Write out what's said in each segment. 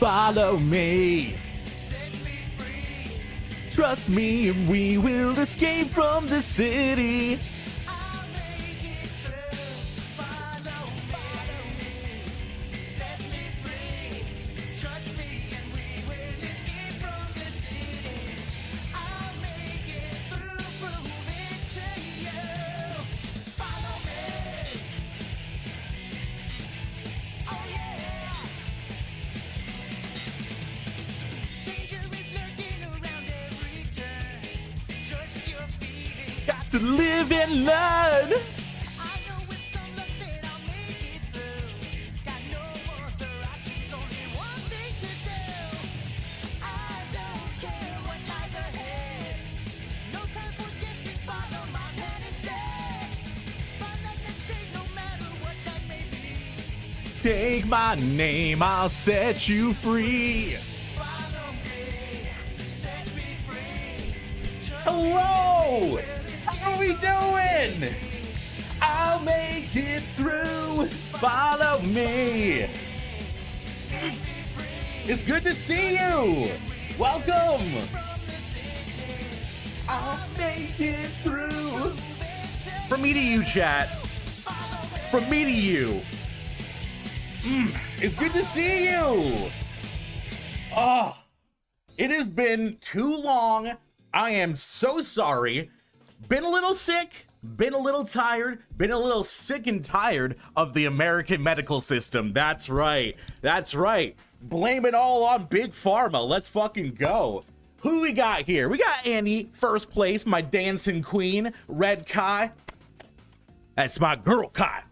Follow me. Trust me and we will escape from the city. Got to live and learn. Take my name, I'll set you free. Hello! How are we doing? I'll make it through. Follow me. It's good to see you. Welcome. I'll make it through. From me to you, chat. From me to you. It's good to see you. Oh, it has been too long. I am so sorry. Been a little sick, been a little tired, been a little sick and tired of the American medical system. That's right. That's right. Blame it all on Big Pharma. Let's fucking go. Who we got here? We got Annie, first place, my dancing queen, Red Kai. That's my girl Kai.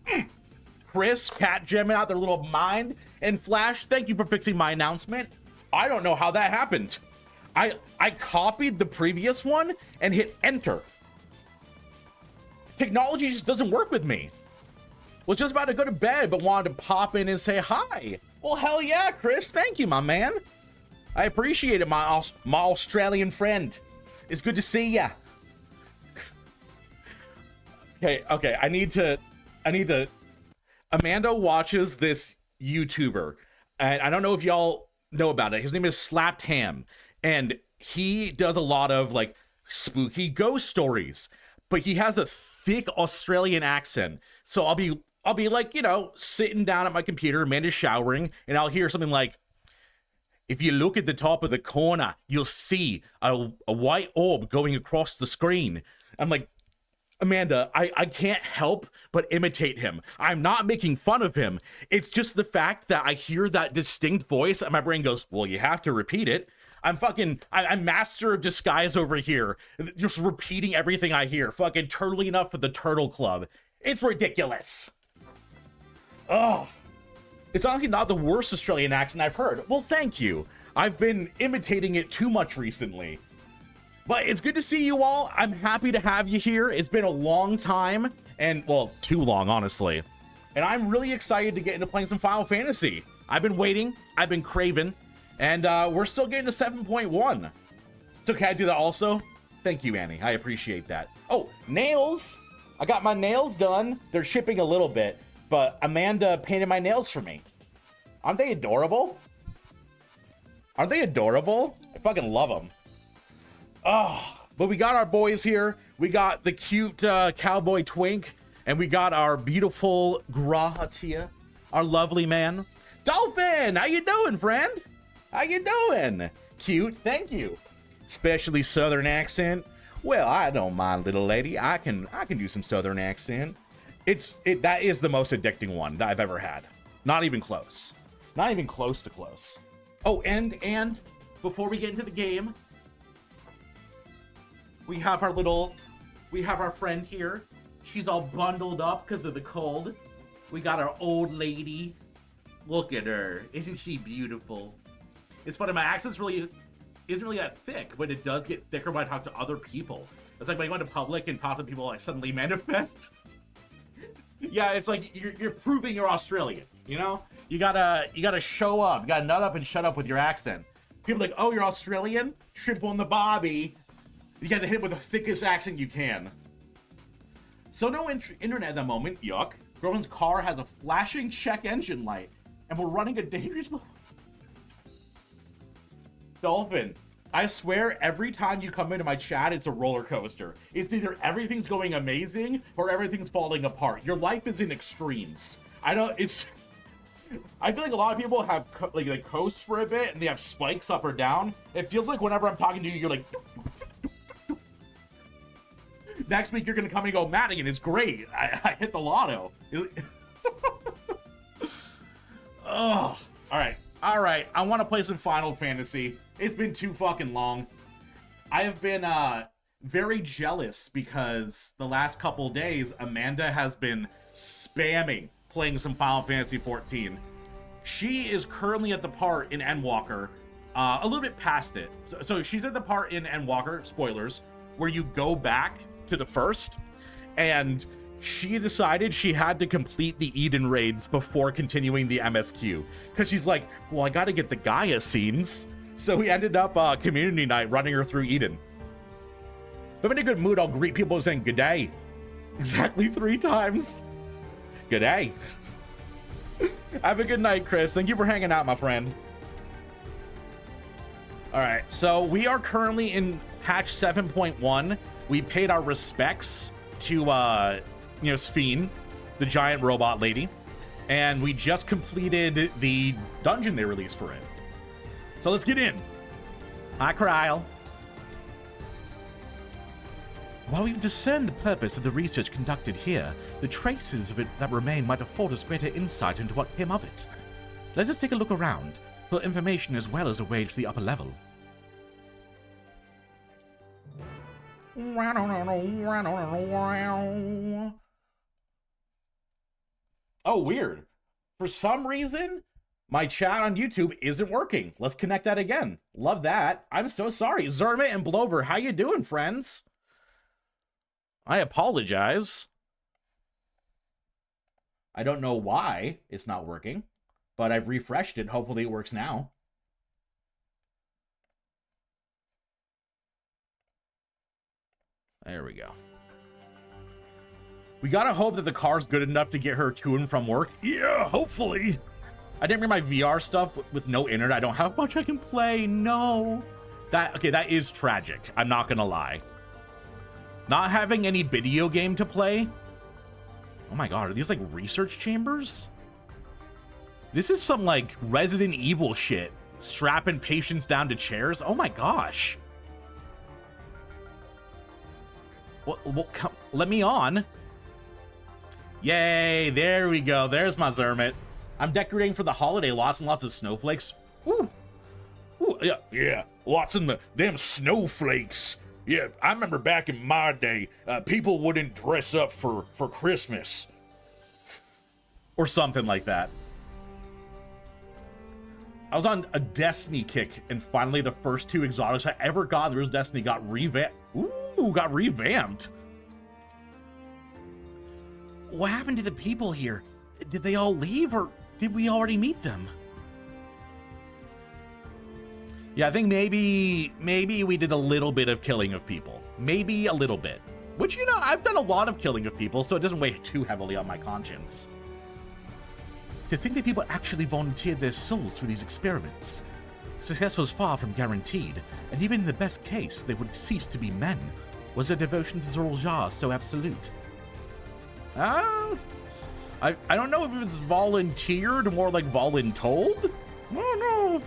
Chris, Cat jamming out their little mind, and Flash, thank you for fixing my announcement. I don't know how that happened. I copied the previous one and hit enter. Technology just doesn't work with me. Was just about to go to bed, but wanted to pop in and say hi. Well, hell yeah, Chris. Thank you, my man. I appreciate it, my Australian friend. It's good to see ya. Okay, I need to. Amanda watches this YouTuber, and I don't know if y'all know about it. His name is Slapped Ham, and he does a lot of like spooky ghost stories, but he has a thick Australian accent. So I'll be like, you know, sitting down at my computer, Amanda's showering, and I'll hear something like, if you look at the top of the corner, you'll see a white orb going across the screen. I'm like, Amanda, I can't help but imitate him. I'm not making fun of him. It's just the fact that I hear that distinct voice and my brain goes, well, you have to repeat it. I'm master of disguise over here. Just repeating everything I hear. Fucking turtling up for the Turtle Club. It's ridiculous. Oh, it's honestly not the worst Australian accent I've heard. Well, thank you. I've been imitating it too much recently. But it's good to see you all. I'm happy to have you here. It's been a long time, and, well, too long, honestly. And I'm really excited to get into playing some Final Fantasy. I've been waiting. I've been craving. And we're still getting to 7.1. So can I do that also? Thank you, Annie. I appreciate that. Oh, nails. I got my nails done. They're shipping a little bit, but Amanda painted my nails for me. Aren't they adorable? Aren't they adorable? I fucking love them. Oh, but we got our boys here. We got the cute cowboy Twink, and we got our beautiful Grahatia, our lovely man. Dolphin, how you doing, friend? How you doing? Cute, thank you. Especially Southern accent. Well, I don't mind, little lady. I can do some Southern accent. That is the most addicting one that I've ever had. Not even close. Not even close to close. Oh, and before we get into the game, we have our friend here. She's all bundled up because of the cold. We got our old lady. Look at her. Isn't she beautiful? It's funny, my accent's isn't really that thick, but it does get thicker when I talk to other people. It's like when you go into public and talk to people, like suddenly manifest. Yeah, it's like you're proving you're Australian, you know? You gotta show up. You gotta nut up and shut up with your accent. People are like, oh, you're Australian? Shrimp on the bobby. You gotta hit it with the thickest accent you can. So no internet at the moment, yuck. Grogan's car has a flashing check engine light, and we're running a dangerous... Dolphin, I swear every time you come into my chat, it's a roller coaster. It's either everything's going amazing or everything's falling apart. Your life is in extremes. I feel like a lot of people have like coast for a bit and they have spikes up or down. It feels like whenever I'm talking to you, you're like, next week you're gonna come and go, Madigan is great. I hit the lotto. Oh, all right. I want to play some Final Fantasy. It's been too fucking long. I have been very jealous because the last couple days Amanda has been spamming playing some Final Fantasy 14. She is currently at the part in Endwalker, a little bit past it. So she's at the part in Endwalker, spoilers, where you go back to the first, and she decided she had to complete the Eden raids before continuing the MSQ. Because she's like, well, I gotta get the Gaia scenes. So we ended up community night running her through Eden. If I'm in a good mood, I'll greet people saying good day. Exactly 3 times. Good day. Have a good night, Chris. Thank you for hanging out, my friend. All right, so we are currently in patch 7.1. We paid our respects to, Sphene, the giant robot lady, and we just completed the dungeon they released for it. So let's get in. Hi, Kryl. While we've discerned the purpose of the research conducted here, the traces of it that remain might afford us greater insight into what came of it. Let us take a look around for information as well as a way to the upper level. Oh, weird. For some reason, my chat on YouTube isn't working. Let's connect that again. Love that. I'm so sorry. Zermit and Blover, how you doing, friends? I apologize. I don't know why it's not working, but I've refreshed it. Hopefully it works now. There we go. We gotta hope that the car's good enough to get her to and from work. Yeah, hopefully. I didn't bring my VR stuff with no internet. I don't have much I can play. No. That is tragic. I'm not gonna lie. Not having any video game to play. Oh my god, are these like research chambers? This is some like Resident Evil shit. Strapping patients down to chairs. Oh my gosh. Well, come, let me on. Yay, there we go. There's my Zermit. I'm decorating for the holiday. Lots and lots of snowflakes. Ooh. Ooh, yeah. Lots of them snowflakes. Yeah, I remember back in my day, people wouldn't dress up for Christmas. Or something like that. I was on a Destiny kick, and finally the first 2 exotics I ever got, there was Destiny, got revamped. Ooh, got revamped. What happened to the people here? Did they all leave, or did we already meet them? Yeah, I think maybe we did a little bit of killing of people. Maybe a little bit. Which, you know, I've done a lot of killing of people, so it doesn't weigh too heavily on my conscience. To think that people actually volunteered their souls for these experiments. Success was far from guaranteed, and even in the best case, they would cease to be men. Was their devotion to Zoraal so absolute? I don't know if it was volunteered or more like voluntold? I don't know.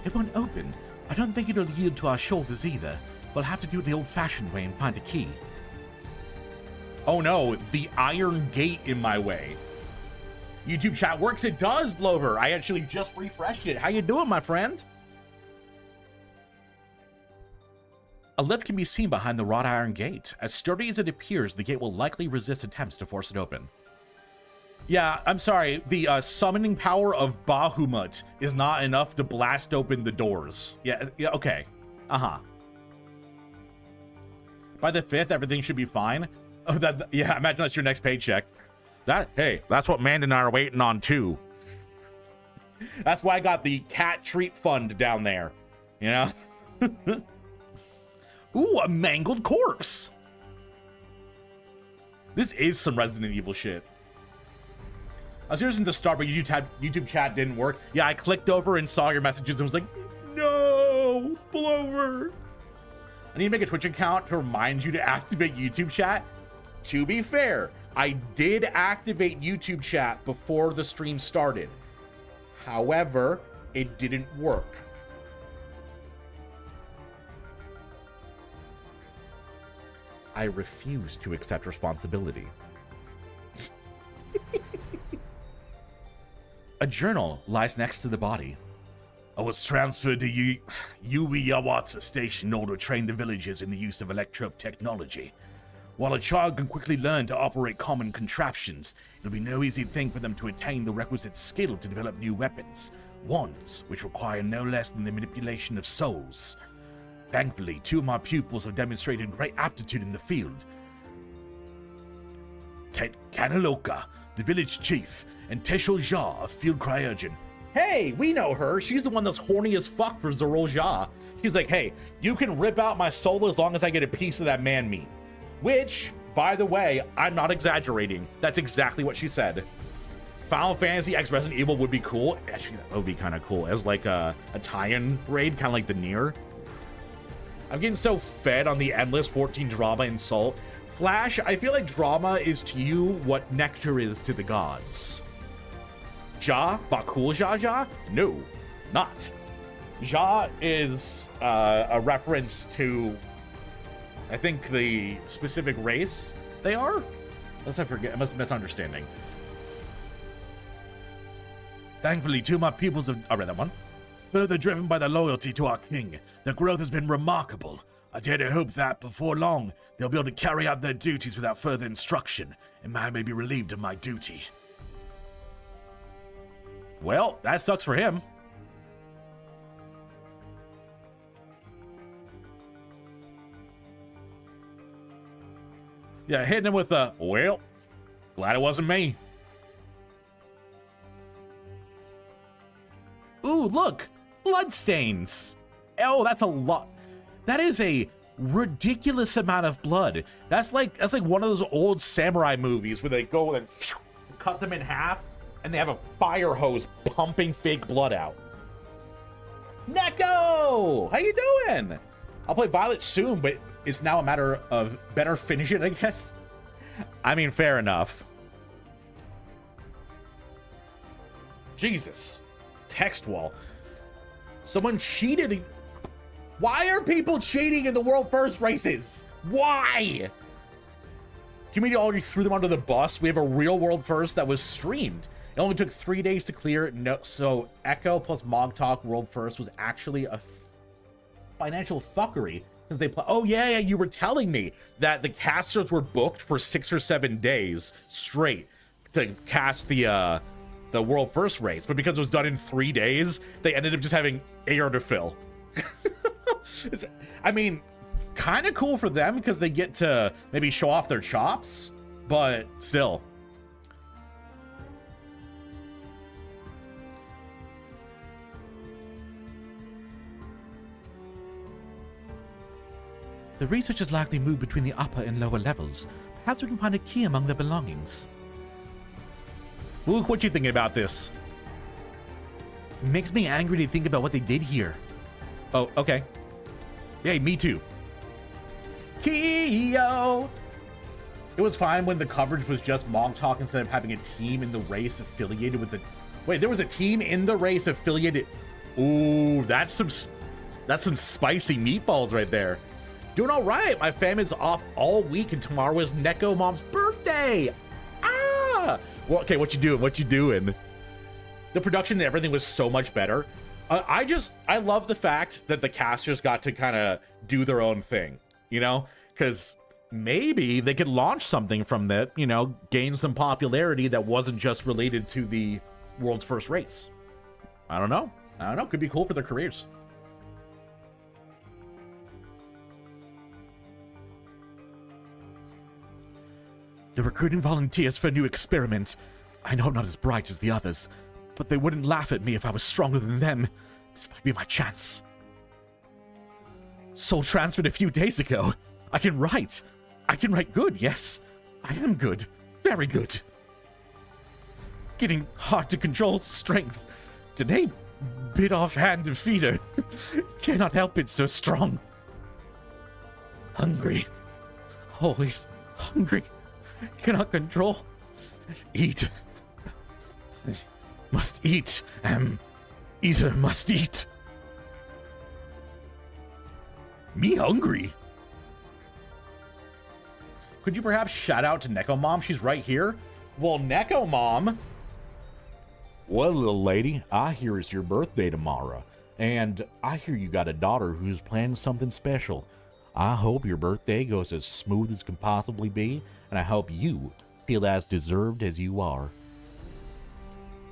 It won't open. I don't think it'll yield to our shoulders either. We'll have to do it the old-fashioned way and find a key. Oh no, the iron gate in my way. YouTube chat works. It does, Blover. I actually just refreshed it. How you doing, my friend? A lift can be seen behind the wrought iron gate. As sturdy as it appears, the gate will likely resist attempts to force it open. Yeah, I'm sorry. The summoning power of Bahamut is not enough to blast open the doors. Yeah, okay. Uh-huh. By the 5th, everything should be fine. Oh, yeah, imagine that's your next paycheck. Hey, that's what Mand and I are waiting on too. That's why I got the cat treat fund down there, you know? Ooh, a mangled corpse. This is some Resident Evil shit. I was here since the start, but YouTube chat didn't work. Yeah, I clicked over and saw your messages and was like, no, Blower. I need to make a Twitch account to remind you to activate YouTube chat. To be fair, I did activate YouTube chat before the stream started. However, it didn't work. I refuse to accept responsibility. A journal lies next to the body. I was transferred to Uwiyawatsa Station in order to train the villagers in the use of electro technology. While a child can quickly learn to operate common contraptions, it'll be no easy thing for them to attain the requisite skill to develop new weapons, ones which require no less than the manipulation of souls. Thankfully, 2 of my pupils have demonstrated great aptitude in the field. Tet Kanaloka, the village chief, and Teshol Jha, a field cryourgeon. Hey, we know her. She's the one that's horny as fuck for Zarol Jha. She's like, hey, you can rip out my soul as long as I get a piece of that man meat. Which, by the way, I'm not exaggerating. That's exactly what she said. Final Fantasy X Resident Evil would be cool. Actually, that would be kind of cool as like a tie-in raid, kind of like the Nier. I'm getting so fed on the endless 14 drama and Soul. Flash, I feel like drama is to you what nectar is to the gods. Ja? Bakul Ja? No, not. Ja is a reference to, I think, the specific race they are? Unless I forget, I must be misunderstanding. Thankfully, 2 of my pupils have... I read that one. Further driven by their loyalty to our king, their growth has been remarkable. I dare to hope that, before long, they'll be able to carry out their duties without further instruction, and I may be relieved of my duty. Well, that sucks for him. Yeah, hitting him with a, well, glad it wasn't me. Ooh, look, bloodstains. Oh, that's a lot. That is a ridiculous amount of blood. That's like one of those old samurai movies where they go and cut them in half and they have a fire hose pumping fake blood out. Neko! How you doing? I'll play Violet soon, but it's now a matter of better finish it, I guess. I mean, fair enough. Jesus. Text wall. Someone cheated. Why are people cheating in the world first races? Why? Community already threw them under the bus. We have a real world first that was streamed. It only took 3 days to clear. No, so Echo plus Mog Talk world first was actually a financial fuckery because they oh yeah, you were telling me that the casters were booked for 6 or 7 days straight to cast the world first race, but because it was done in 3 days, they ended up just having air to fill. I mean, kind of cool for them because they get to maybe show off their chops, but still. The researchers likely moved between the upper and lower levels. Perhaps we can find a key among their belongings. Luke, what you thinking about this? It makes me angry to think about what they did here. Oh, okay. Hey, me too. Kyo! It was fine when the coverage was just Mog Talk instead of having a team in the race affiliated with the... Wait, there was a team in the race affiliated... Ooh, that's some spicy meatballs right there. Doing all right. My family's off all week and tomorrow is Neko Mom's birthday. Ah! Well, okay, what you doing? What you doing? The production and everything was so much better. I love the fact that the casters got to kind of do their own thing, you know, because maybe they could launch something from that, you know, gain some popularity that wasn't just related to the world's first race. I don't know. Could be cool for their careers. They're recruiting volunteers for a new experiment. I know I'm not as bright as the others, but they wouldn't laugh at me if I was stronger than them. This might be my chance. Soul transferred a few days ago. I can write good, yes. I am good. Very good. getting hard to control strength. Danae bit off hand to feed her. Cannot help it, so strong. Hungry. Always hungry. Cannot control. Eat. Must eat. Eater must eat. Me hungry? Could you perhaps shout out to Neko Mom? She's right here. Well, Neko Mom. Well, little lady, I hear it's your birthday tomorrow. And I hear you got a daughter who's planning something special. I hope your birthday goes as smooth as can possibly be. And I hope you feel as deserved as you are.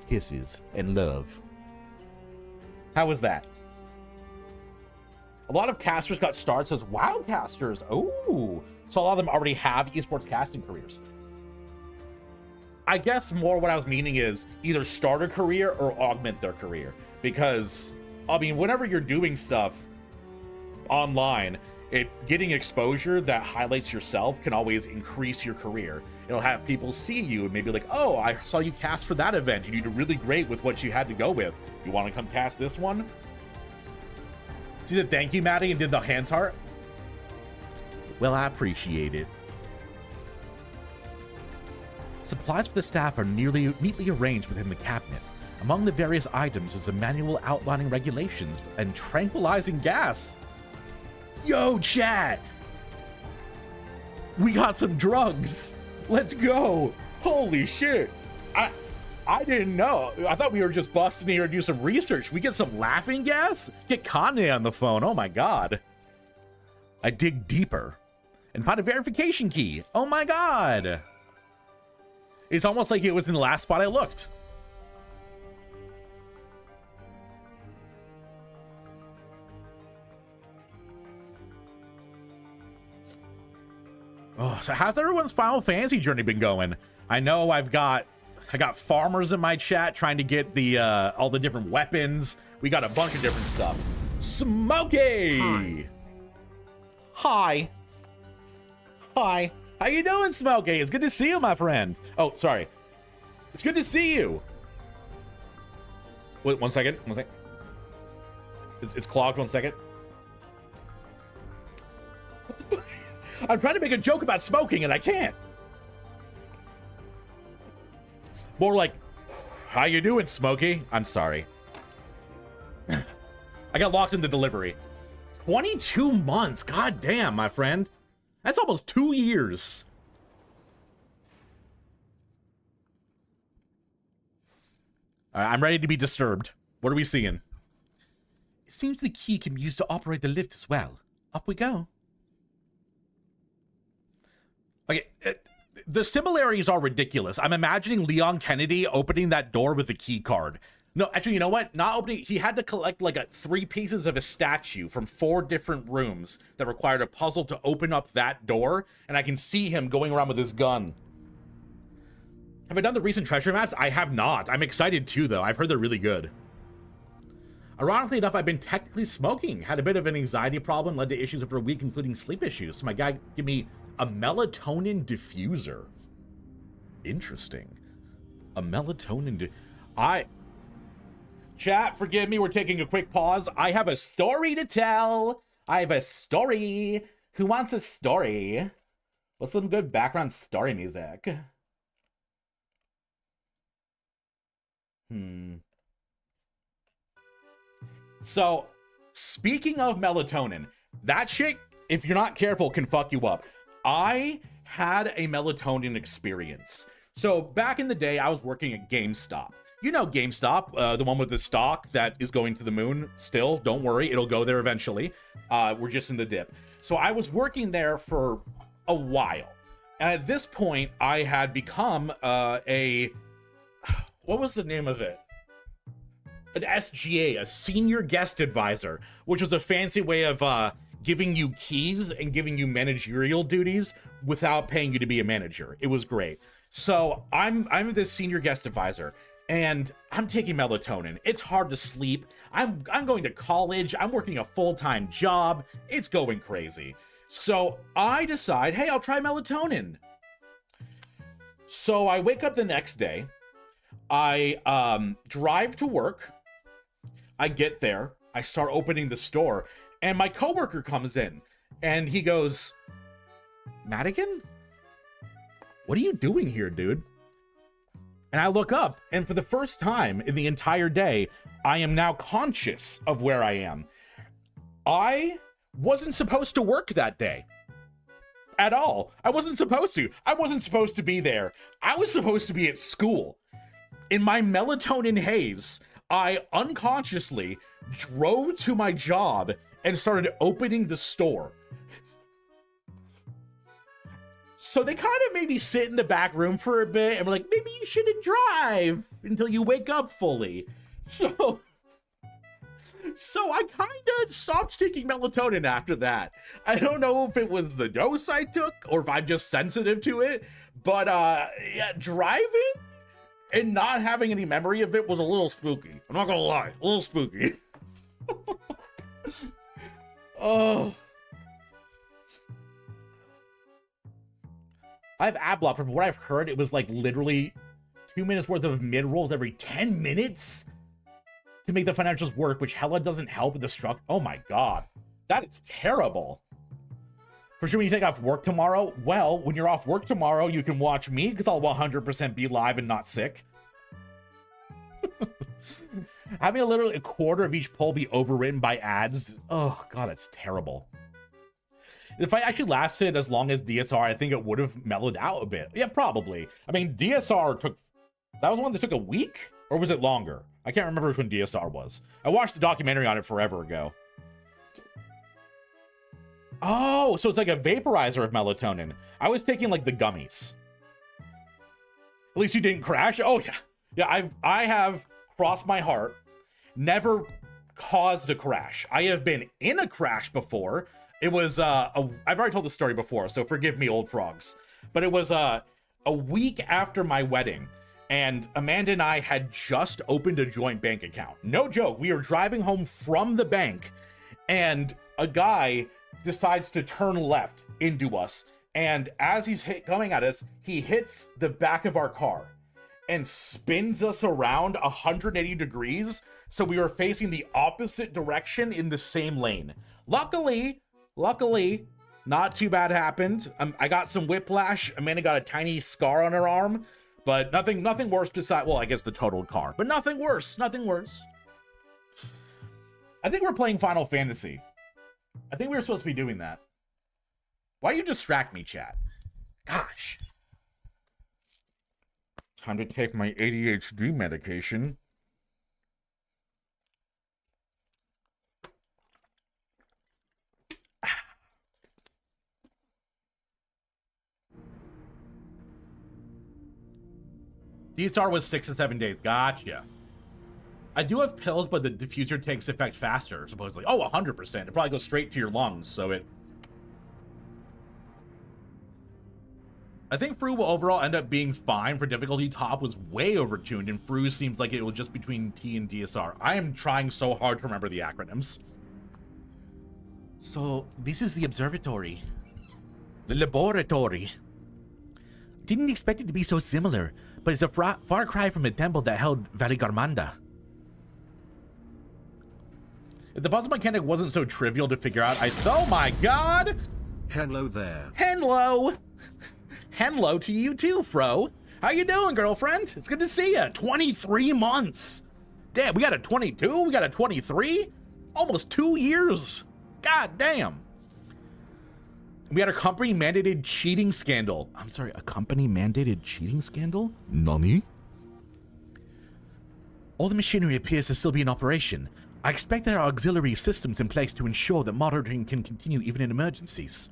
Kisses and love. How was that? A lot of casters got starts as WoW casters. Oh, so a lot of them already have esports casting careers. I guess more what I was meaning is either start a career or augment their career. Because, I mean, whenever you're doing stuff online, getting exposure that highlights yourself can always increase your career. It'll have people see you and maybe like, oh, I saw you cast for that event. You did really great with what you had to go with. You want to come cast this one? She said, thank you, Maddie, and did the hands heart. Well, I appreciate it. Supplies for the staff are neatly arranged within the cabinet. Among the various items is a manual outlining regulations and tranquilizing gas. Yo, chat! We got some drugs! Let's go! Holy shit! I didn't know. I thought we were just busting here to do some research. We get some laughing gas? Get Kanye on the phone. Oh my god. I dig deeper and find a verification key. Oh my god. It's almost like it was in the last spot I looked. Oh, so how's everyone's Final Fantasy journey been going? I know I got farmers in my chat trying to get the all the different weapons. We got a bunch of different stuff. Smokey! Hi. Hi. How you doing, Smokey? It's good to see you, my friend. Oh, sorry. It's good to see you. Wait, 1 second. 1 second. It's clogged. 1 second. What the fuck? I'm trying to make a joke about smoking and I can't. More like, how you doing, Smokey? I'm sorry. I got locked in the delivery. 22 months. God damn, my friend. That's almost 2 years. All right, I'm ready to be disturbed. What are we seeing? It seems the key can be used to operate the lift as well. Up we go. Okay, the similarities are ridiculous. I'm imagining Leon Kennedy opening that door with a key card. No, actually, you know what? Not opening. He had to collect like 3 pieces of a statue from 4 different rooms that required a puzzle to open up that door. And I can see him going around with his gun. Have I done the recent treasure maps? I have not. I'm excited too, though. I've heard they're really good. Ironically enough, I've been technically smoking. Had a bit of an anxiety problem, led to issues over a week, including sleep issues. So my guy gave me a melatonin diffuser. Interesting. A melatonin Chat, forgive me, we're taking a quick pause. I have a story to tell. I have a story. Who wants a story? What's some good background story music? So, speaking of melatonin, that shit, if you're not careful, can fuck you up. I had a melatonin experience. So back in the day, I was working at GameStop. You know GameStop, the one with the stock that is going to the moon still. Don't worry, it'll go there eventually. We're just in the dip. So I was working there for a while. And at this point, I had become what was the name of it? An SGA, a senior guest advisor, which was a fancy way of giving you keys and giving you managerial duties without paying you to be a manager. It was great. So I'm this senior guest advisor and I'm taking melatonin. It's hard to sleep. I'm going to college. I'm working a full-time job. It's going crazy. So I decide, hey, I'll try melatonin. So I wake up the next day. I drive to work. I get there. I start opening the store, and my coworker comes in, and he goes, "Madigan, what are you doing here, dude?" And I look up, and for the first time in the entire day, I am now conscious of where I am. I wasn't supposed to work that day. At all. I wasn't supposed to. I wasn't supposed to be there. I was supposed to be at school. In my melatonin haze, I unconsciously drove to my job and started opening the store. So they kind of made me sit in the back room for a bit and were like, maybe you shouldn't drive until you wake up fully. So I kind of stopped taking melatonin after that. I don't know if it was the dose I took or if I'm just sensitive to it, but yeah, driving and not having any memory of it was a little spooky. I'm not gonna lie, a little spooky. Oh. I have ab block. From what I've heard, it was like literally 2 minutes worth of mid rolls every 10 minutes to make the financials work, which hella doesn't help with the structure. Oh my god, that is terrible. For sure, when you take off work tomorrow, well, when you're off work tomorrow, you can watch me because I'll 100% be live and not sick. Having literally a quarter of each poll be overwritten by ads. Oh god, that's terrible. If I actually lasted as long as DSR, I think it would have mellowed out a bit. Yeah, probably. I mean, DSR took... That was one that took a week? Or was it longer? I can't remember which one DSR was. I watched the documentary on it forever ago. Oh, so it's like a vaporizer of melatonin. I was taking, like, the gummies. At least you didn't crash? Oh, yeah. Yeah, I have crossed my heart. Never caused a crash. I have been in a crash before. It was, I've already told the story before, so forgive me, old frogs. But it was a week after my wedding, and Amanda and I had just opened a joint bank account. No joke, we were driving home from the bank, and a guy decides to turn left into us. And as he's coming at us, he hits the back of our car and spins us around 180 degrees. So we were facing the opposite direction in the same lane. Luckily, not too bad happened. I got some whiplash. Amanda got a tiny scar on her arm, but nothing worse besides, well, I guess the totaled car, but nothing worse. I think we're playing Final Fantasy. I think we were supposed to be doing that. Why you distract me, chat? Gosh. Time to take my ADHD medication. DSR was 6 to 7 days. Gotcha. I do have pills, but the diffuser takes effect faster, supposedly. Oh, 100%. It probably goes straight to your lungs, so it... I think Fru will overall end up being fine. For difficulty, Top was way overtuned, and Fru seems like it was just between T and DSR. I am trying so hard to remember the acronyms. So, this is the observatory. The laboratory. Didn't expect it to be so similar, but it's a far cry from the temple that held Valigarmanda. If the puzzle mechanic wasn't so trivial to figure out, oh my god! Hello there. Hello! Hello to you too, Fro. How you doing, girlfriend? It's good to see you. 23 months. Damn, we got a 22, we got a 23. Almost 2 years. God damn. We had a company mandated cheating scandal. I'm sorry, a company mandated cheating scandal? Nani? All the machinery appears to still be in operation. I expect there are auxiliary systems in place to ensure that monitoring can continue even in emergencies.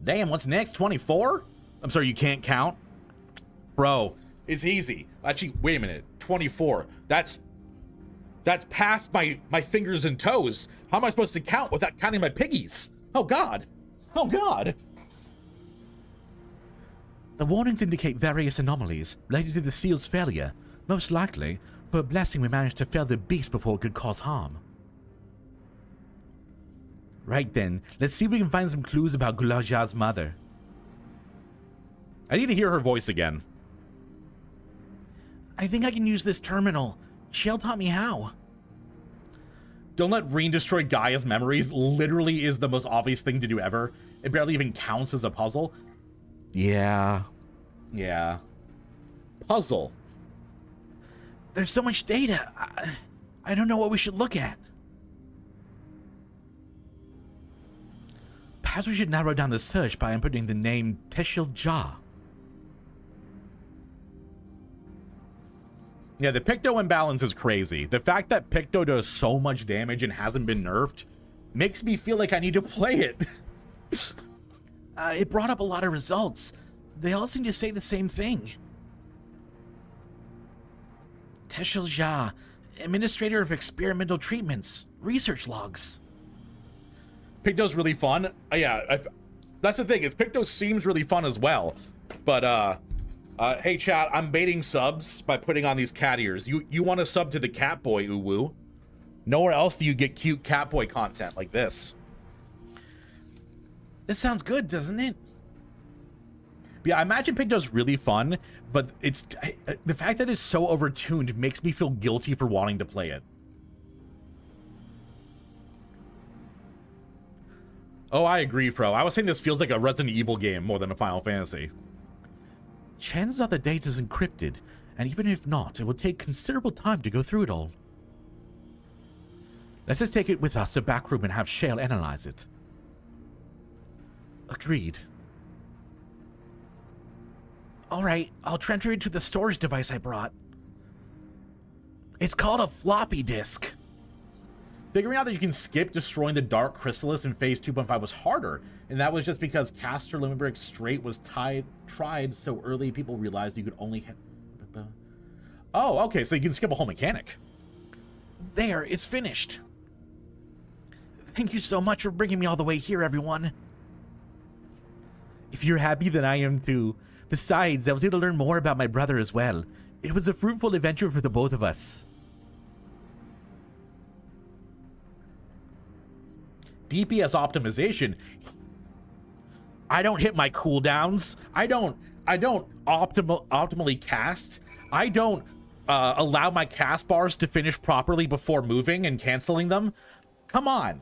Damn, what's next? 24? I'm sorry, you can't count? Bro, it's easy. Actually, wait a minute. 24. That's past my fingers and toes. How am I supposed to count without counting my piggies? Oh god. Oh god. The warnings indicate various anomalies related to the seal's failure. Most likely, for a blessing we managed to fail the beast before it could cause harm. Right then, let's see if we can find some clues about Gulaja's mother. I need to hear her voice again. I think I can use this terminal. Shale taught me how. Don't let Reen destroy Gaia's memories literally is the most obvious thing to do ever. It barely even counts as a puzzle. Yeah. Yeah. Puzzle. There's so much data. I don't know what we should look at. Perhaps we should narrow down the search by inputting the name Teshil Ja. Yeah, the Picto imbalance is crazy. The fact that Picto does so much damage and hasn't been nerfed makes me feel like I need to play it. It brought up a lot of results. They all seem to say the same thing. Teshil Ja, Administrator of Experimental Treatments, Research Logs. Picto's really fun. That's the thing, is Picto seems really fun as well. But, hey chat, I'm baiting subs by putting on these cat ears. You want to sub to the Catboy, Uwu. Nowhere else do you get cute Catboy content like this. This sounds good, doesn't it? Yeah, I imagine Picto's really fun, but it's the fact that it's so overtuned makes me feel guilty for wanting to play it. Oh, I agree, Pro. I was saying this feels like a Resident Evil game more than a Final Fantasy. Chances are the data's encrypted, and even if not, it will take considerable time to go through it all. Let's just take it with us to back room and have Shale analyze it. Agreed. Alright, I'll transfer it to the storage device I brought. It's called a floppy disk. Figuring out that you can skip destroying the Dark Chrysalis in Phase 2.5 was harder, and that was just because Caster Limerick Strait was tried so early people realized you could only hit... Oh, okay, so you can skip a whole mechanic. There, it's finished. Thank you so much for bringing me all the way here, everyone. If you're happy, then I am too. Besides, I was able to learn more about my brother as well. It was a fruitful adventure for the both of us. DPS optimization. I don't hit my cooldowns. I don't optimally cast. I don't allow my cast bars to finish properly before moving and canceling them. Come on.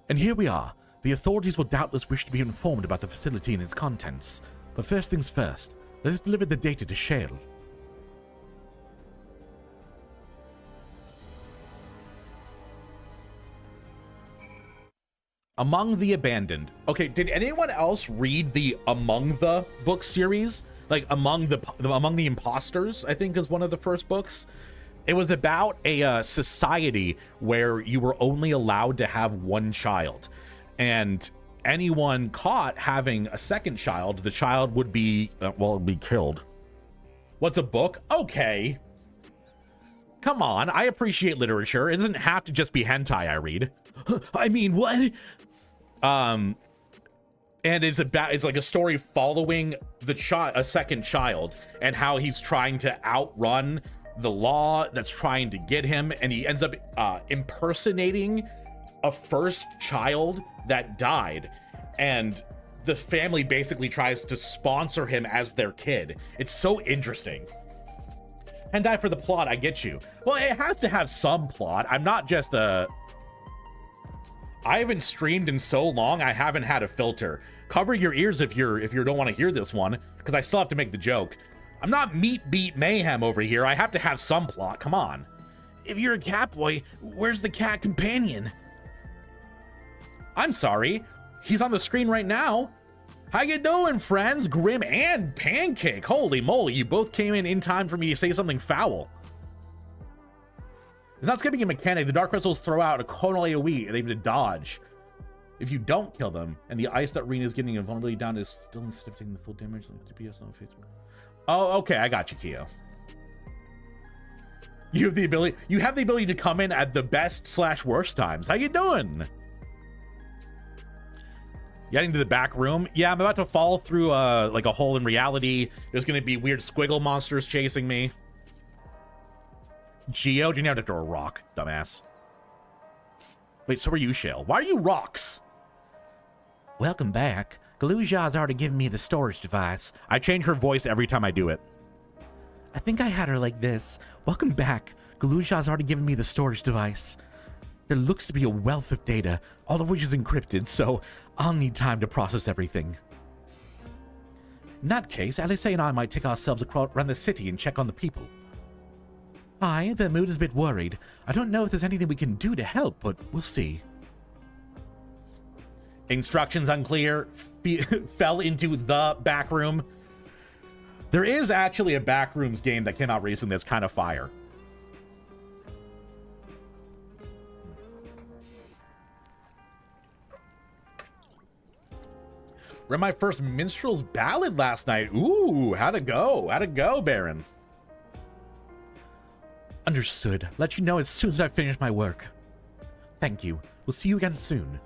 And here we are. The authorities will doubtless wish to be informed about the facility and its contents. But first things first, let us deliver the data to Shale. Among the Abandoned. Okay, did anyone else read the Among the book series? Like Among the Imposters, I think is one of the first books. It was about a society where you were only allowed to have one child. And anyone caught having a second child, the child would be, be killed. What's a book? Okay. Come on, I appreciate literature. It doesn't have to just be hentai I read. I mean, what? And it's like a story following a second child and how he's trying to outrun the law that's trying to get him, and he ends up impersonating a first child that died, and the family basically tries to sponsor him as their kid. It's so interesting. And die for the plot, I get you. Well, it has to have some plot. I'm not just I haven't streamed in so long, I haven't had a filter. Cover your ears if you don't want to hear this one, because I still have to make the joke. I'm not Meat Beat Mayhem over here. I have to have some plot. Come on. If you're a cat boy, where's the cat companion? I'm sorry. He's on the screen right now. How you doing, friends? Grim and Pancake. Holy moly, you both came in time for me to say something foul. It's not skipping a mechanic. The Dark Crystals throw out a conal AoE and they have to dodge. If you don't kill them, and the ice that Reen is getting invulnerability down is still instead of taking the full damage, like DPS on Facebook. Oh, okay, I got you, Keo. You have the ability to come in at the best/worst times. How you doing? Getting to the back room. Yeah, I'm about to fall through like a hole in reality. There's gonna be weird squiggle monsters chasing me. Geo, you have to throw a rock, dumbass. Wait, so are you, Shale? Why are you rocks? Welcome back. Galuja's already given me the storage device. I change her voice every time I do it. I think I had her like this. Welcome back. Galuja's already given me the storage device. There looks to be a wealth of data, all of which is encrypted, so I'll need time to process everything. In that case, Alice and I might take ourselves around the city and check on the people. Aye, the mood is a bit worried. I don't know if there's anything we can do to help, but we'll see. Instructions unclear. Fell into the back room. There is actually a Backrooms game that came out recently that's kind of fire. Read my first Minstrel's Ballad last night. Ooh, how'd it go? How'd it go, Baron? Understood. Let you know as soon as I finish my work. Thank you. We'll see you again soon.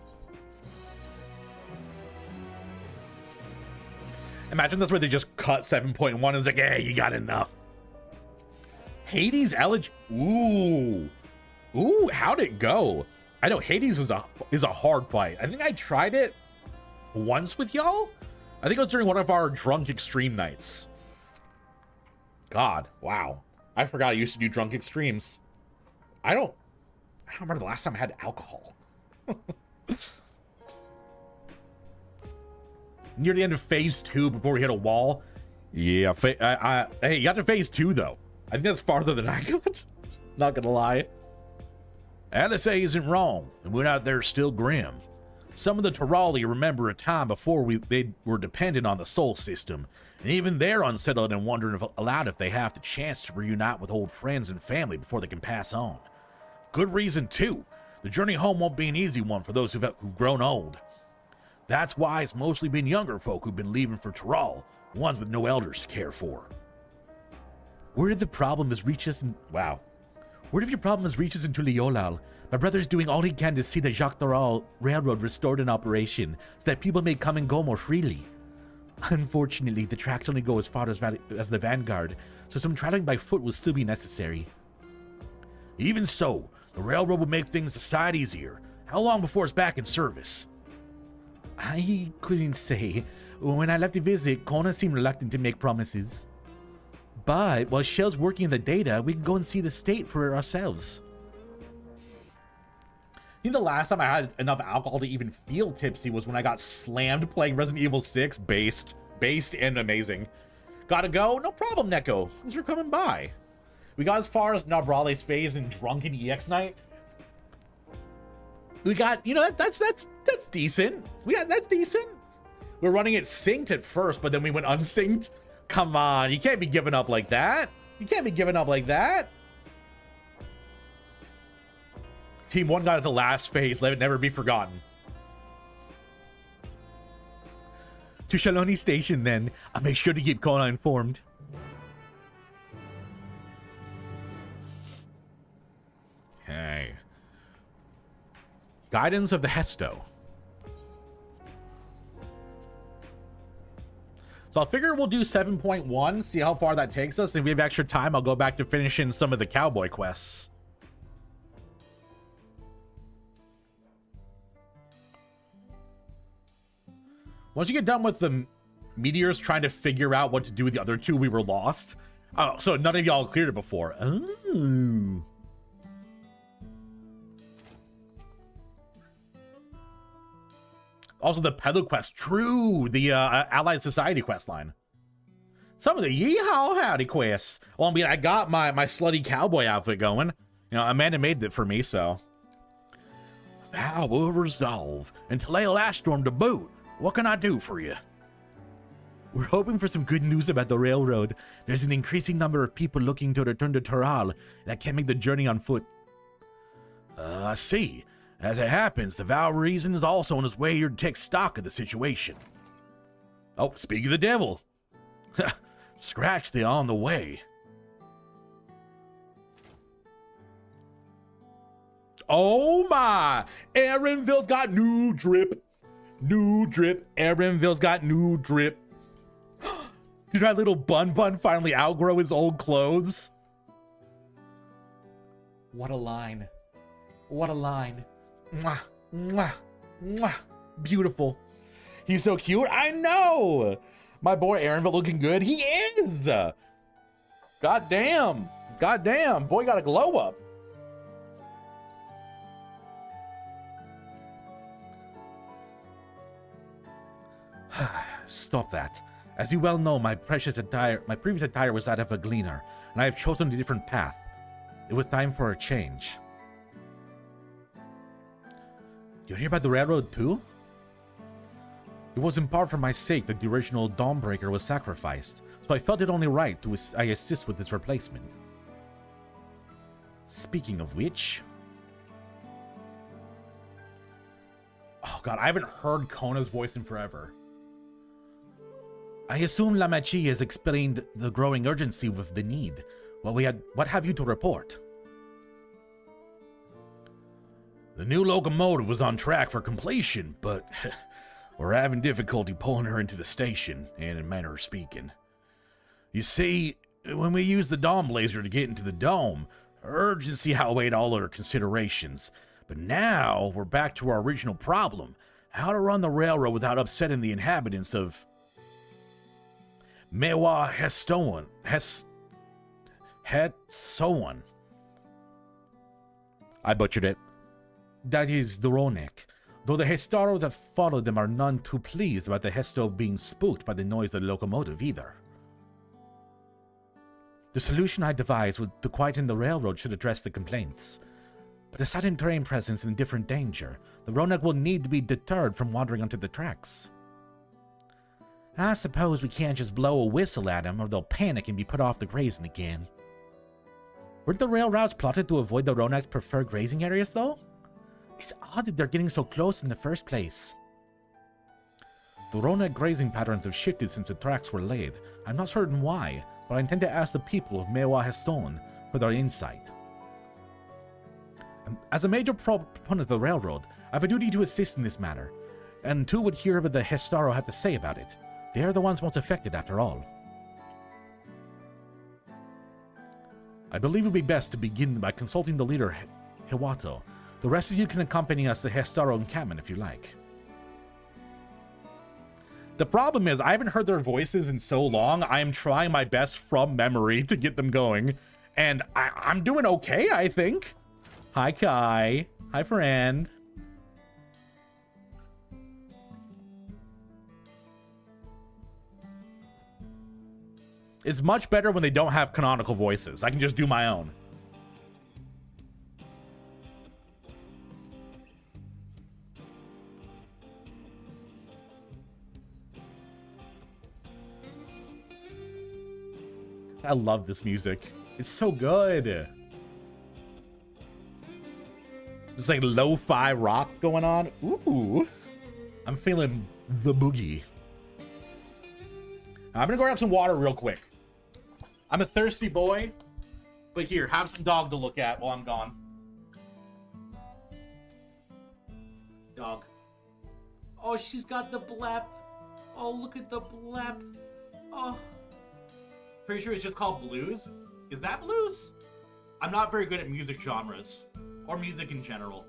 Imagine that's where they just cut 7.1 and it's like, hey, you got enough. Hades Elige. Ooh. Ooh, how'd it go? I know Hades is a hard fight. I think I tried it once with y'all. I think it was during one of our drunk extreme nights. God, wow. I forgot I used to do drunk extremes. I don't remember the last time I had alcohol. Near the end of phase 2 before we hit a wall. Yeah, hey, you got to phase 2 though. I think that's farther than I got. Not gonna lie. Alice isn't wrong, and we're out there still grim. Some of the Tirali remember a time before they were dependent on the Sol system, and even they're unsettled and wondering aloud if they have the chance to reunite with old friends and family before they can pass on. Good reason too. The journey home won't be an easy one for those who've grown old. That's why it's mostly been younger folk who've been leaving for Tiral, ones with no elders to care for. Word of your problem has reached us into Liolal. My brother's doing all he can to see the Jacques Doral Railroad restored in operation so that people may come and go more freely. Unfortunately, the tracks only go as far as the Vanguard, so some traveling by foot will still be necessary. Even so, the railroad will make things a sight easier. How long before it's back in service? I couldn't say. When I left to visit, Kona seemed reluctant to make promises. But while Shell's working on the data, we can go and see the state for ourselves. I think the last time I had enough alcohol to even feel tipsy was when I got slammed playing Resident Evil 6. Based and amazing. Gotta go? No problem, Neko. Thanks for coming by. We got as far as Nabrale's phase in Drunken EX Night. We got, you know, that's decent. That's decent. We're running it synced at first, but then we went unsynced. Come on, you can't be giving up like that. You can't be giving up like that. Team 1 got at the last phase. Let it never be forgotten. To Shaloni Station, then. I'll make sure to keep Kona informed. Okay. Guidance of the Hesto. So I figure we'll do 7.1, see how far that takes us. And if we have extra time, I'll go back to finishing some of the cowboy quests. Once you get done with the meteors trying to figure out what to do with the other two, we were lost. Oh, so none of y'all cleared it before. Oh. Also, the peddler quest. True. The Allied Society quest line. Some of the yeehaw howdy quests. Well, I mean, I got my slutty cowboy outfit going. You know, Amanda made that for me, so. Vow will resolve. And Taleo Ashstorm to boot. What can I do for you? We're hoping for some good news about the railroad. There's an increasing number of people looking to return to Tiral that can't make the journey on foot. I see. As it happens, the Vow Reason is also on his way here to take stock of the situation. Oh, speak of the devil. Scratch the on the way. Oh my! Aaronville's got new drip. New drip. Aaronville's got new drip. Did our little bun finally outgrow his old clothes? What a line. What a line. Mwah, mwah, mwah. Beautiful. He's so cute. I know. My boy Aaronville looking good. He is. God damn. God damn. Boy got a glow up. Stop that. As you well know, my previous attire was that of a gleaner, and I have chosen a different path. It was time for a change. You're here about the railroad too? It was in part for my sake that the original Dawnbreaker was sacrificed, so I felt it only right to assist with its replacement. Speaking of which... Oh god, I haven't heard Kona's voice in forever. I assume Lamachi has explained the growing urgency with the need. What have you to report? The new locomotive was on track for completion, but we're having difficulty pulling her into the station, in a manner of speaking. You see, when we used the Dawn Blazer to get into the dome, urgency outweighed all other considerations. But now we're back to our original problem: how to run the railroad without upsetting the inhabitants of Mewa Hestoan. Hetsoan. I butchered it. That is the Ronek. Though the Hestaro that followed them are none too pleased about the Hesto being spooked by the noise of the locomotive either. The solution I devised to quieten the railroad should address the complaints. But a sudden train presence in different danger, the Ronek will need to be deterred from wandering onto the tracks. I suppose we can't just blow a whistle at them or they'll panic and be put off the grazing again. Weren't the rail routes plotted to avoid the Ronek's preferred grazing areas though? It's odd that they're getting so close in the first place. The Ronek grazing patterns have shifted since the tracks were laid. I'm not certain why, but I intend to ask the people of Mewa Heston for their insight. As a major proponent of the railroad, I have a duty to assist in this matter, and too would hear what the Hestaro have to say about it. They are the ones most affected, after all. I believe it would be best to begin by consulting the leader, Hiwato. The rest of you can accompany us to Hestaro encampment if you like. The problem is, I haven't heard their voices in so long. I am trying my best from memory to get them going, and I'm doing okay, I think. Hi, Kai. Hi, friend. It's much better when they don't have canonical voices. I can just do my own. I love this music. It's so good. It's like lo-fi rock going on. Ooh. I'm feeling the boogie. I'm gonna go grab some water real quick. I'm a thirsty boy, but here, have some dog to look at while I'm gone. Dog. Oh, she's got the blep. Oh, look at the blep. Oh. Pretty sure it's just called blues. Is that blues? I'm not very good at music genres, or music in general.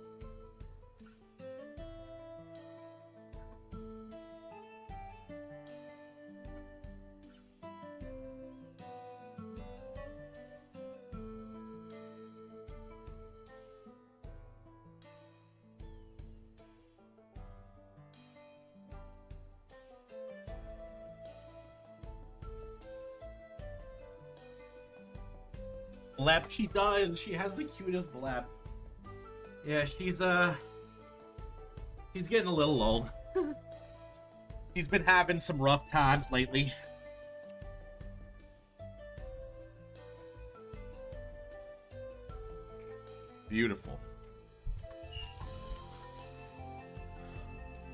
Blep, she does. She has the cutest blep. Yeah, she's getting a little old. She's been having some rough times lately. Beautiful.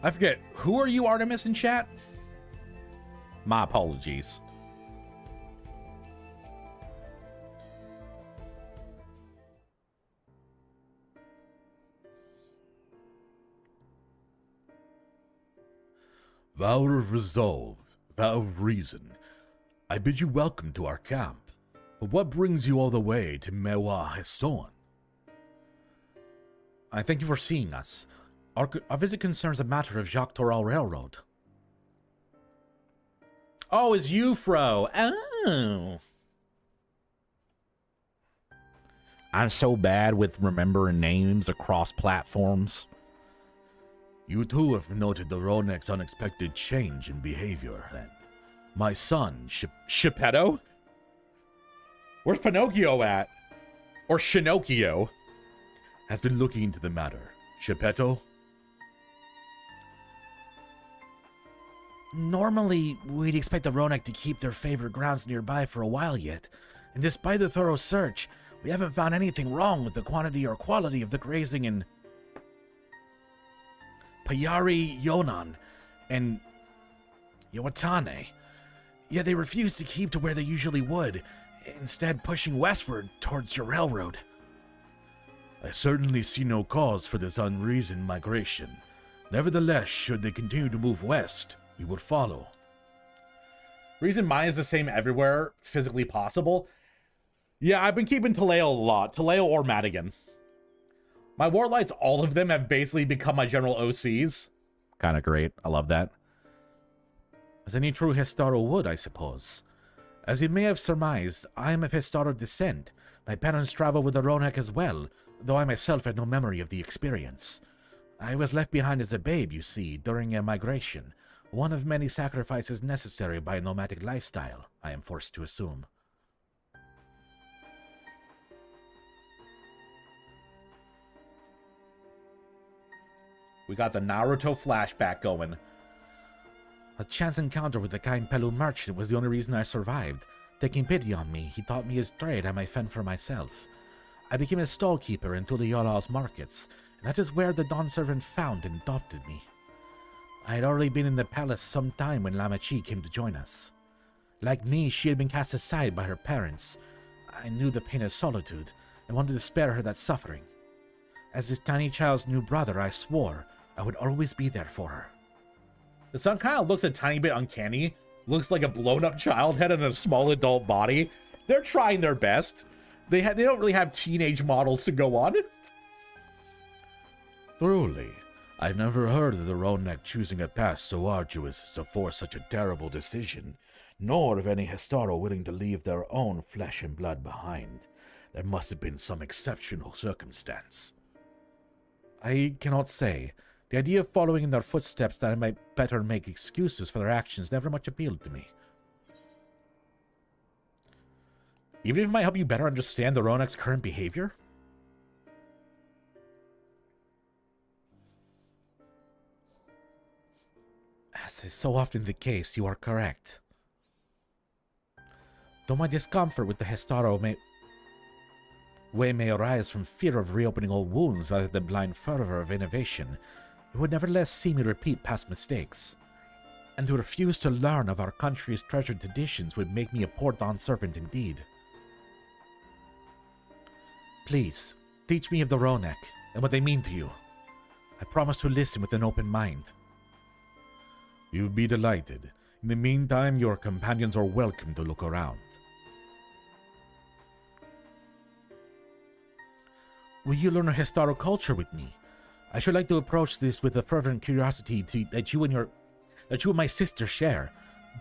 I forget, who are you, Artemis, in chat? My apologies. Vow of resolve, vow of reason, I bid you welcome to our camp. But what brings you all the way to Mewa Heston? I thank you for seeing us. Our visit concerns a matter of Jacques Toral Railroad. Oh, it's Euphro. Oh. I'm so bad with remembering names across platforms. You too have noted the Ronek's unexpected change in behavior, then. My son, Geppetto? Where's Pinocchio at? Or Shinocchio? has been looking into the matter. Geppetto? Normally, we'd expect the Ronek to keep their favorite grounds nearby for a while yet, and despite the thorough search, we haven't found anything wrong with the quantity or quality of the grazing in Payari, Yonan, and Yowatane. Yet they refuse to keep to where they usually would, instead pushing westward towards your railroad. I certainly see no cause for this unreasoned migration. Nevertheless, should they continue to move west, we would follow. Reason mine is the same everywhere physically possible. Yeah, I've been keeping Taleo a lot. Taleo or Madigan. My Warlights, all of them have basically become my general OCs. Kinda great. I love that. As any true Hestaro would, I suppose. As you may have surmised, I am of Hestaro descent. My parents travel with the Ronek as well, though I myself had no memory of the experience. I was left behind as a babe, you see, during a migration. One of many sacrifices necessary by a nomadic lifestyle, I am forced to assume. We got the Naruto flashback going. A chance encounter with the kind Pelu merchant was the only reason I survived. Taking pity on me, he taught me his trade I might fend for myself. I became a stallkeeper in Tuliola's markets, and that is where the Dawn servant found and adopted me. I had already been in the palace some time when Lamachi came to join us. Like me, she had been cast aside by her parents. I knew the pain of solitude, and wanted to spare her that suffering. As this tiny child's new brother, I swore I would always be there for her. The son kind of looks a tiny bit uncanny. Looks like a blown-up child head in a small adult body. They're trying their best. They don't really have teenage models to go on. Truly, I've never heard of the Ronek choosing a path so arduous as to force such a terrible decision, nor of any Hestaro willing to leave their own flesh and blood behind. There must have been some exceptional circumstance. I cannot say. The idea of following in their footsteps that I might better make excuses for their actions never much appealed to me. Even if it might help you better understand the Ronek's current behavior? As is so often the case, you are correct. Though my discomfort with the Hestaro may arise from fear of reopening old wounds rather than blind fervor of innovation, it would nevertheless see me repeat past mistakes. And to refuse to learn of our country's treasured traditions would make me a poor Dawn servant indeed. Please, teach me of the Ronek and what they mean to you. I promise to listen with an open mind. You'll be delighted. In the meantime, your companions are welcome to look around. Will you learn Hestaro culture with me? I should like to approach this with a fervent curiosity that you and my sister share,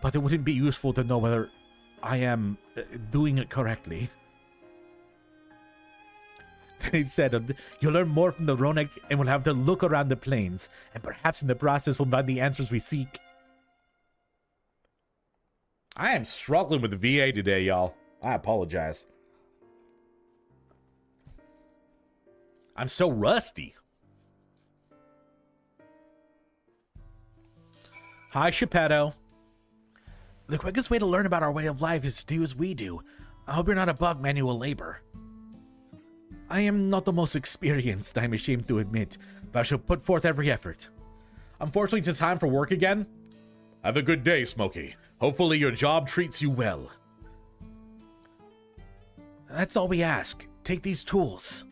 but it wouldn't be useful to know whether I am doing it correctly. Then he said, you'll learn more from the Ronek and we'll have to look around the plains, and perhaps in the process we'll find the answers we seek. I am struggling with the VA today, y'all. I apologize. I'm so rusty. Hi, Geppetto. The quickest way to learn about our way of life is to do as we do. I hope you're not above manual labor. I am not the most experienced, I'm ashamed to admit, but I shall put forth every effort. Unfortunately, it's time for work again. Have a good day, Smokey. Hopefully your job treats you well. That's all we ask. Take these tools.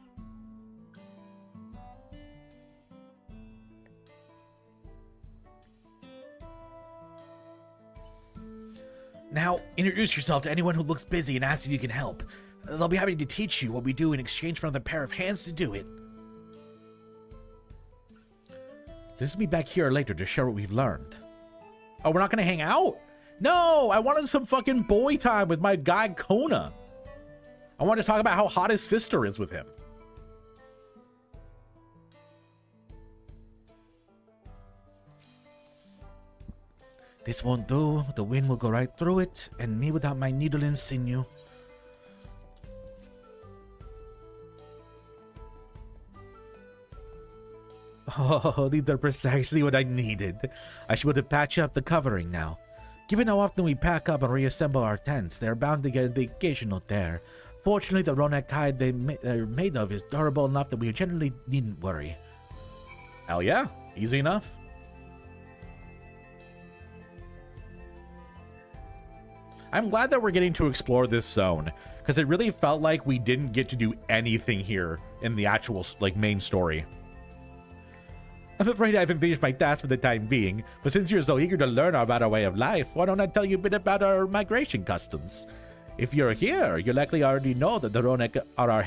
Now, introduce yourself to anyone who looks busy and ask if you can help. They'll be happy to teach you what we do in exchange for another pair of hands to do it. This will be back here later to share what we've learned. Oh, we're not going to hang out? No, I wanted some fucking boy time with my guy Kona. I wanted to talk about how hot his sister is with him. This won't do. The wind will go right through it, and me without my needle and sinew. Oh, these are precisely what I needed. I should be able to patch up the covering now. Given how often we pack up and reassemble our tents, they're bound to get the occasional tear. Fortunately, the Ronek hide they're made of is durable enough that we generally needn't worry. Hell yeah, easy enough. I'm glad that we're getting to explore this zone, because it really felt like we didn't get to do anything here in the actual, like, main story. I'm afraid I haven't finished my task for the time being, but since you're so eager to learn about our way of life, why don't I tell you a bit about our migration customs? If you're here, you likely already know that the Ronek are our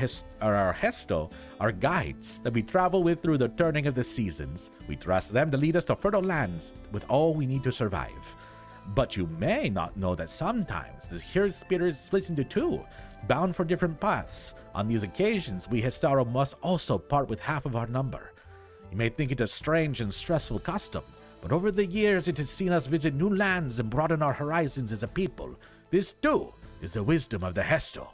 Hesto, our guides, that we travel with through the turning of the seasons. We trust them to lead us to fertile lands with all we need to survive. But you may not know that sometimes the herd spirit splits into two, bound for different paths. On these occasions, we Hestaro must also part with half of our number. You may think it a strange and stressful custom, but over the years it has seen us visit new lands and broaden our horizons as a people. This, too, is the wisdom of the Hesto.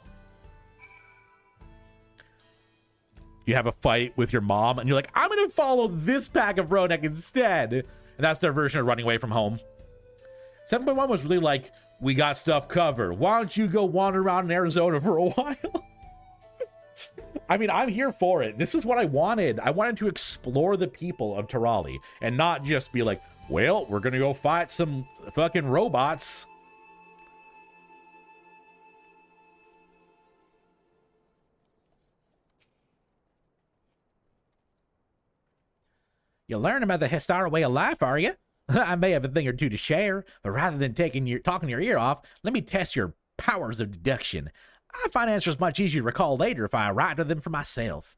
You have a fight with your mom, and you're like, I'm going to follow this pack of Ronek instead. And that's their version of running away from home. 7.1 was really like, we got stuff covered. Why don't you go wander around in Arizona for a while? I mean, I'm here for it. This is what I wanted. I wanted to explore the people of Tirali and not just be like, well, we're going to go fight some fucking robots. You learn about the Hestaro way of life, are you? I may have a thing or two to share, but rather than talking your ear off, let me test your powers of deduction. I find answers much easier to recall later if I write to them for myself.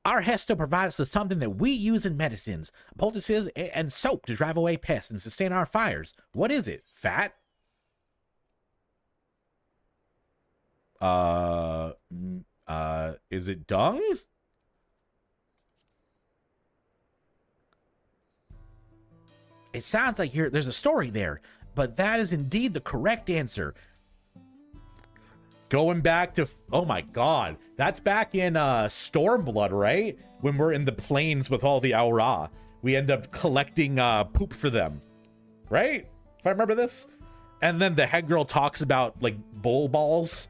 Our Hesto provides us with something that we use in medicines, poultices, and soap to drive away pests and sustain our fires. What is it? Fat? Is it dung? It sounds like there's a story there, but that is indeed the correct answer. Going back to, oh my god, that's back in Stormblood, right? When we're in the plains with all the Aura. We end up collecting poop for them, right? If I remember this. And then the head girl talks about, like, bull balls.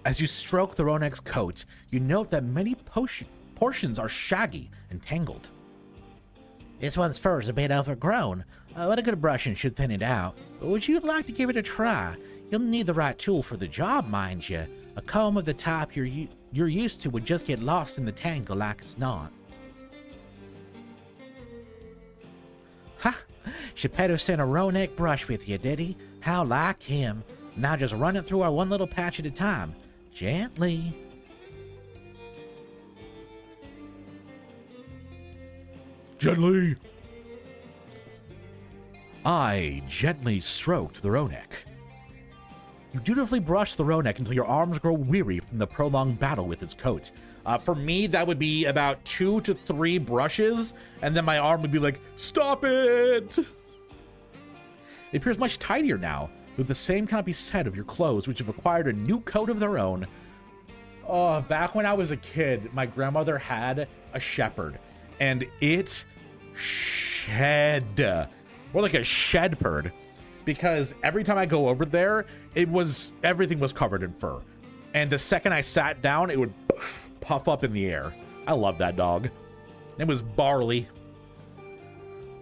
As you stroke the Ronek's coat, you note that many portions are shaggy and tangled. This one's fur is a bit overgrown, but a good brushing should thin it out. Would you like to give it a try? You'll need the right tool for the job, mind you. A comb of the type you're used to would just get lost in the tangle like it's not. Ha! Geppetto sent a Ronek brush with you, did he? How like him. Now just run it through our one little patch at a time. Gently. Gently. I gently stroked the Ronek. You dutifully brush the Ronek until your arms grow weary from the prolonged battle with its coat. For me, that would be about 2 to 3 brushes, and then my arm would be like, stop it! It appears much tidier now, though the same cannot be said of your clothes, which have acquired a new coat of their own. Oh, back when I was a kid, my grandmother had a shepherd, and it shed. More like a shedperd. Because every time I go over there, everything was covered in fur. And the second I sat down, it would puff up in the air. I love that dog. It was Barley.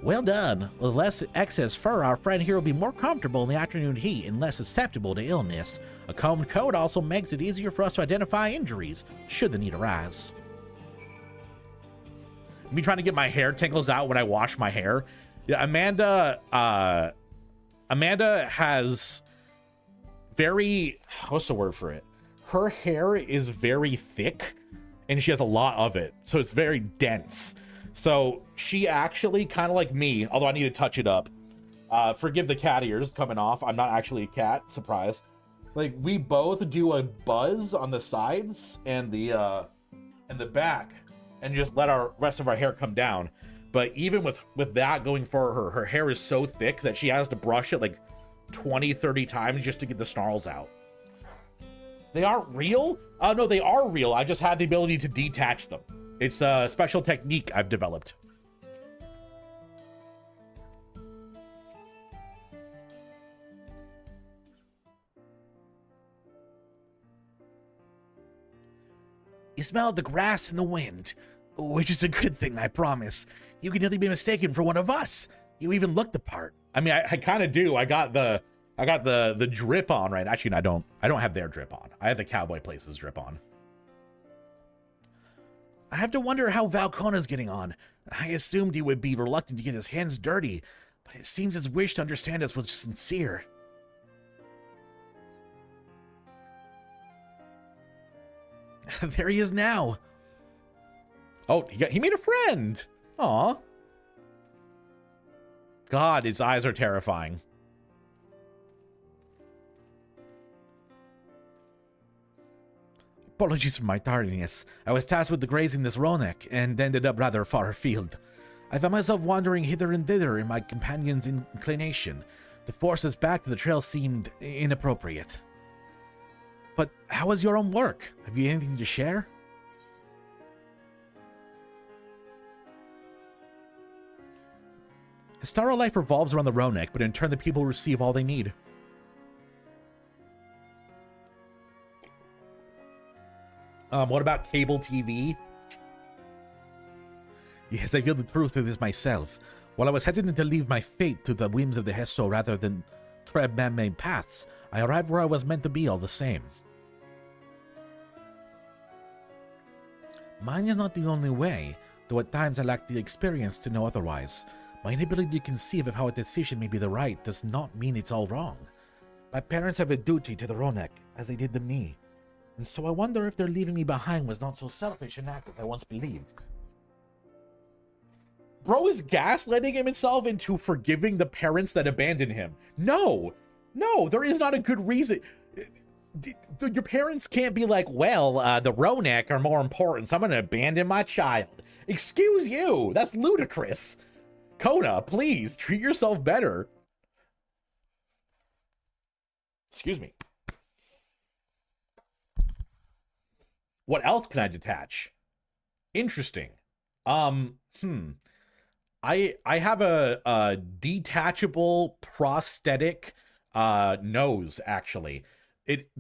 Well done. With less excess fur, our friend here will be more comfortable in the afternoon heat and less susceptible to illness. A combed coat also makes it easier for us to identify injuries, should the need arise. Me trying to get my hair tangles out when I wash my hair. Yeah, Amanda has very, what's the word for it? Her hair is very thick and she has a lot of it. So it's very dense. So she actually, kind of like me, although I need to touch it up. Forgive the cat ears coming off. I'm not actually a cat, surprise. Like, we both do a buzz on the sides and the back and just let our rest of our hair come down. But even with that going for her hair is so thick that she has to brush it like 20, 30 times just to get the snarls out. They aren't real? No, they are real. I just had the ability to detach them. It's a special technique I've developed. You smell the grass and the wind, which is a good thing, I promise. You can nearly be mistaken for one of us. You even look the part. I mean, I kind of do. I got the drip on, right? Actually, no, I don't have their drip on. I have the Cowboy Places drip on. I have to wonder how Valcona's getting on. I assumed he would be reluctant to get his hands dirty, but it seems his wish to understand us was sincere. There he is now. Oh, he made a friend. Aw. God, his eyes are terrifying. Apologies for my tardiness. I was tasked with grazing this Ronek and ended up rather far afield. I found myself wandering hither and thither in my companion's inclination. To force us back to the trail seemed inappropriate. But how was your own work? Have you anything to share? Histara life revolves around the Ronek, but in turn the people receive all they need. What about cable TV? Yes, I feel the truth of this myself. While I was hesitant to leave my fate to the whims of the Hesto rather than tread man-made paths, I arrived where I was meant to be all the same. Mine is not the only way, though at times I lack the experience to know otherwise. My inability to conceive of how a decision may be the right does not mean it's all wrong. My parents have a duty to the Ronek, as they did to me. And so I wonder if their leaving me behind was not so selfish an act as I once believed. Bro is gaslighting himself into forgiving the parents that abandoned him. No, there is not a good reason. Your parents can't be like, well, the Ronek are more important, so I'm going to abandon my child. Excuse you. That's ludicrous. Kona, please, treat yourself better. Excuse me. What else can I detach? Interesting. I have a detachable prosthetic nose, actually.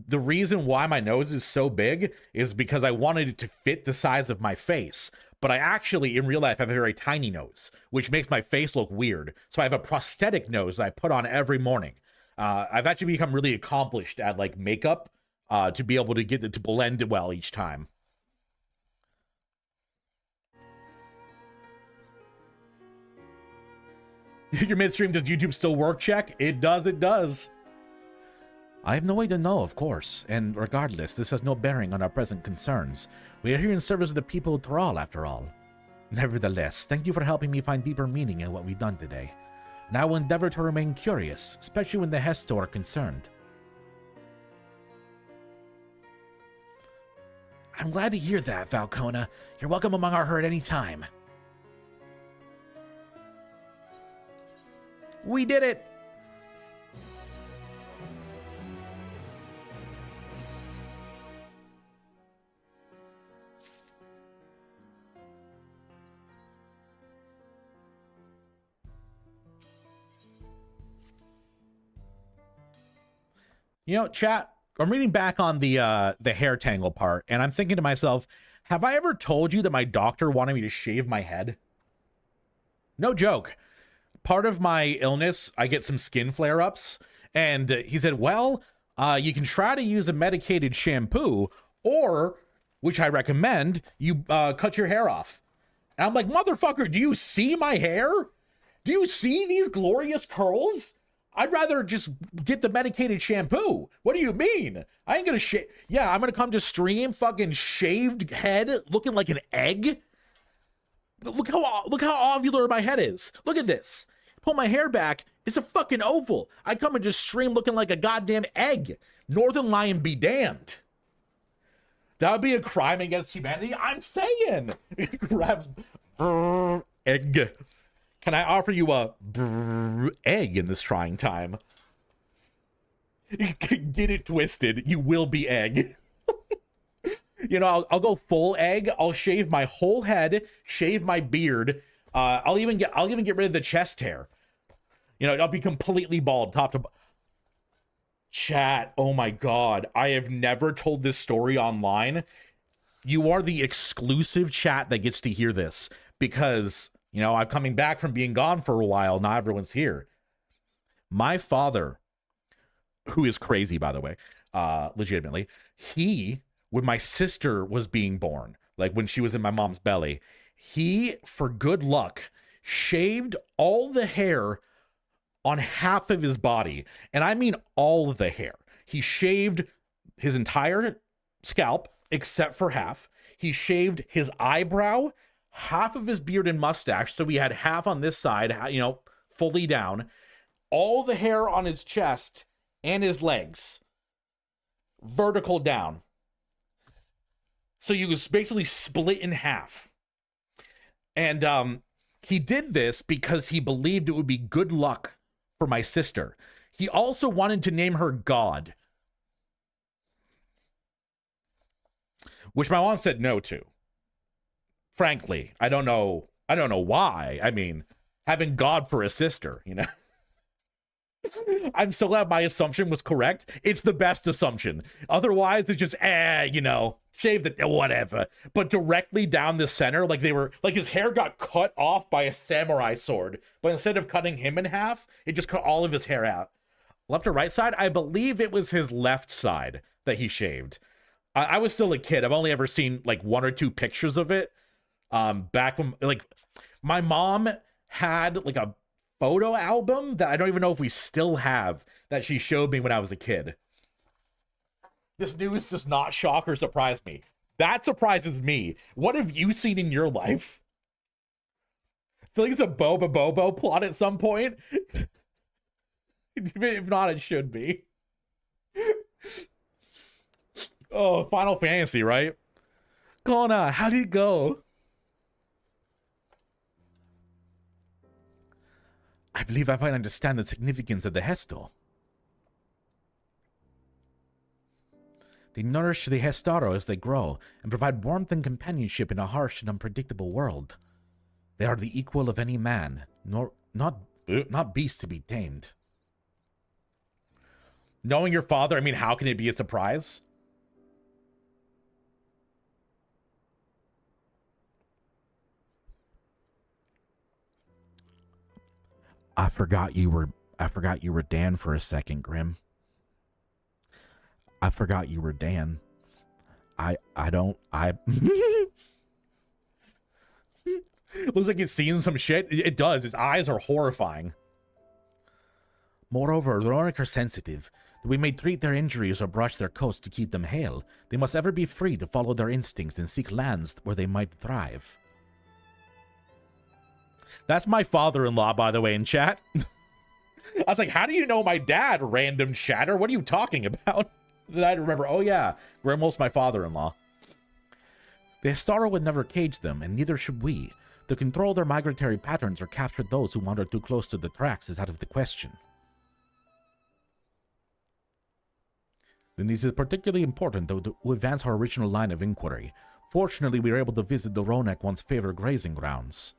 The reason why my nose is so big is because I wanted it to fit the size of my face. But I actually, in real life, have a very tiny nose, which makes my face look weird. So I have a prosthetic nose that I put on every morning. I've actually become really accomplished at like makeup to be able to get it to blend well each time. Your midstream, does YouTube still work? Check. It does. I have no way to know, of course, and regardless, this has no bearing on our present concerns. We are here in service of the people of Thrall, after all. Nevertheless, thank you for helping me find deeper meaning in what we've done today. And I will endeavor to remain curious, especially when the Hesto are concerned. I'm glad to hear that, Valcona. You're welcome among our herd any time. We did it! You know, chat, I'm reading back on the hair tangle part, and I'm thinking to myself, have I ever told you that my doctor wanted me to shave my head? No joke. Part of my illness, I get some skin flare-ups, and he said, well, you can try to use a medicated shampoo, or, which I recommend, you cut your hair off. And I'm like, motherfucker, do you see my hair? Do you see these glorious curls? I'd rather just get the medicated shampoo. What do you mean? I ain't gonna shave. Yeah, I'm gonna come to stream, fucking shaved head, looking like an egg. Look how ovular my head is. Look at this. Pull my hair back. It's a fucking oval. I come and just stream looking like a goddamn egg. Northern Lion be damned. That would be a crime against humanity. I'm saying. It grabs egg. Can I offer you a egg in this trying time? Get it twisted. You will be egg. You know, I'll go full egg. I'll shave my whole head, shave my beard. I'll even get rid of the chest hair. You know, I'll be completely bald, top to bottom. Chat, oh my god, I have never told this story online. You are the exclusive chat that gets to hear this because, you know, I'm coming back from being gone for a while. Not everyone's here. My father, who is crazy, by the way, legitimately, when my sister was being born, like when she was in my mom's belly, he, for good luck, shaved all the hair on half of his body. And I mean all of the hair. He shaved his entire scalp except for half. He shaved his eyebrow, half of his beard and mustache. So we had half on this side, you know, fully down. All the hair on his chest and his legs, vertical down. So you was basically split in half. And he did this because he believed it would be good luck for my sister. He also wanted to name her God, which my mom said no to. Frankly, I don't know why. I mean, having God for a sister, you know. I'm so glad my assumption was correct. It's the best assumption. Otherwise, it's just, you know, shave the whatever. But directly down the center, like his hair got cut off by a samurai sword. But instead of cutting him in half, it just cut all of his hair out. Left or right side? I believe it was his left side that he shaved. I was still a kid. I've only ever seen like 1 or 2 pictures of it. Back when, like, my mom had like a photo album that I don't even know if we still have that she showed me when I was a kid. This news does not shock or surprise me. That surprises me. What have you seen in your life? I feel like it's a Boba Bobo plot at some point. If not, it should be. Oh, Final Fantasy, right? Kona, how did it go? I believe I might understand the significance of the Hestel. They nourish the Hestaro as they grow and provide warmth and companionship in a harsh and unpredictable world. They are the equal of any man, not beast to be tamed. Knowing your father, I mean, how can it be a surprise? I forgot you were Dan for a second, Grim. I forgot you were Dan. Looks like he's seen some shit. It does. His eyes are horrifying. Moreover, the Ronic are sensitive. We may treat their injuries or brush their coats to keep them hale. They must ever be free to follow their instincts and seek lands where they might thrive. That's my father-in-law, by the way, in chat. I was like, how do you know my dad, random chatter? What are you talking about? Then I remember, oh yeah, Grimmel's my father-in-law. The Hestaro would never cage them, and neither should we. To control their migratory patterns or capture those who wander too close to the tracks is out of the question. Then this is particularly important, though, to advance our original line of inquiry. Fortunately, we were able to visit the Ronek once favored grazing grounds.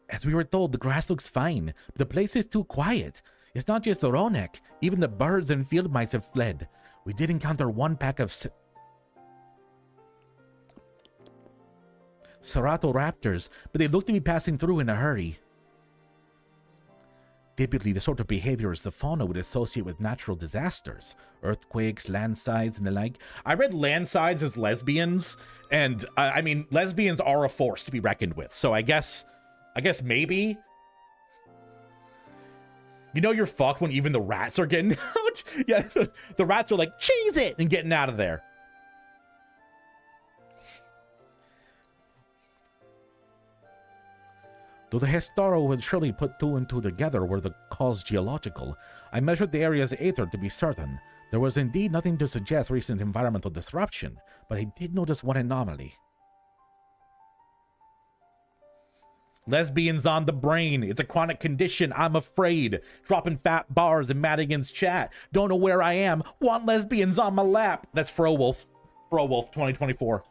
As we were told, the grass looks fine, but the place is too quiet. It's not just the Ronek. Even the birds and field mice have fled. We did encounter one pack of Serato raptors, but they look to be passing through in a hurry. Typically, the sort of behaviors the fauna would associate with natural disasters. Earthquakes, landslides, and the like. I read landslides as lesbians, and I mean, lesbians are a force to be reckoned with, so I guess I guess maybe. You know you're fucked when even the rats are getting out? Yeah, the rats are like, cheese it! And getting out of there. Though the Hestaro would surely put two and two together were the cause geological, I measured the area's aether to be certain. There was indeed nothing to suggest recent environmental disruption, but I did notice one anomaly. Lesbians on the brain. It's a chronic condition. I'm afraid. Dropping fat bars in Madigan's chat. Don't know where I am. Want lesbians on my lap. That's Frowolf. Frowolf 2024.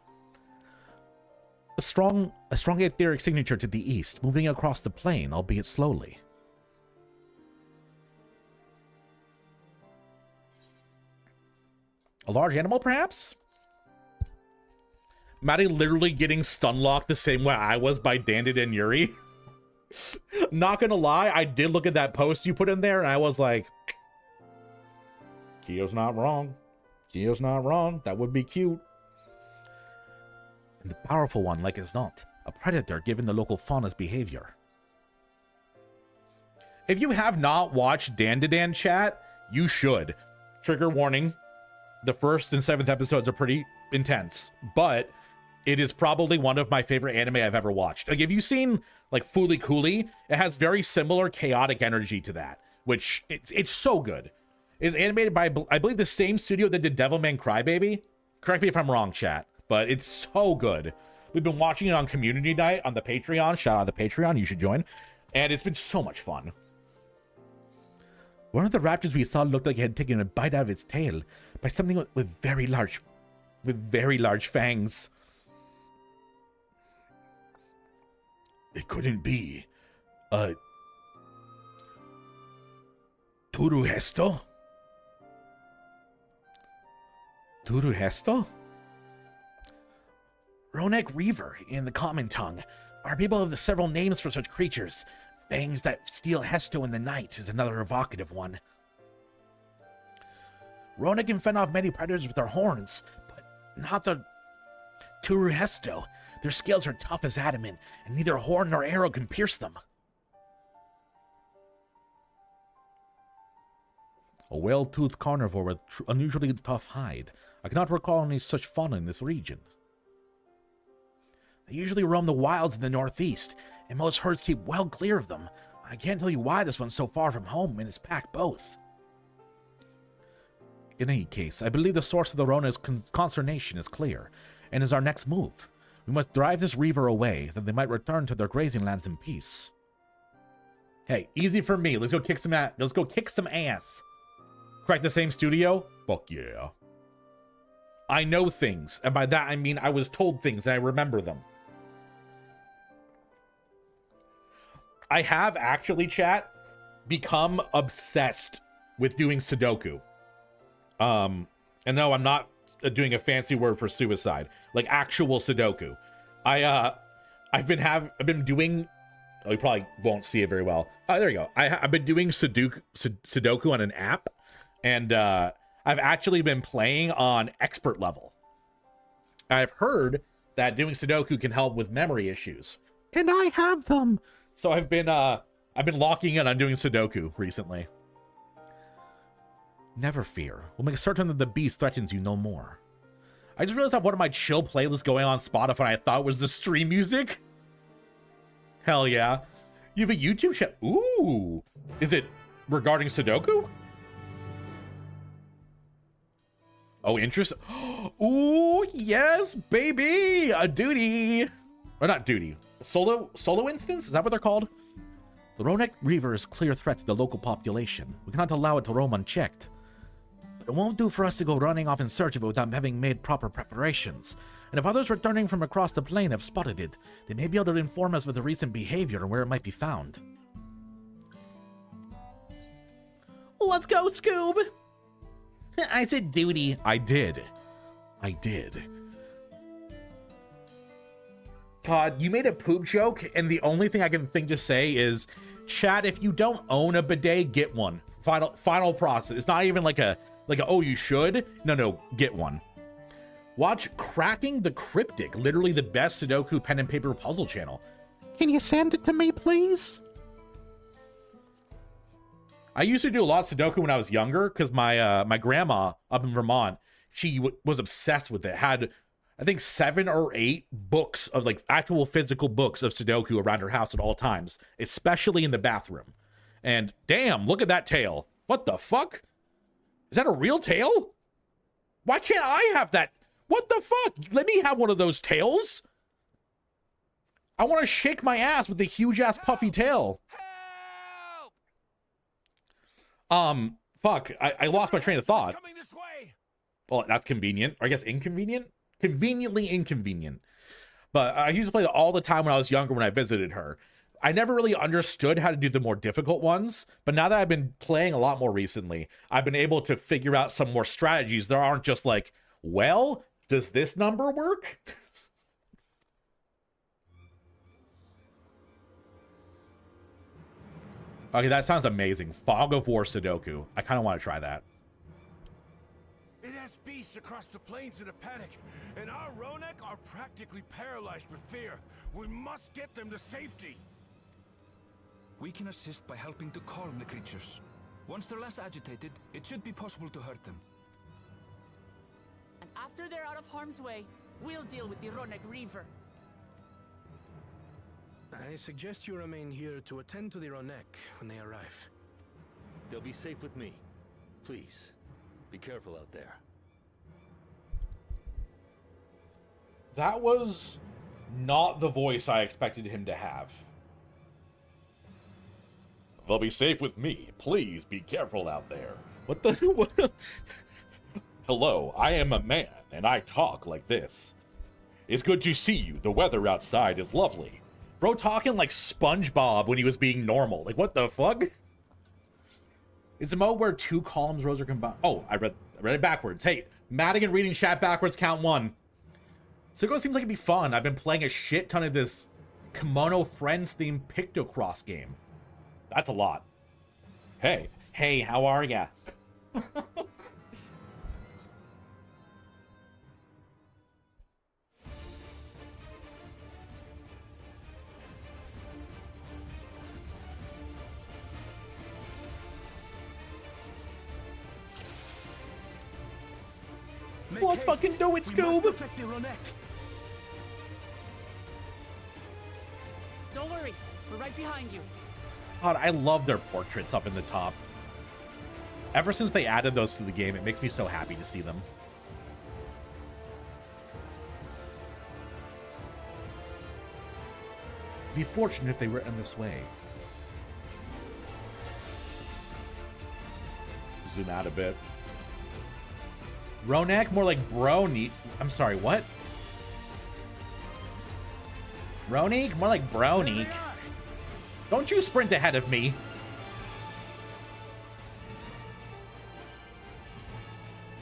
A strong etheric signature to the east, moving across the plain, albeit slowly. A large animal, perhaps? Maddie literally getting stunlocked the same way I was by Dandid and Yuri. Not gonna lie, I did look at that post you put in there, and I was like, Kyo's not wrong. Kyo's not wrong. That would be cute. And the powerful one, like as not, a predator given the local fauna's behavior. If you have not watched Dandadan chat, you should. Trigger warning. The first and 7th episodes are pretty intense, but it is probably one of my favorite anime I've ever watched. Like, if you've seen, like, Fooly Cooly, it has very similar chaotic energy to that, which, it's so good. It's animated by, I believe, the same studio that did Devilman Crybaby. Correct me if I'm wrong, chat, but it's so good. We've been watching it on Community Night on the Patreon. Shout out to the Patreon, you should join. And it's been so much fun. One of the raptors we saw looked like it had taken a bite out of its tail by something with very large fangs. It couldn't be. Turuhesto? Turuhesto? Ronek Reaver in the common tongue. Our people have the several names for such creatures. Fangs that steal Hesto in the night is another evocative one. Rona can fend off many predators with their horns, but not the Turuhesto. Their scales are tough as adamant, and neither horn nor arrow can pierce them. A well-toothed carnivore with unusually tough hide. I cannot recall any such fauna in this region. They usually roam the wilds in the northeast, and most herds keep well clear of them. I can't tell you why this one's so far from home and has packed both. In any case, I believe the source of the Rona's consternation is clear, and is our next move. We must drive this reaver away, that they might return to their grazing lands in peace. Hey, easy for me. Let's go kick some ass. Let's go kick some ass. Correct, the same studio? Fuck yeah. I know things, and by that I mean I was told things and I remember them. I have actually, chat, become obsessed with doing Sudoku. And no, I'm not doing a fancy word for suicide, like actual Sudoku. I've been doing. Oh, you probably won't see it very well. Oh, there you go. I've been doing Sudoku on an app, and I've actually been playing on expert level. I've heard that doing Sudoku can help with memory issues, and I have them. So I've been locking in on doing Sudoku recently. Never fear. We'll make certain that the beast threatens you no more. I just realized I have one of my chill playlists going on Spotify I thought was the stream music. Hell yeah. You have a YouTube channel? Ooh. Is it regarding Sudoku? Oh, interest. Ooh, yes, baby. A duty. Or not duty. Solo instance? Is that what they're called? The Ronek Reaver is a clear threat to the local population. We cannot allow it to roam unchecked. But it won't do for us to go running off in search of it without having made proper preparations. And if others returning from across the plain have spotted it, they may be able to inform us of the recent behavior and where it might be found. Let's go, Scoob! I said duty. I did. God, you made a poop joke, and the only thing I can think to say is, chat, if you don't own a bidet, get one. Final process. It's not even like a oh, you should. No, get one. Watch Cracking the Cryptic, literally the best Sudoku pen and paper puzzle channel. Can you send it to me, please? I used to do a lot of Sudoku when I was younger because my grandma up in Vermont, she was obsessed with it. Had, I think, 7 or 8 books of like actual physical books of Sudoku around her house at all times, especially in the bathroom. And damn, look at that tail. What the fuck? Is that a real tail? Why can't I have that? What the fuck? Let me have one of those tails. I want to shake my ass with the huge ass puffy tail. Fuck. I lost my train of thought. Well, that's convenient. Or I guess inconvenient? Conveniently inconvenient. But I used to play it all the time when I was younger when I visited her. I never really understood how to do the more difficult ones, but now that I've been playing a lot more recently, I've been able to figure out some more strategies that aren't just like, well, does this number work? Okay, that sounds amazing. Fog of War Sudoku. I kind of want to try that. It has beasts across the plains in a panic, and our Ronek are practically paralyzed with fear. We must get them to safety. We can assist by helping to calm the creatures. Once they're less agitated, it should be possible to hurt them. And after they're out of harm's way, we'll deal with the Ronek Reaver. I suggest you remain here to attend to the Ronek when they arrive. They'll be safe with me. Please, be careful out there. That was not the voice I expected him to have. They'll be safe with me. Please be careful out there. What the? What? Hello, I am a man, and I talk like this. It's good to see you. The weather outside is lovely. Bro talking like SpongeBob when he was being normal. Like, what the fuck? It's a mode where 2 columns rows are combined. Oh, I read it backwards. Hey, Madigan reading chat backwards, count 1. Sudoku seems like it'd be fun. I've been playing a shit ton of this Kimono Friends themed Pictocross game. That's a lot. Hey, how are ya? Let's fucking do it, Scoob! Protect the Ronek. Don't worry, we're right behind you. God, I love their portraits up in the top. Ever since they added those to the game, it makes me so happy to see them. Be fortunate if they were in this way. Zoom out a bit. Ronek, more like Brony. I'm sorry, what? Ronik? More like Bronique. Don't you sprint ahead of me.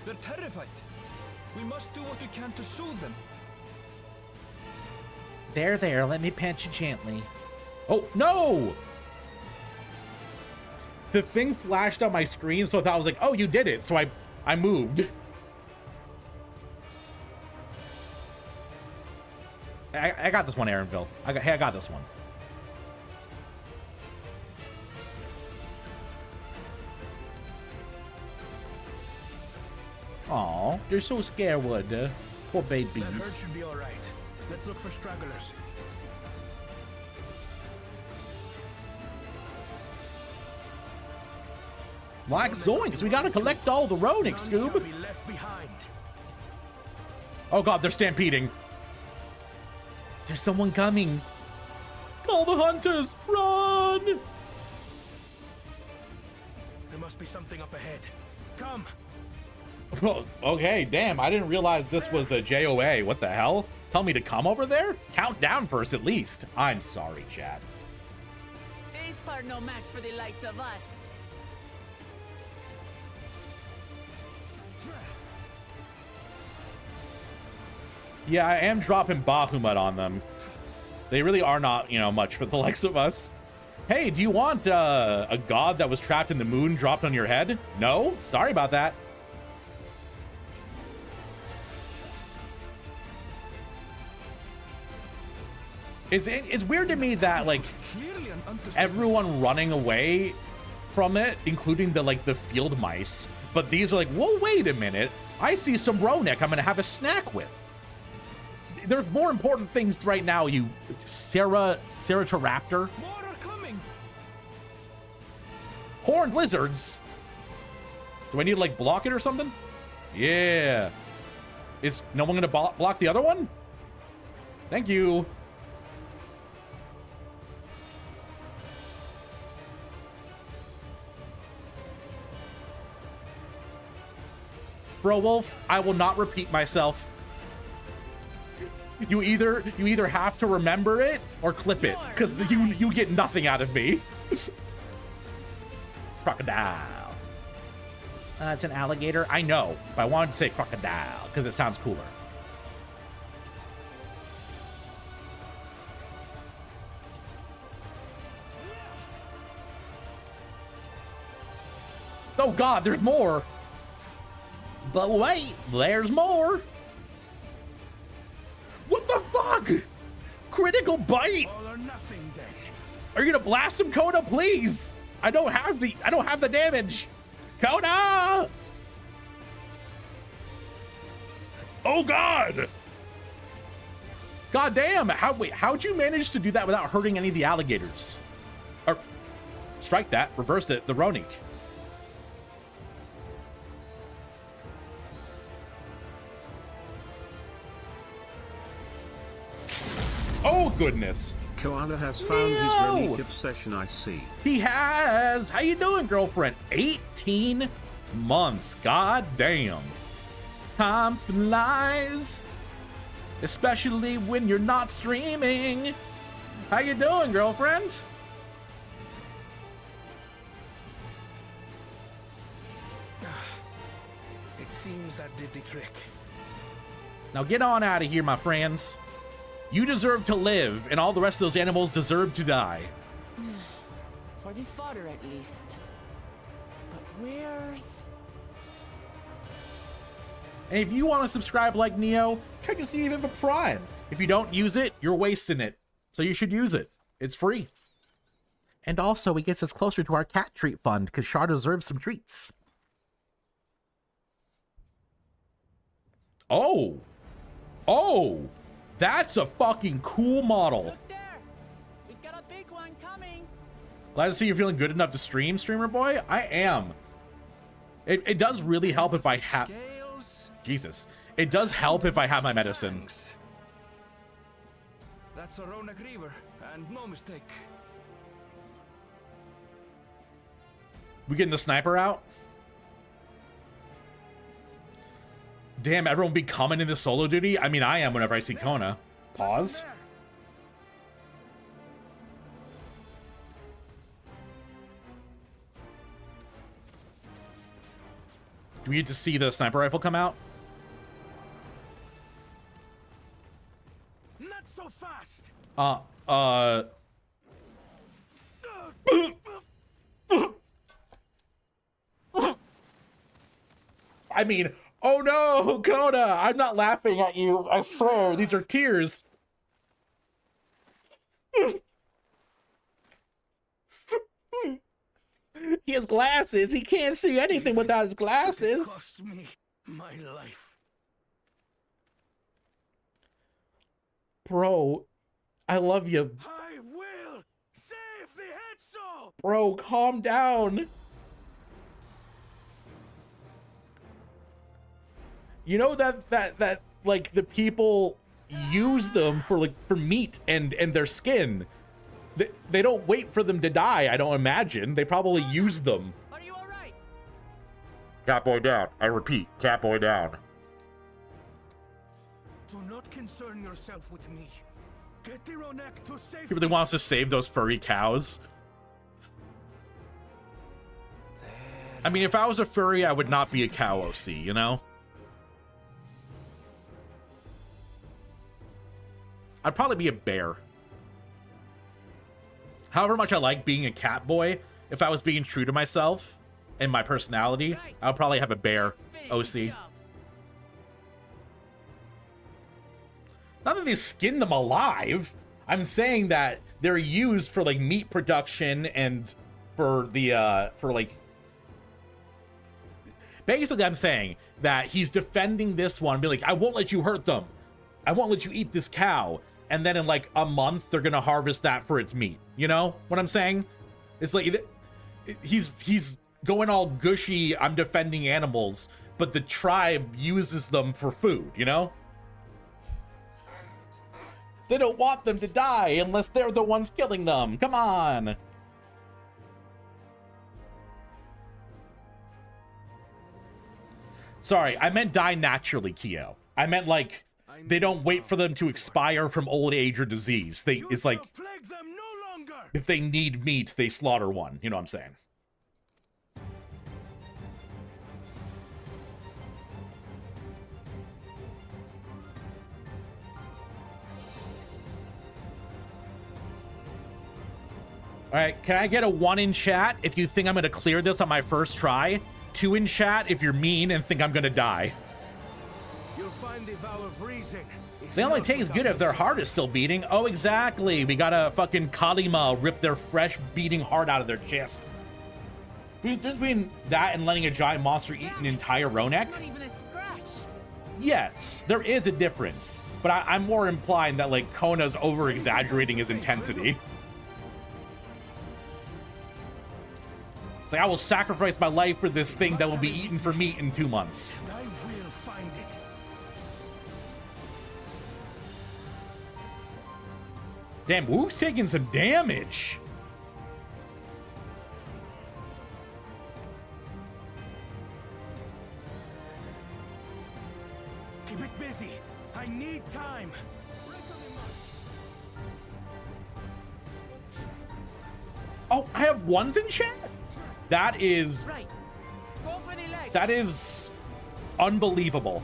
They're terrified. We must do what we can to soothe them. There, let me pat you gently. Oh, no! The thing flashed on my screen, so I thought I was like, oh, you did it. So I moved. I got this one, Aaronville. I got this one. Aw, they're so scared, poor babies. That herd should be all right. Let's look for stragglers. Like zoinks, we gotta collect all the Ronik, None shall Scoob. be left behind. Oh god, they're stampeding. There's someone coming. Call the hunters! Run! There must be something up ahead. Come. Oh, okay, damn, I didn't realize this was a JOA. What the hell? Tell me to come over there? Count down first, at least. I'm sorry, chat. These are no match for the likes of us. Yeah, I am dropping Bahamut on them. They really are not, much for the likes of us. Hey, do you want a god that was trapped in the moon dropped on your head? No? Sorry about that. It's weird to me that like Clearly an understatement. everyone running away from it, including the field mice, but these are like, whoa, wait a minute, I see some Ronek I'm gonna have a snack with. There's more important things right now, you Ceratopraptor. More are coming. Horned lizards. Do I need to like block it or something? Yeah. Is no one gonna block the other one? Thank you. Bro Wolf, I will not repeat myself. You either have to remember it or clip it, because you get nothing out of me. Crocodile. It's an alligator. I know, but I wanted to say crocodile because it sounds cooler. Oh God, there's more. But wait, there's more. What the fuck? Critical bite. All or nothing then. Are you gonna blast him, Coda? Please. I don't have the damage. Coda. Oh God. God damn. How'd you manage to do that without hurting any of the alligators? Or strike that, reverse it, the Ronik. Oh goodness. Koala has found No! his relic obsession, I see. He has. How you doing, girlfriend? 18 months. God damn. Time flies. Especially when you're not streaming. How you doing, girlfriend? It seems that did the trick. Now get on out of here, my friends. You deserve to live, and all the rest of those animals deserve to die. For the fodder, at least. But where's... And if you want to subscribe like Neo, check to see if you have a Prime. If you don't use it, you're wasting it. So you should use it. It's free. And also, it gets us closer to our cat treat fund, because Char deserves some treats. Oh! Oh! That's a fucking cool model. Look there! We've got a big one coming! Glad to see you're feeling good enough to stream, streamer boy. I am. It does really help if I have... Scales. Jesus. It does help if I have my medicine. Thanks. That's a Ronak Reaver, and no mistake. We getting the sniper out? Damn, everyone be coming into solo duty? I mean, I am whenever I see Kona. Pause. There. Do we get to see the sniper rifle come out? Not so fast. I mean, oh no, Kona, I'm not laughing at you. I swear, these are tears. He has glasses. He can't see anything without his It glasses. cost me my life. Bro, I love you. I will save the Hetzel. Bro, calm down. You know that like the people use them for meat and their skin. They don't wait for them to die, I don't imagine. They probably use them. Are you alright? Catboy down. I repeat, Catboy down. Do not concern yourself with me. Get the Ronek to He safety. really wants to save those furry cows. I mean, if I was a furry, I would not be a cow OC, you know? I'd probably be a bear. However much I like being a cat boy, if I was being true to myself and my personality, I would probably have a bear Let's finish the OC. job. Not that they skinned them alive. I'm saying that they're used for like meat production and for the for like basically I'm saying that he's defending this one, be like, I won't let you hurt them. I won't let you eat this cow. And then in like a month they're gonna harvest that for its meat. You know what I'm saying? It's like he's going all gushy, I'm defending animals, but the tribe uses them for food, you know? They don't want them to die unless they're the ones killing them. Come on. Sorry, I meant die naturally, Kyo. I meant like they don't wait for them to expire from old age or disease. It's like plague them no longer. if they need meat, they slaughter one. You know what I'm saying? All right, can I get a 1 in chat if you think I'm gonna clear this on my first try? 2 in chat if you're mean and think I'm gonna die. You'll find the vow of reason. They only taste good if their heart is still beating. Oh, exactly. We gotta fucking Kalima rip their fresh beating heart out of their chest. Between that and letting a giant monster eat an entire Ronek? Not even a scratch. Yes, there is a difference. But I'm more implying that like Kona's over-exaggerating his intensity. It's like, I will sacrifice my life for this thing that will be eaten for meat in 2 months. I will find it. Damn, Wook's taking some damage. Keep it busy. I need time. Oh, I have 1s in chat? That is Right. Go for the legs. That is unbelievable.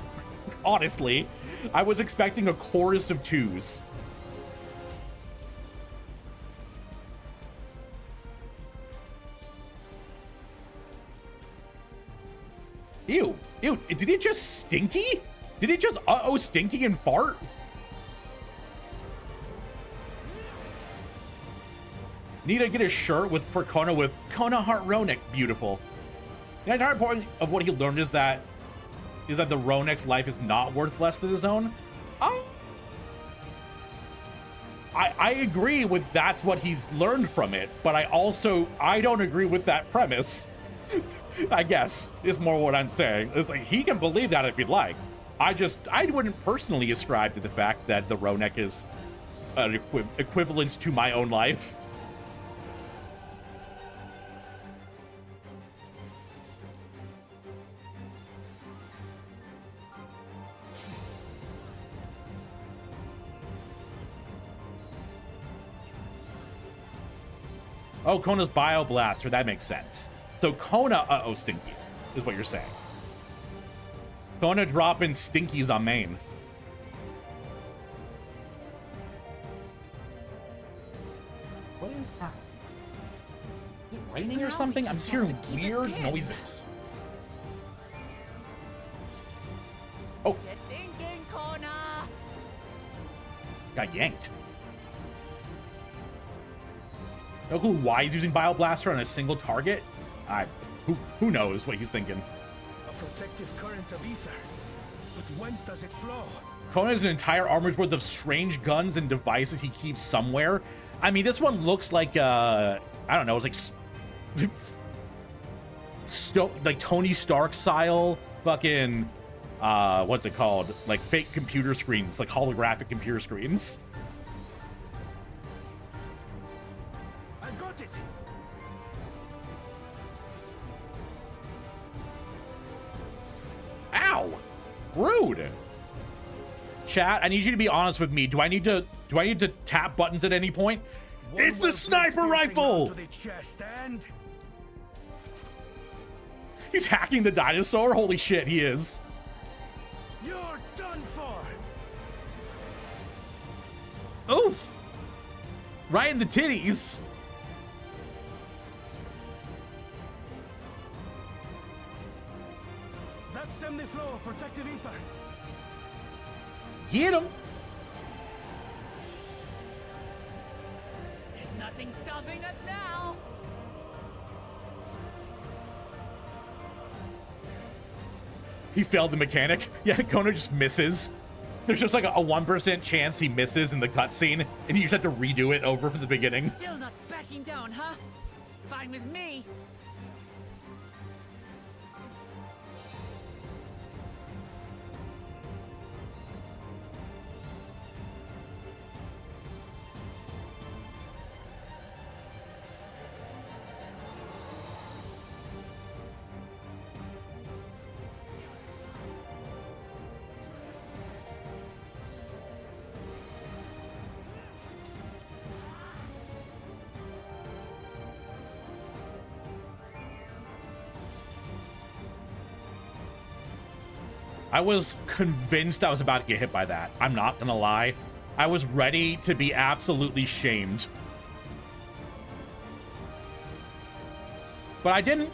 Honestly, I was expecting a chorus of 2s. Ew. Ew. Did it just stinky? Did it just uh-oh stinky and fart? Need to get a shirt for Kona with Kona Heart Ronek. Beautiful. The entire point of what he learned is that the Ronek's life is not worth less than his own. I agree with that's what he's learned from it, but I don't agree with that premise. I guess is more what I'm saying. It's like he can believe that if he'd like. I wouldn't personally ascribe to the fact that the Ronek is an equivalent to my own life. Oh, Kona's Bio Blaster. That makes sense. So Kona, uh-oh, Stinky, is what you're saying. Kona dropping Stinkies on main. What is that? Is it raining or something? I'm just hearing weird noises. Oh, Get thinking, Kona. got yanked. No clue why he's using Bio Blaster on a single target. Who knows what he's thinking. A protective current of ether. But whence does it flow? Kona has an entire armor's worth of strange guns and devices he keeps somewhere. I mean, this one looks like I don't know, it's like like Tony Stark style fucking what's it called? Like fake computer screens, like holographic computer screens. I've got it. Ow! Rude. Chat, I need you to be honest with me. Do I need to tap buttons at any point? It's the sniper rifle! To the chest and He's hacking the dinosaur? Holy shit, he is. you're done for. Oof. Right in the titties. That stemmed the flow of protective ether. Get him. nothing stopping us now. He failed the mechanic. Yeah, Kona just misses. There's just like a 1% chance he misses in the cutscene, and you just have to redo it over from the beginning. Still not backing down, huh? Fine with me. I was convinced I was about to get hit by that. I'm not gonna lie. I was ready to be absolutely shamed. But I didn't.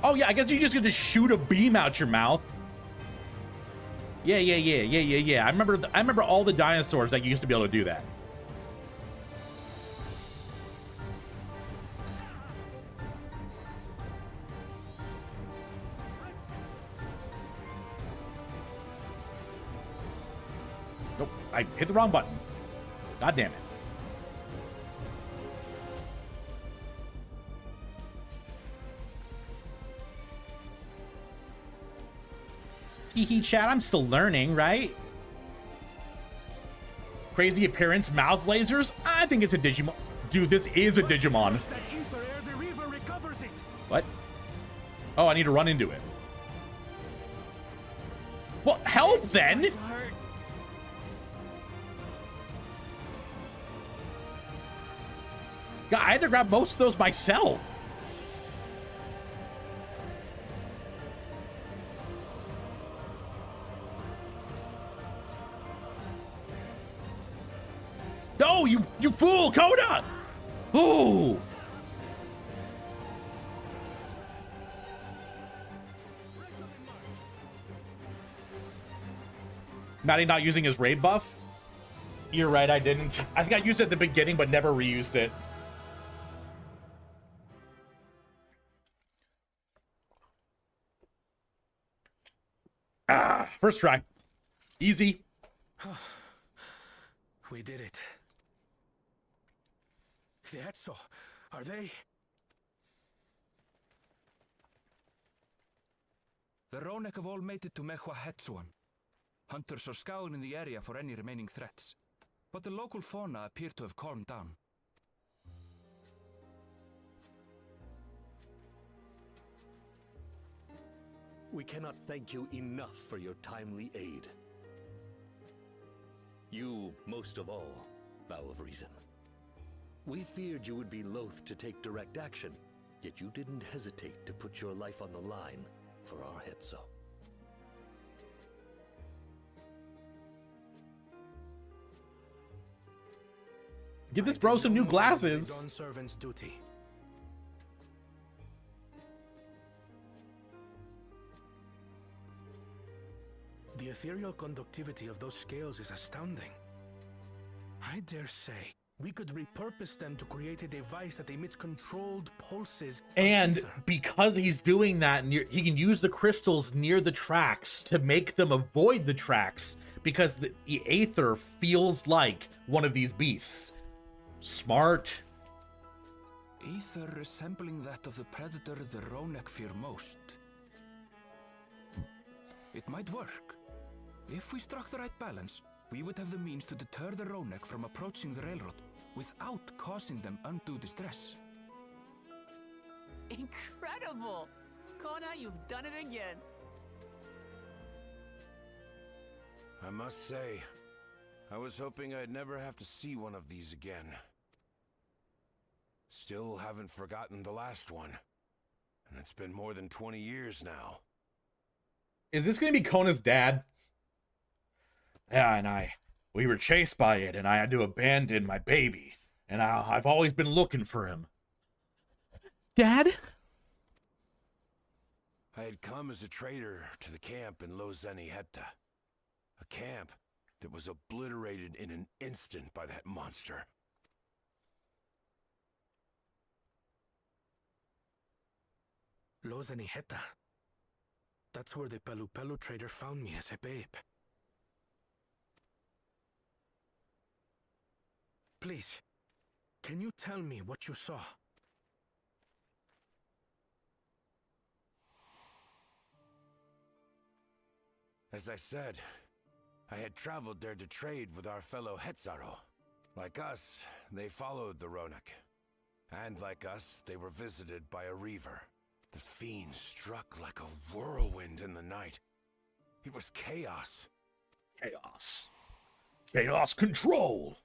Oh yeah, I guess you're just gonna shoot a beam out your mouth. Yeah. I remember all the dinosaurs that used to be able to do that. Nope, I hit the wrong button. God damn it. Hee chat, I'm still learning, right? Crazy appearance, mouth lasers? I think it's a Digimon. Dude, this is a Digimon. That ether ere the Reaver recovers it. What? Oh, I need to run into it. Well, help then! Going to hurt. God, I had to grab most of those myself. No, you fool, Coda! Ooh. Matty not using his raid buff? You're right, I didn't. I think I used it at the beginning, but never reused it. Ah, first try. Easy. We did it. The Etso, are they? The Ronek have all made it to Mehua Hetsuan. Hunters are scouring the area for any remaining threats, but the local fauna appear to have calmed down. We cannot thank you enough for your timely aid. You, most of all, Bow of Reason. We feared you would be loath to take direct action, yet you didn't hesitate to put your life on the line for our Hetso. Give this bro some new glasses. On servant's duty. The ethereal conductivity of those scales is astounding. I dare say we could repurpose them to create a device that emits controlled pulses. of And ether. because he's doing that, he can use the crystals near the tracks to make them avoid the tracks, because the aether feels like one of these beasts. Smart. Ether resembling that of the predator the Ronek fear most. It might work. If we struck the right balance, we would have the means to deter the Ronek from approaching the railroad without causing them undue distress. Incredible! Kona, you've done it again. I must say, I was hoping I'd never have to see one of these again. Still haven't forgotten the last one. And it's been more than 20 years now. Is this going to be Kona's dad? Yeah, and we were chased by it, and I had to abandon my baby. And I've always been looking for him. Dad? I had come as a trader to the camp in Lozanihetta. A camp that was obliterated in an instant by that monster. Lozanihetta. That's where the Pelu Pelu trader found me as a babe. Please, can you tell me what you saw? As I said, I had traveled there to trade with our fellow Hetzaro. Like us, they followed the Ronek. And like us, they were visited by a reaver. The fiend struck like a whirlwind in the night. It was chaos. Chaos. Chaos control.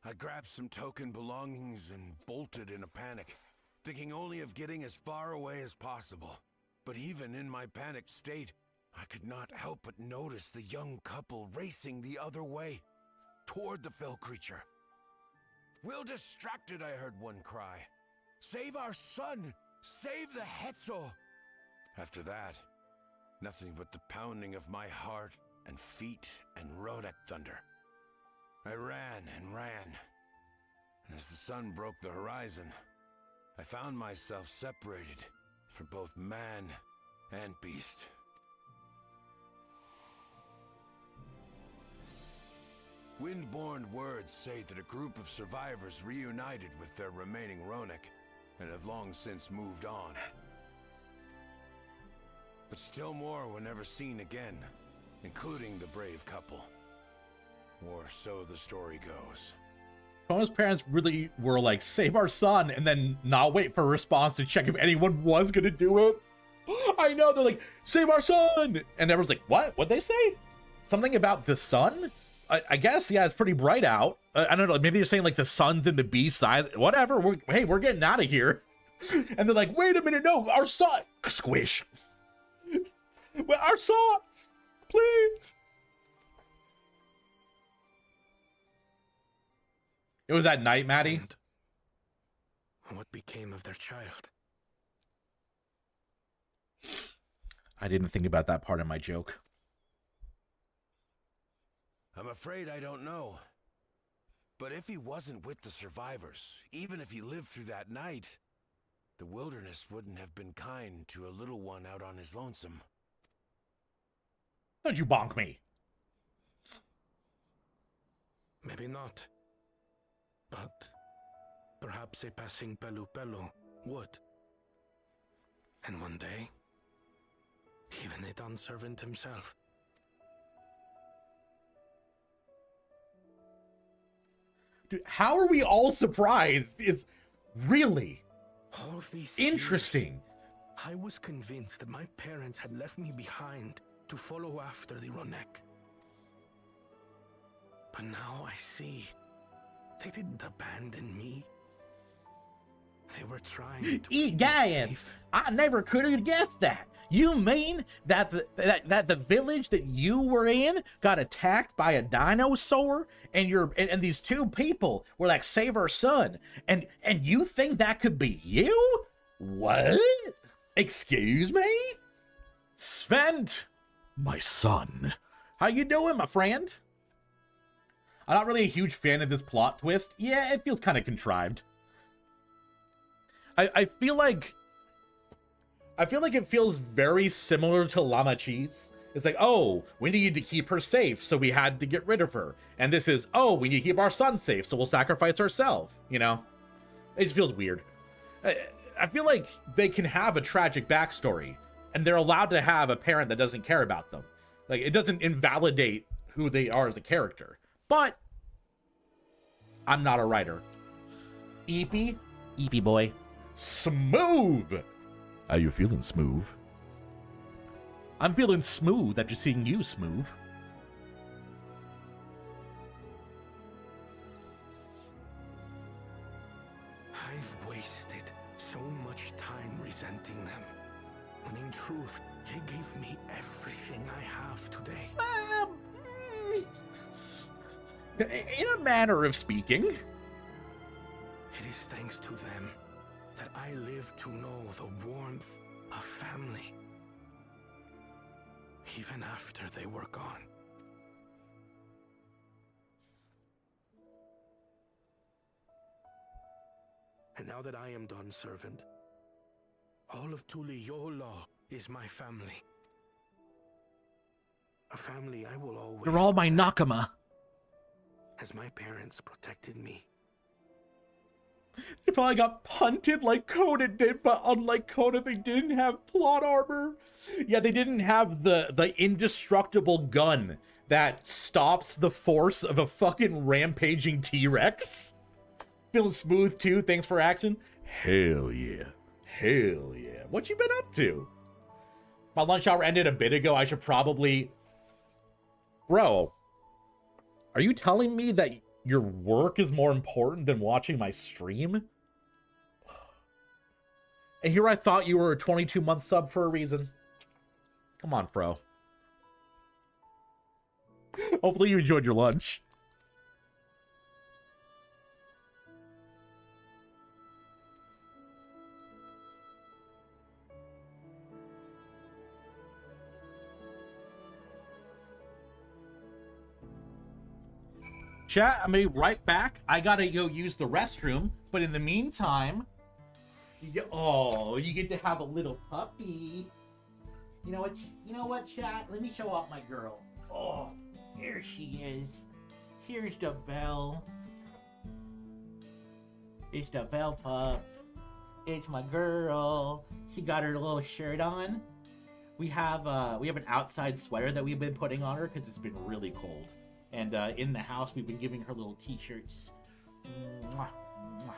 I grabbed some token belongings and bolted in a panic, thinking only of getting as far away as possible. But even in my panicked state, I could not help but notice the young couple racing the other way, toward the fell creature. "We're distracted," I heard one cry. "Save our son! Save the Hetzo!" After that, nothing but the pounding of my heart and feet and Ronek thunder. I ran and ran, and as the sun broke the horizon, I found myself separated from both man and beast. Windborne words say that a group of survivors reunited with their remaining Ronek and have long since moved on. But still more were never seen again, including the brave couple. Or so the story goes. Kono's parents really were like, save our son, and then not wait for a response to check if anyone was gonna do it. I know, they're like, save our son! And everyone's like, what? What'd they say? Something about the sun? I guess, yeah, it's pretty bright out. I don't know, maybe they're saying like the sun's in the B-side. Whatever, we're getting out of here. And they're like, wait a minute, no, our son! Squish. Well, our son! Please! It was at night, Maddie. And what became of their child? I didn't think about that part of my joke. I'm afraid I don't know. But if he wasn't with the survivors, even if he lived through that night, the wilderness wouldn't have been kind to a little one out on his lonesome. Don't you bonk me. Maybe not. But perhaps a passing Pelu Pelu would. And one day, even a Dawn servant himself. Dude, how are we all surprised? It's really All these interesting. years, I was convinced that my parents had left me behind to follow after the Ronek. But now I see they didn't abandon me. They were trying to keep me Egans, safe. I never could have guessed that. You mean that the village that you were in got attacked by a dinosaur, and these two people were like, save our son, and you think that could be you? What? Excuse me? Svent, my son. How you doing, my friend? I'm not really a huge fan of this plot twist. Yeah, it feels kind of contrived. I feel like it feels very similar to Lama Cheese. It's like, oh, we need to keep her safe, so we had to get rid of her. And this is, oh, we need to keep our son safe, so we'll sacrifice ourselves, you know? It just feels weird. I feel like they can have a tragic backstory, and they're allowed to have a parent that doesn't care about them. Like, it doesn't invalidate who they are as a character. But I'm not a writer. Eepy boy. Smooth. How you feeling, Smooth? I'm feeling smooth after seeing you, Smooth. I've wasted so much time resenting them, when in truth, they gave me everything I have today. In a manner of speaking. It is thanks to them that I live to know the warmth a family. Even after they were gone. And now that I am Dawn's servant, all of Tuliyola is my family. A family I will always You're all my protect, Nakama. as my parents protected me. They probably got punted like Conan did, but unlike Conan, they didn't have plot armor. Yeah, they didn't have the indestructible gun that stops the force of a fucking rampaging T-Rex. Feeling smooth too, thanks for Axon. Hell yeah. Hell yeah. What you been up to? My lunch hour ended a bit ago. I should probably... Bro, are you telling me that your work is more important than watching my stream? And here I thought you were a 22-month sub for a reason. Come on, Fro. Hopefully you enjoyed your lunch. Chat, I'm gonna be right back. I gotta go use the restroom, but in the meantime, you get to have a little puppy. You know what, chat? Let me show off my girl. Oh, here she is. Here's the Belle. It's the Belle pup. It's my girl. She got her little shirt on. We have an outside sweater that we've been putting on her because it's been really cold. And in the house, we've been giving her little t-shirts. Mwah, mwah.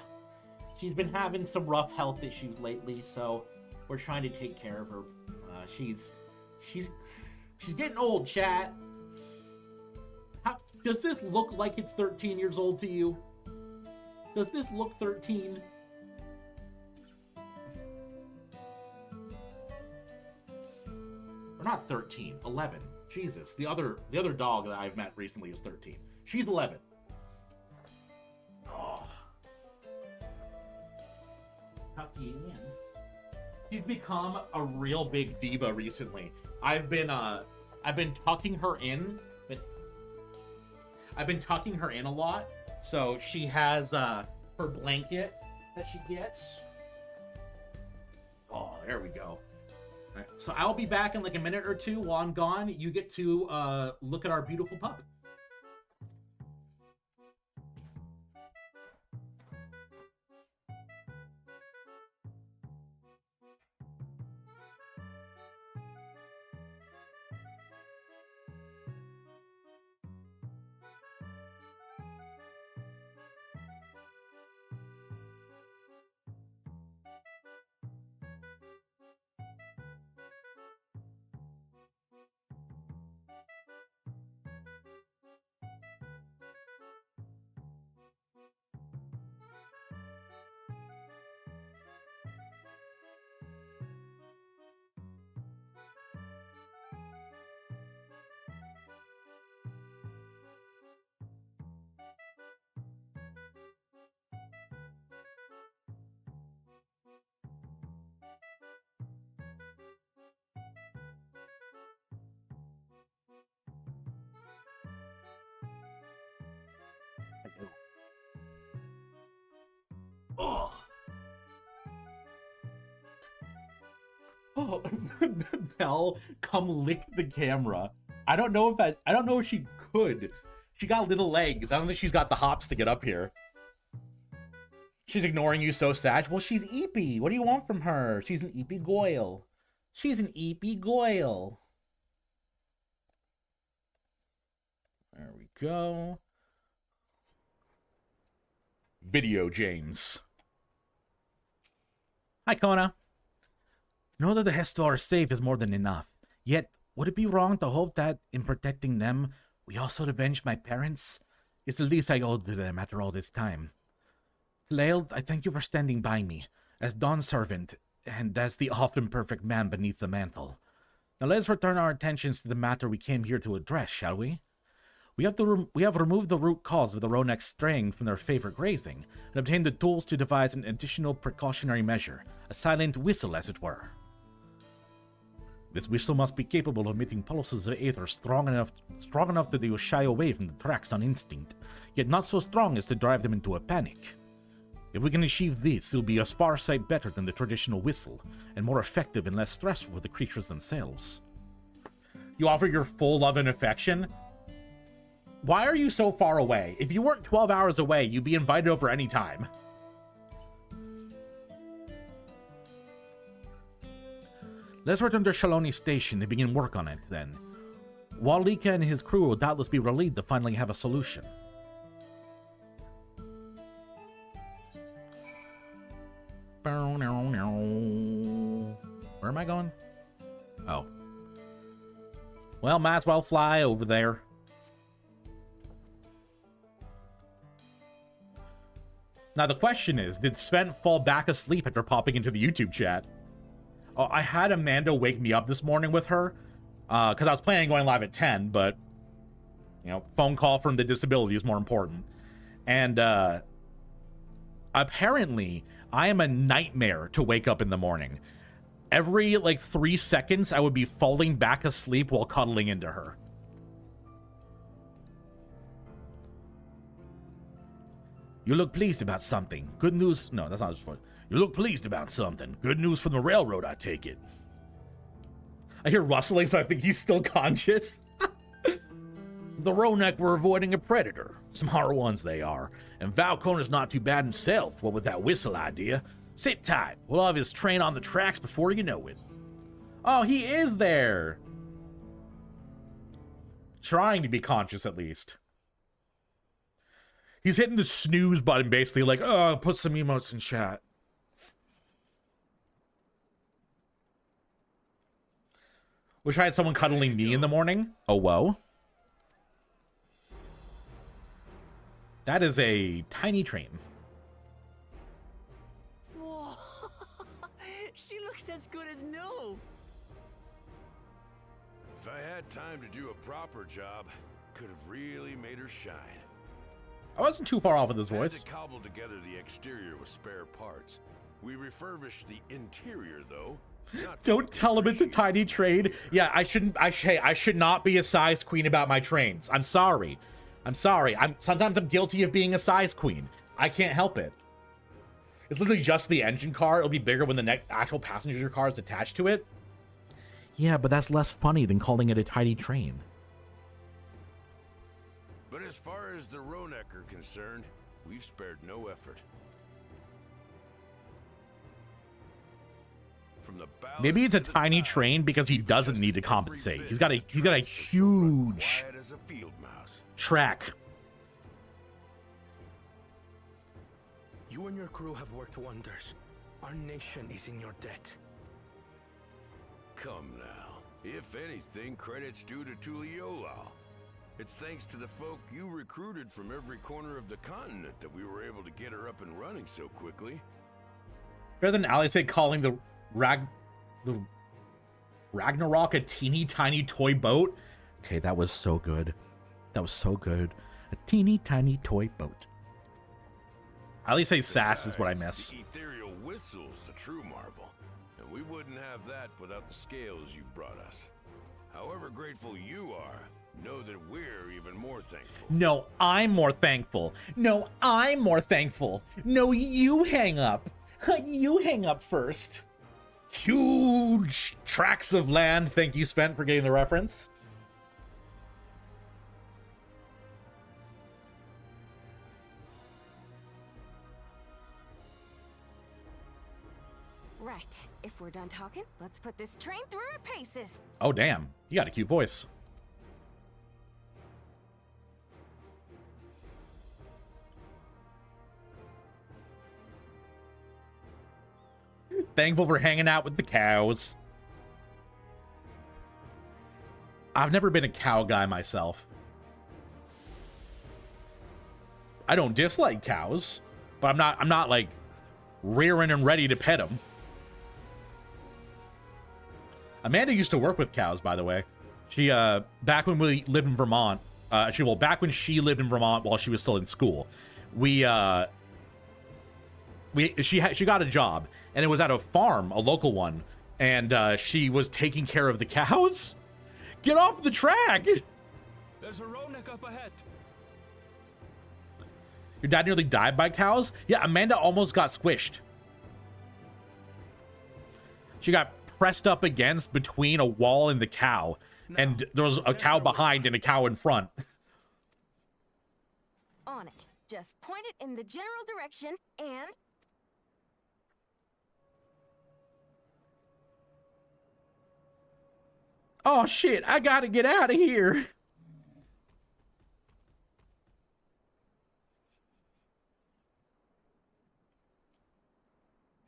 She's been having some rough health issues lately, so we're trying to take care of her. She's getting old, chat. Does this look like it's 13 years old to you? Does this look 13? Or not 13, 11. Jesus, the other dog that I've met recently is 13. She's 11. Oh. Tuck you in. She's become a real big diva recently. I've been tucking her in, but I've been tucking her in a lot. So she has her blanket that she gets. Oh, there we go. All right, so I'll be back in like a minute or two. While I'm gone, you get to look at our beautiful pup. Oh. Oh, Belle, come lick the camera. I don't know if she could. She got little legs. I don't think she's got the hops to get up here. She's ignoring you so sad. Well, she's Eepy. What do you want from her? She's an Eepy Goyle. She's an Eepy Goyle. There we go. Video James. Hi, Kona. Know that the Hestor are safe is more than enough. Yet, would it be wrong to hope that, in protecting them, we also avenge my parents? It's the least I owe to them after all this time. Lael, I thank you for standing by me, as Dawn's servant, and as the often perfect man beneath the mantle. Now let us return our attentions to the matter we came here to address, shall we? We have removed the root cause of the Ronex straying from their favorite grazing, and obtained the tools to devise an additional precautionary measure, a silent whistle as it were. This whistle must be capable of emitting pulses of aether strong enough that they will shy away from the tracks on instinct, yet not so strong as to drive them into a panic. If we can achieve this, it'll be a far sight better than the traditional whistle, and more effective and less stressful for the creatures themselves. You offer your full love and affection? Why are you so far away? If you weren't 12 hours away, you'd be invited over any time. Let's return to Shaloni Station and begin work on it, then. Walika and his crew will doubtless be relieved to finally have a solution. Where am I going? Oh. Well, might as well fly over there. Now, the question is, did Sven fall back asleep after popping into the YouTube chat? Oh, I had Amanda wake me up this morning with her, because I was planning on going live at 10, but, you know, phone call from the disability is more important. And, apparently, I am a nightmare to wake up in the morning. Every, 3 seconds, I would be falling back asleep while cuddling into her. You look pleased about something. Good news. No, that's not his point. You look pleased about something. Good news from the railroad, I take it. I hear rustling, so I think he's still conscious. The Ronek were avoiding a predator. Smart ones they are. And Valconer's not too bad himself, what with that whistle idea. Sit tight. We'll have his train on the tracks before you know it. Oh, he is there. Trying to be conscious, at least. He's hitting the snooze button, basically, like, oh, put some emotes in chat. Wish I had someone cuddling me in the morning. Oh, whoa. That is a tiny train. Whoa. She looks as good as new. If I had time to do a proper job, could have really made her shine. I wasn't too far off with his Had voice. to cobble together the exterior with spare parts. We refurbished the interior, though. Not to Don't tell him it's a appreciate tiny train. Yeah, I should not be a size queen about my trains. I'm sorry. Sometimes I'm guilty of being a size queen. I can't help it. It's literally just the engine car. It'll be bigger when the actual passenger car is attached to it. Yeah, but that's less funny than calling it a tiny train. But as far as the Ronek are concerned, we've spared no effort. From the ballast Maybe it's a to the tiny ties, train because he we've doesn't need to adjusted every compensate. bit He's got a of huge quiet as a field mouse. track. You and your crew have worked wonders. Our nation is in your debt. Come now. If anything, credit's due to Tuliolal. It's thanks to the folk you recruited from every corner of the continent that we were able to get her up and running so quickly. Better than Alice calling the Ragnarok a teeny tiny toy boat. Okay, that was so good. That was so good. A teeny tiny toy boat. At least say sass is what I Besides, miss. The ethereal whistle's the true marvel, and we wouldn't have that without the scales you brought us. However grateful you are, know that we're even more thankful. No, I'm more thankful. No, I'm more thankful. No, you hang up. You hang up first. Huge tracts of land. Thank you, Sven, for getting the reference. Right. If we're done talking, let's put this train through her paces. Oh, damn. You got a cute voice. Thankful for hanging out with the cows. I've never been a cow guy myself. I don't dislike cows, but I'm not like rearing and ready to pet them. Amanda used to work with cows, by the way. She back when we lived in Vermont, back when she lived in Vermont while she was still in school, she got a job, and it was at a farm, a local one, and she was taking care of the cows. Get off the track! There's a Ronek up ahead. Your dad nearly died by cows? Yeah, Amanda almost got squished. She got pressed up against between a wall and the cow. And there was a cow behind and a cow in front. On it. Just point it in the general direction and... Oh shit, I gotta get out of here.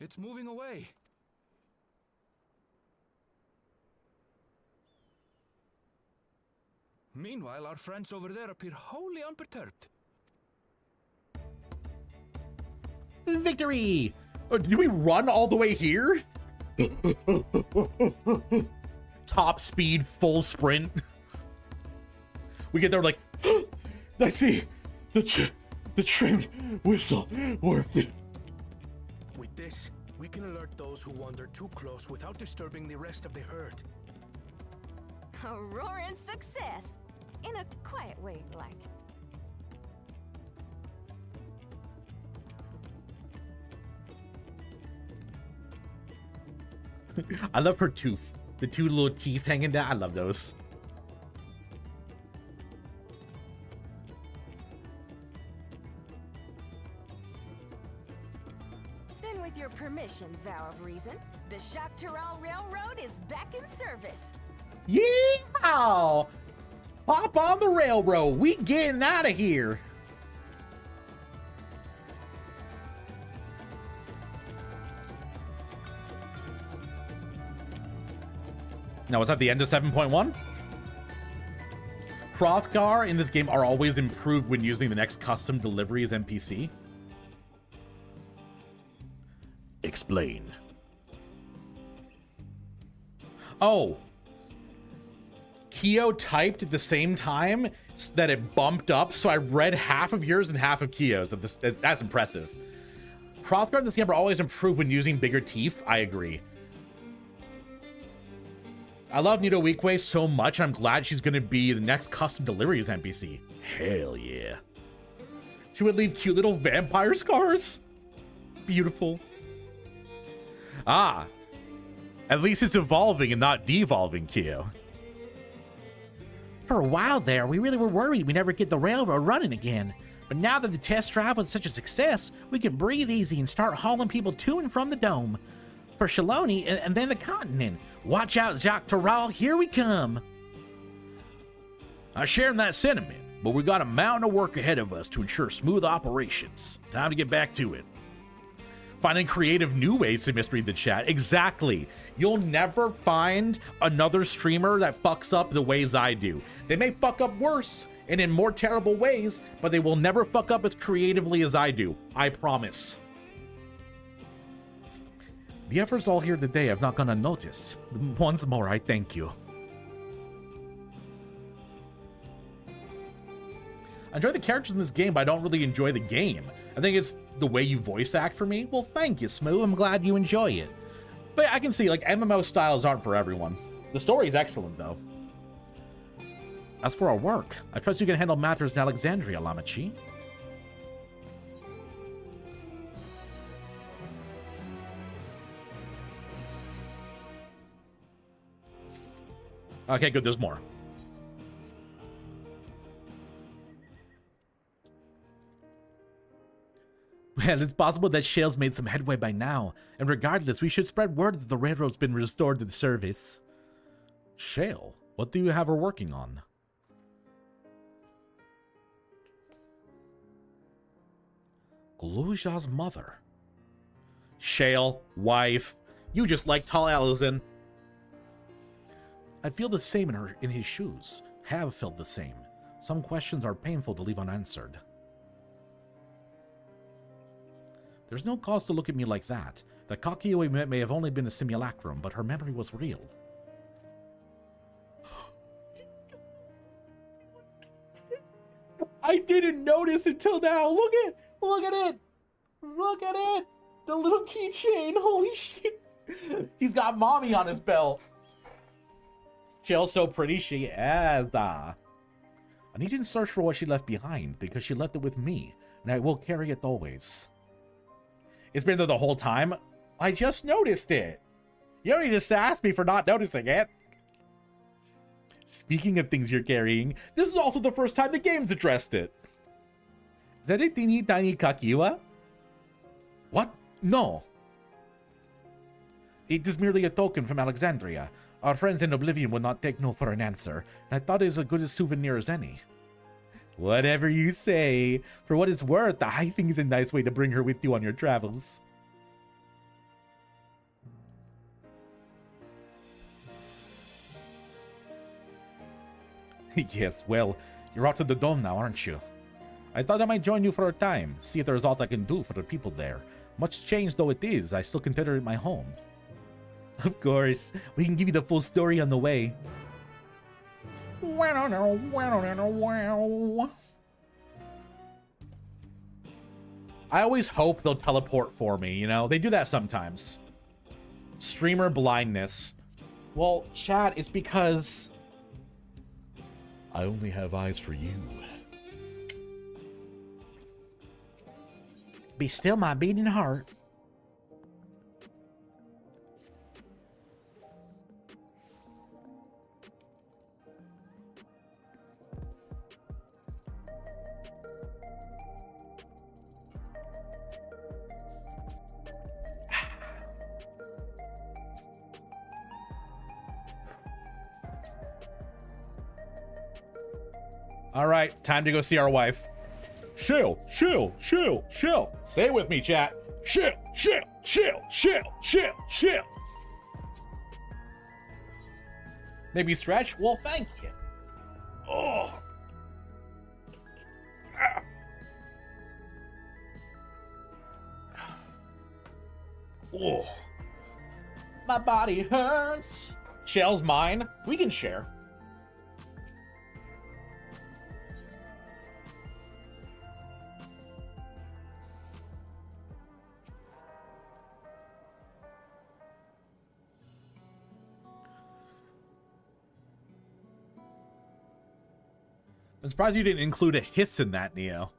It's moving away. Meanwhile, our friends over there appear wholly unperturbed. Victory! Oh, did we run all the way here? Top speed, full sprint. We get there like, I see the train whistle worked. With this, we can alert those who wander too close without disturbing the rest of the herd. A roaring success! In a quiet way, like. I love her tooth. The two little teeth hanging down. I love those. Then with your permission, Vow of Reason, the Shaktaral Railroad is back in service. Yeehaw! Hop on the railroad. We getting out of here. Now, was that the end of 7.1? Hrothgar in this game are always improved when using the next custom delivery as NPC. Explain. Oh. Kyo typed at the same time that it bumped up, so I read half of yours and half of Kyo's. That's impressive. Hrothgar in this game are always improved when using bigger teeth. I agree. I love Nito Weekway so much, I'm glad she's going to be the next custom deliveries NPC. Hell yeah. She would leave cute little vampire scars. Beautiful. Ah. At least it's evolving and not devolving, Kyo. For a while there, we really were worried we never get the railroad running again. But now that the test drive was such a success, we can breathe easy and start hauling people to and from the dome. For Shaloni and then the continent. Watch out, Jacques Terral, here we come. I share in that sentiment, but we got a mountain of work ahead of us to ensure smooth operations. Time to get back to it. Finding creative new ways to misread the chat. Exactly. You'll never find another streamer that fucks up the ways I do. They may fuck up worse and in more terrible ways, but they will never fuck up as creatively as I do. I promise. The efforts all here today have not gone unnoticed. Once more, I thank you. I enjoy the characters in this game, but I don't really enjoy the game. I think it's the way you voice act for me. Well, thank you, Smooth. I'm glad you enjoy it. But I can see, like, MMO styles aren't for everyone. The story is excellent, though. As for our work, I trust you can handle matters in Alexandria, Lamachi. Okay, good. There's more. Well, it's possible that Shale's made some headway by now, and regardless, we should spread word that the railroad's been restored to the service. Shale? What do you have her working on? Gluja's mother. Shale, wife. You just like Tal Alazin. I feel the same in his shoes. Have felt the same. Some questions are painful to leave unanswered. There's no cause to look at me like that. The Kakyoe may have only been a simulacrum, but her memory was real. I didn't notice until now. Look at it. Look at it. The little keychain. Holy shit. He's got mommy on his belt. Shell's so pretty, she is. I needn't search for what she left behind because she left it with me, and I will carry it always. It's been there the whole time. I just noticed it. You don't need to sass me for not noticing it. Speaking of things you're carrying, this is also the first time the game's addressed it. Is that a teeny tiny kakiwa? What? No. It is merely a token from Alexandria. Our friends in Oblivion would not take no for an answer, and I thought it was as good a souvenir as any. Whatever you say. For what it's worth, I think it's a nice way to bring her with you on your travels. Yes, well, you're out of the dome now, aren't you? I thought I might join you for a time, see if there's aught I can do for the people there. Much changed though it is, I still consider it my home. Of course, we can give you the full story on the way. I always hope they'll teleport for me, you know? They do that sometimes. Streamer blindness. Well, chat, it's because I only have eyes for you. Be still my beating heart. All right, time to go see our wife. Chill. Say it with me, chat. Chill. Maybe stretch? Well, thank you. Oh. Ah. Oh. My body hurts. Shell's mine. We can share. I'm surprised you didn't include a hiss in that, Neo.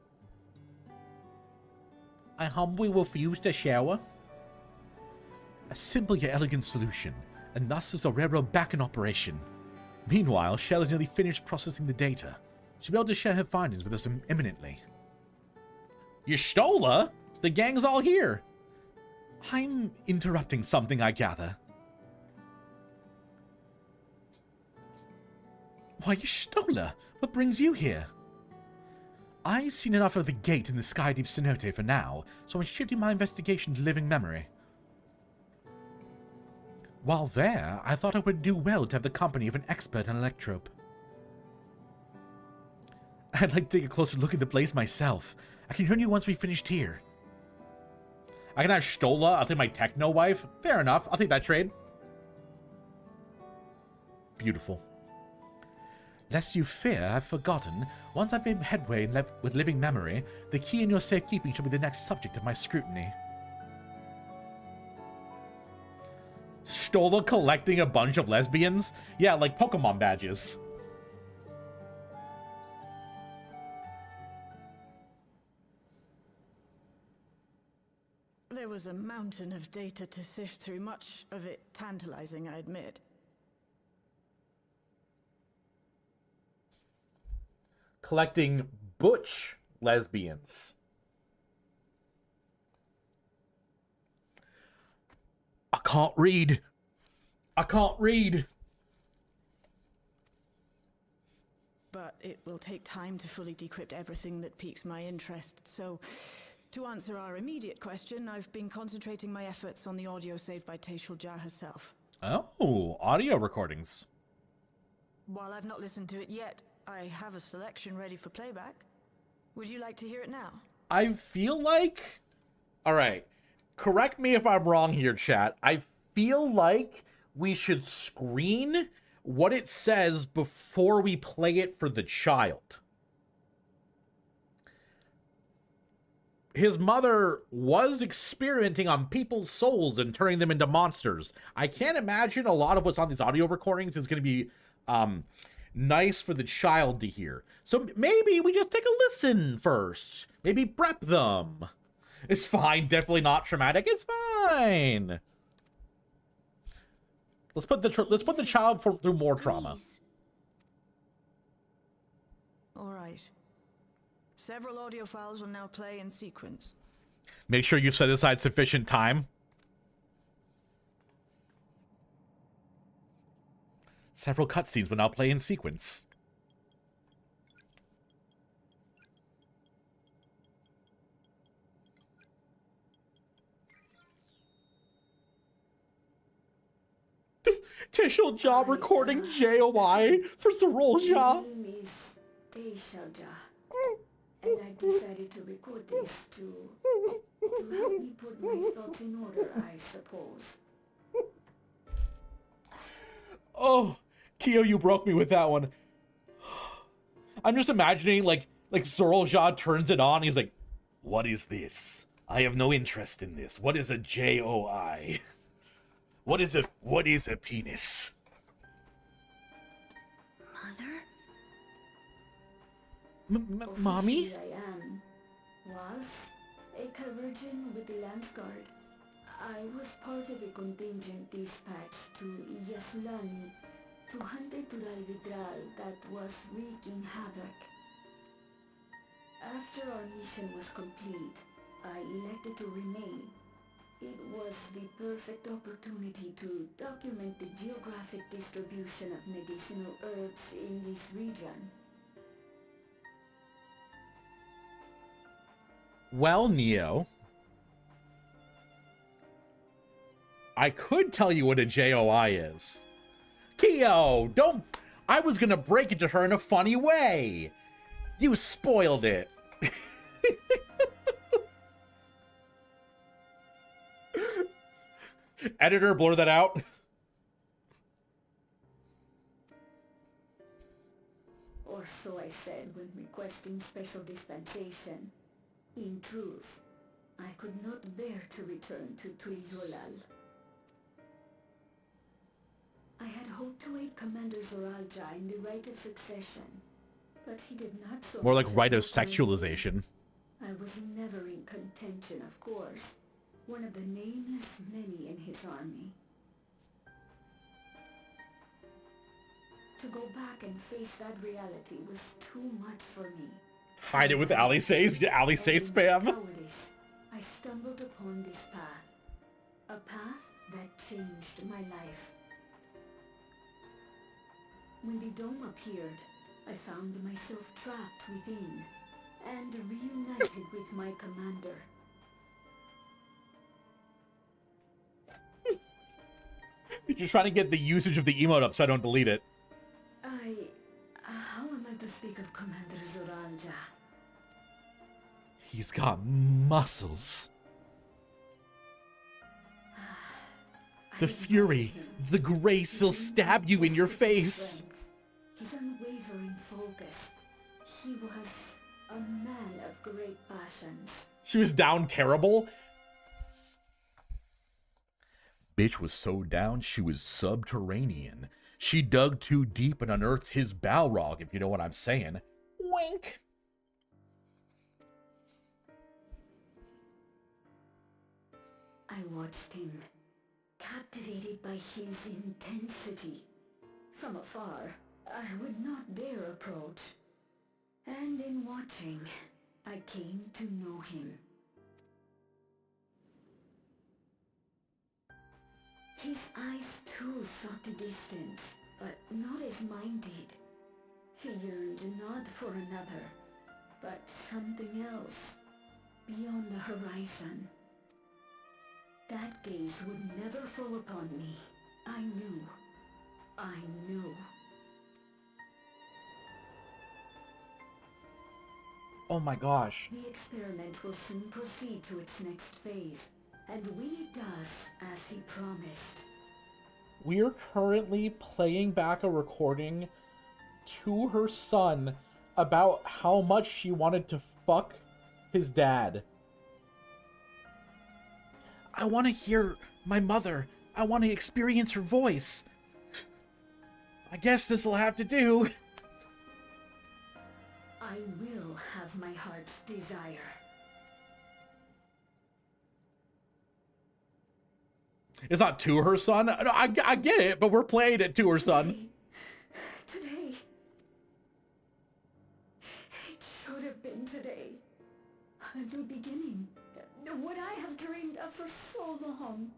I humbly refuse to shower. A simple yet elegant solution, and thus is the railroad back in operation. Meanwhile, Shell is nearly finished processing the data. She'll be able to share her findings with us imminently. Y'shtola? The gang's all here. I'm interrupting something, I gather. Why, Y'shtola, what brings you here? I've seen enough of the gate in the Sky Deep Cenote for now, so I'm shifting my investigation to living memory. While there, I thought I would do well to have the company of an expert on electrope. I'd like to take a closer look at the place myself. I can join you once we finished here. I can have Y'shtola. I'll take my techno wife. Fair enough. I'll take that trade. Beautiful. Lest you fear, I've forgotten. Once I've made headway with living memory, the key in your safekeeping shall be the next subject of my scrutiny. Y'shtola collecting a bunch of lesbians? Yeah, like Pokemon badges. There was a mountain of data to sift through, much of it tantalizing, I admit. Collecting butch lesbians. I can't read. But it will take time to fully decrypt everything that piques my interest, so to answer our immediate question, I've been concentrating my efforts on the audio saved by Tayshul Jah herself. Oh, audio recordings. While I've not listened to it yet, I have a selection ready for playback. Would you like to hear it now? I feel like... Alright, correct me if I'm wrong here, chat. I feel like we should screen what it says before we play it for the child. his mother was experimenting on people's souls and turning them into monsters. I can't imagine a lot of what's on these audio recordings is going to be nice for the child to hear. So maybe we just take a listen first. Maybe prep them. It's fine. Definitely not traumatic. It's fine. Let's put the child through more trauma. All right. Several audio files will now play in sequence. Make sure you've set aside sufficient time. Several cutscenes will now play in sequence. Tishal Jah recording JOI for Zoraal Ja. My name is Tishal Jah, and I decided to record this to help me put my thoughts in order, I suppose. Oh, Kyo, you broke me with that one. I'm just imagining like Zoraal Ja turns it on. He's like, "What is this? I have no interest in this. What is a JOI? What is a penis?" Mother? Mommy? Officially I was a Virgin with the Lance Guard. I was part of a contingent dispatched to Yasulani to hunt a Tural Vidral that was wreaking havoc. After our mission was complete, I elected to remain. It was the perfect opportunity to document the geographic distribution of medicinal herbs in this region. Well, Neo, I could tell you what a JOI is. Kyo, don't... I was gonna break it to her in a funny way. You spoiled it. Editor, blur that out. Or so I said when requesting special dispensation. In truth, I could not bear to return to Tuliyollal. I had hoped to aid Commander Zoraal Ja in the rite of succession, but he did not so More like much as rite of look my way. sexualization. I was never in contention, of course. One of the nameless many in his army. To go back and face that reality was too much for me. Hide it with Alisae's spam. Cowardice, I stumbled upon this path. A path that changed my life. When the dome appeared, I found myself trapped within and reunited with my commander. You're trying to get the usage of the emote up so I don't delete it. How am I to speak of Commander Zoraal Ja? He's got muscles. The fury, the grace, he'll stab you in your face. His unwavering focus. He was a man of great passions. She was down terrible. Bitch was so down, she was subterranean. She dug too deep and unearthed his Balrog, if you know what I'm saying. Wink. I watched him, captivated by his intensity. From afar, I would not dare approach. And in watching, I came to know him. His eyes too sought the distance, but not as mine did. He yearned not for another, but something else, beyond the horizon. That gaze would never fall upon me. I knew. Oh my gosh. The experiment will soon proceed to its next phase, and when it does, as he promised. We're currently playing back a recording to her son about how much she wanted to fuck his dad. I want to hear my mother. I want to experience her voice. I guess this will have to do. I will have my heart's desire. It's not to her son. No, I get it, but we're playing it to her son. Today. It should have been today. The beginning. What I have dreamed of for so long.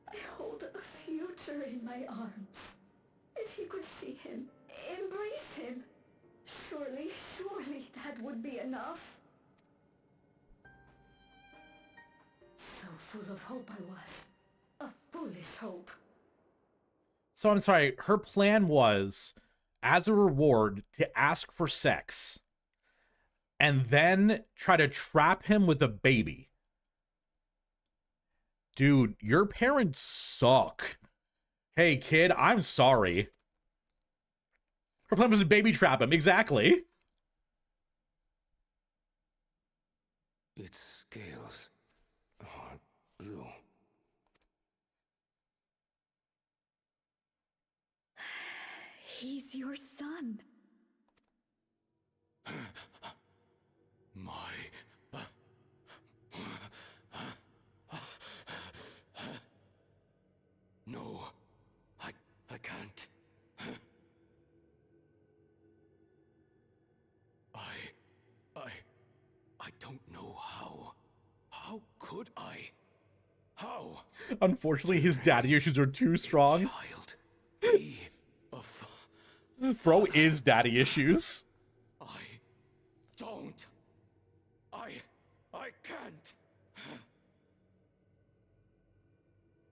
I hold a future in my arms. If he could see him, embrace him, surely that would be enough. So full of hope I was. A foolish hope. So I'm sorry, her plan was, as a reward, to ask for sex and then try to trap him with a baby. Dude, your parents suck. Hey, kid, I'm sorry. Her plan was to baby trap him, exactly. Its scales are blue. He's your son. My... No, I can't. I don't know how. How could I? How? Unfortunately, his daddy issues are too strong. Child, be a Bro is daddy issues. I don't. I can't.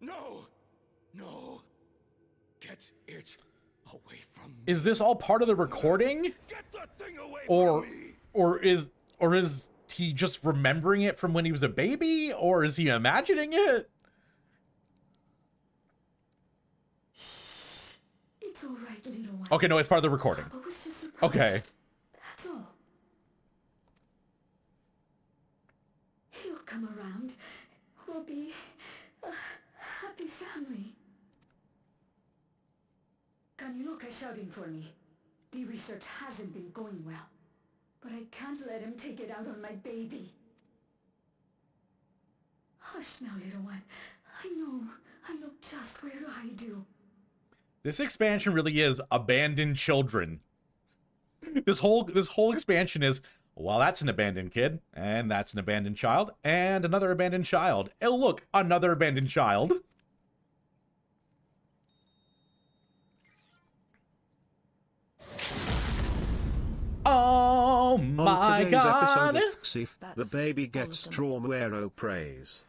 No. No. Get it away from me. Is this all part of the recording? Get that thing away Or from me. or is he just remembering it from when he was a baby? Or is he imagining it? It's all right, little one. Okay, no, it's part of the recording. Papa was just surprised. Okay. That's all. He'll come around. We'll be a happy family. Kaniloka is shouting for me. The research hasn't been going well. But I can't let him take it out on my baby. Hush now, little one. I know just where to hide you. This expansion really is abandoned children. This whole expansion is, well, that's an abandoned kid, and that's an abandoned child, and another abandoned child. Oh, look, another abandoned child. Oh my On today's god! episode of Xif, the baby gets Traumuero praise.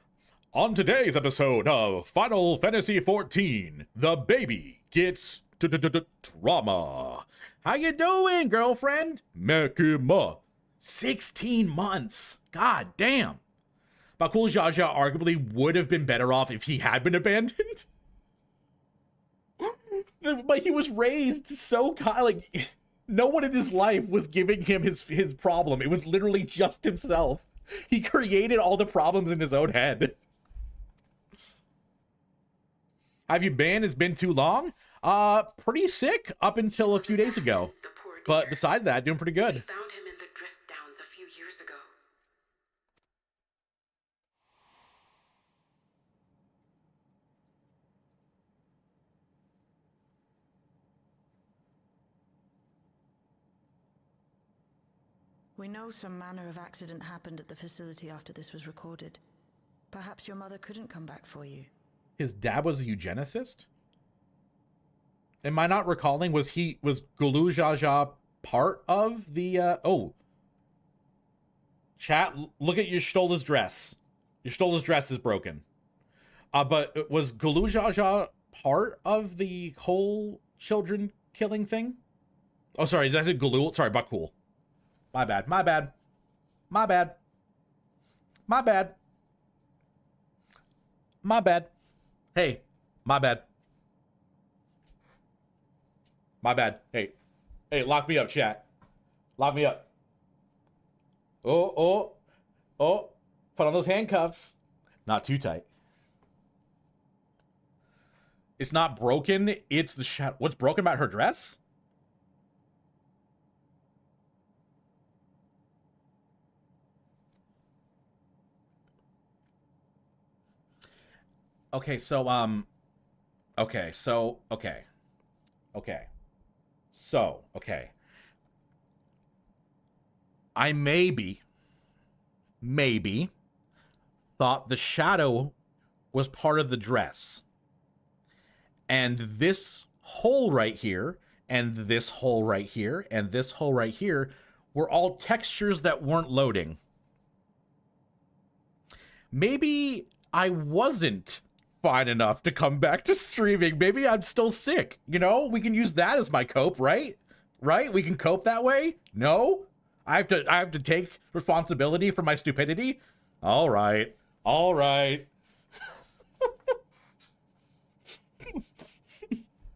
On today's episode of Final Fantasy XIV, the baby gets trauma. How you doing, girlfriend? Mekima. 16 months. God damn. Bakul Jaja arguably would have been better off if he had been abandoned. But he was raised so like no one in his life was giving him his problem. It was literally just himself. He created all the problems in his own head. Have you been? It's been too long? Pretty sick up until a few days ago. But besides that, doing pretty good. We found him in the Drift Downs a few years ago. We know some manner of accident happened at the facility after this was recorded. Perhaps your mother couldn't come back for you. His dad was a eugenicist? Am I not recalling? Was Gulu Jaja part of the, Chat, look at Y'shtola's dress. Y'shtola's dress is broken. But was Gulu Jaja part of the whole children killing thing? Oh, sorry, did I say Gulu? Sorry, Bakul. My bad, my bad. My bad. My bad. My bad. Hey, my bad. My bad. Hey, lock me up, chat. Lock me up. Oh. Put on those handcuffs. Not too tight. It's not broken. It's the shadow. What's broken about her dress? Okay, so I maybe thought the shadow was part of the dress. And this hole right here, and this hole right here, and this hole right here were all textures that weren't loading. Maybe I wasn't fine enough to come back to streaming. Maybe I'm still sick. You know, we can use that as my cope, right? Right? We can cope that way? No? I have to take responsibility for my stupidity? All right. All right.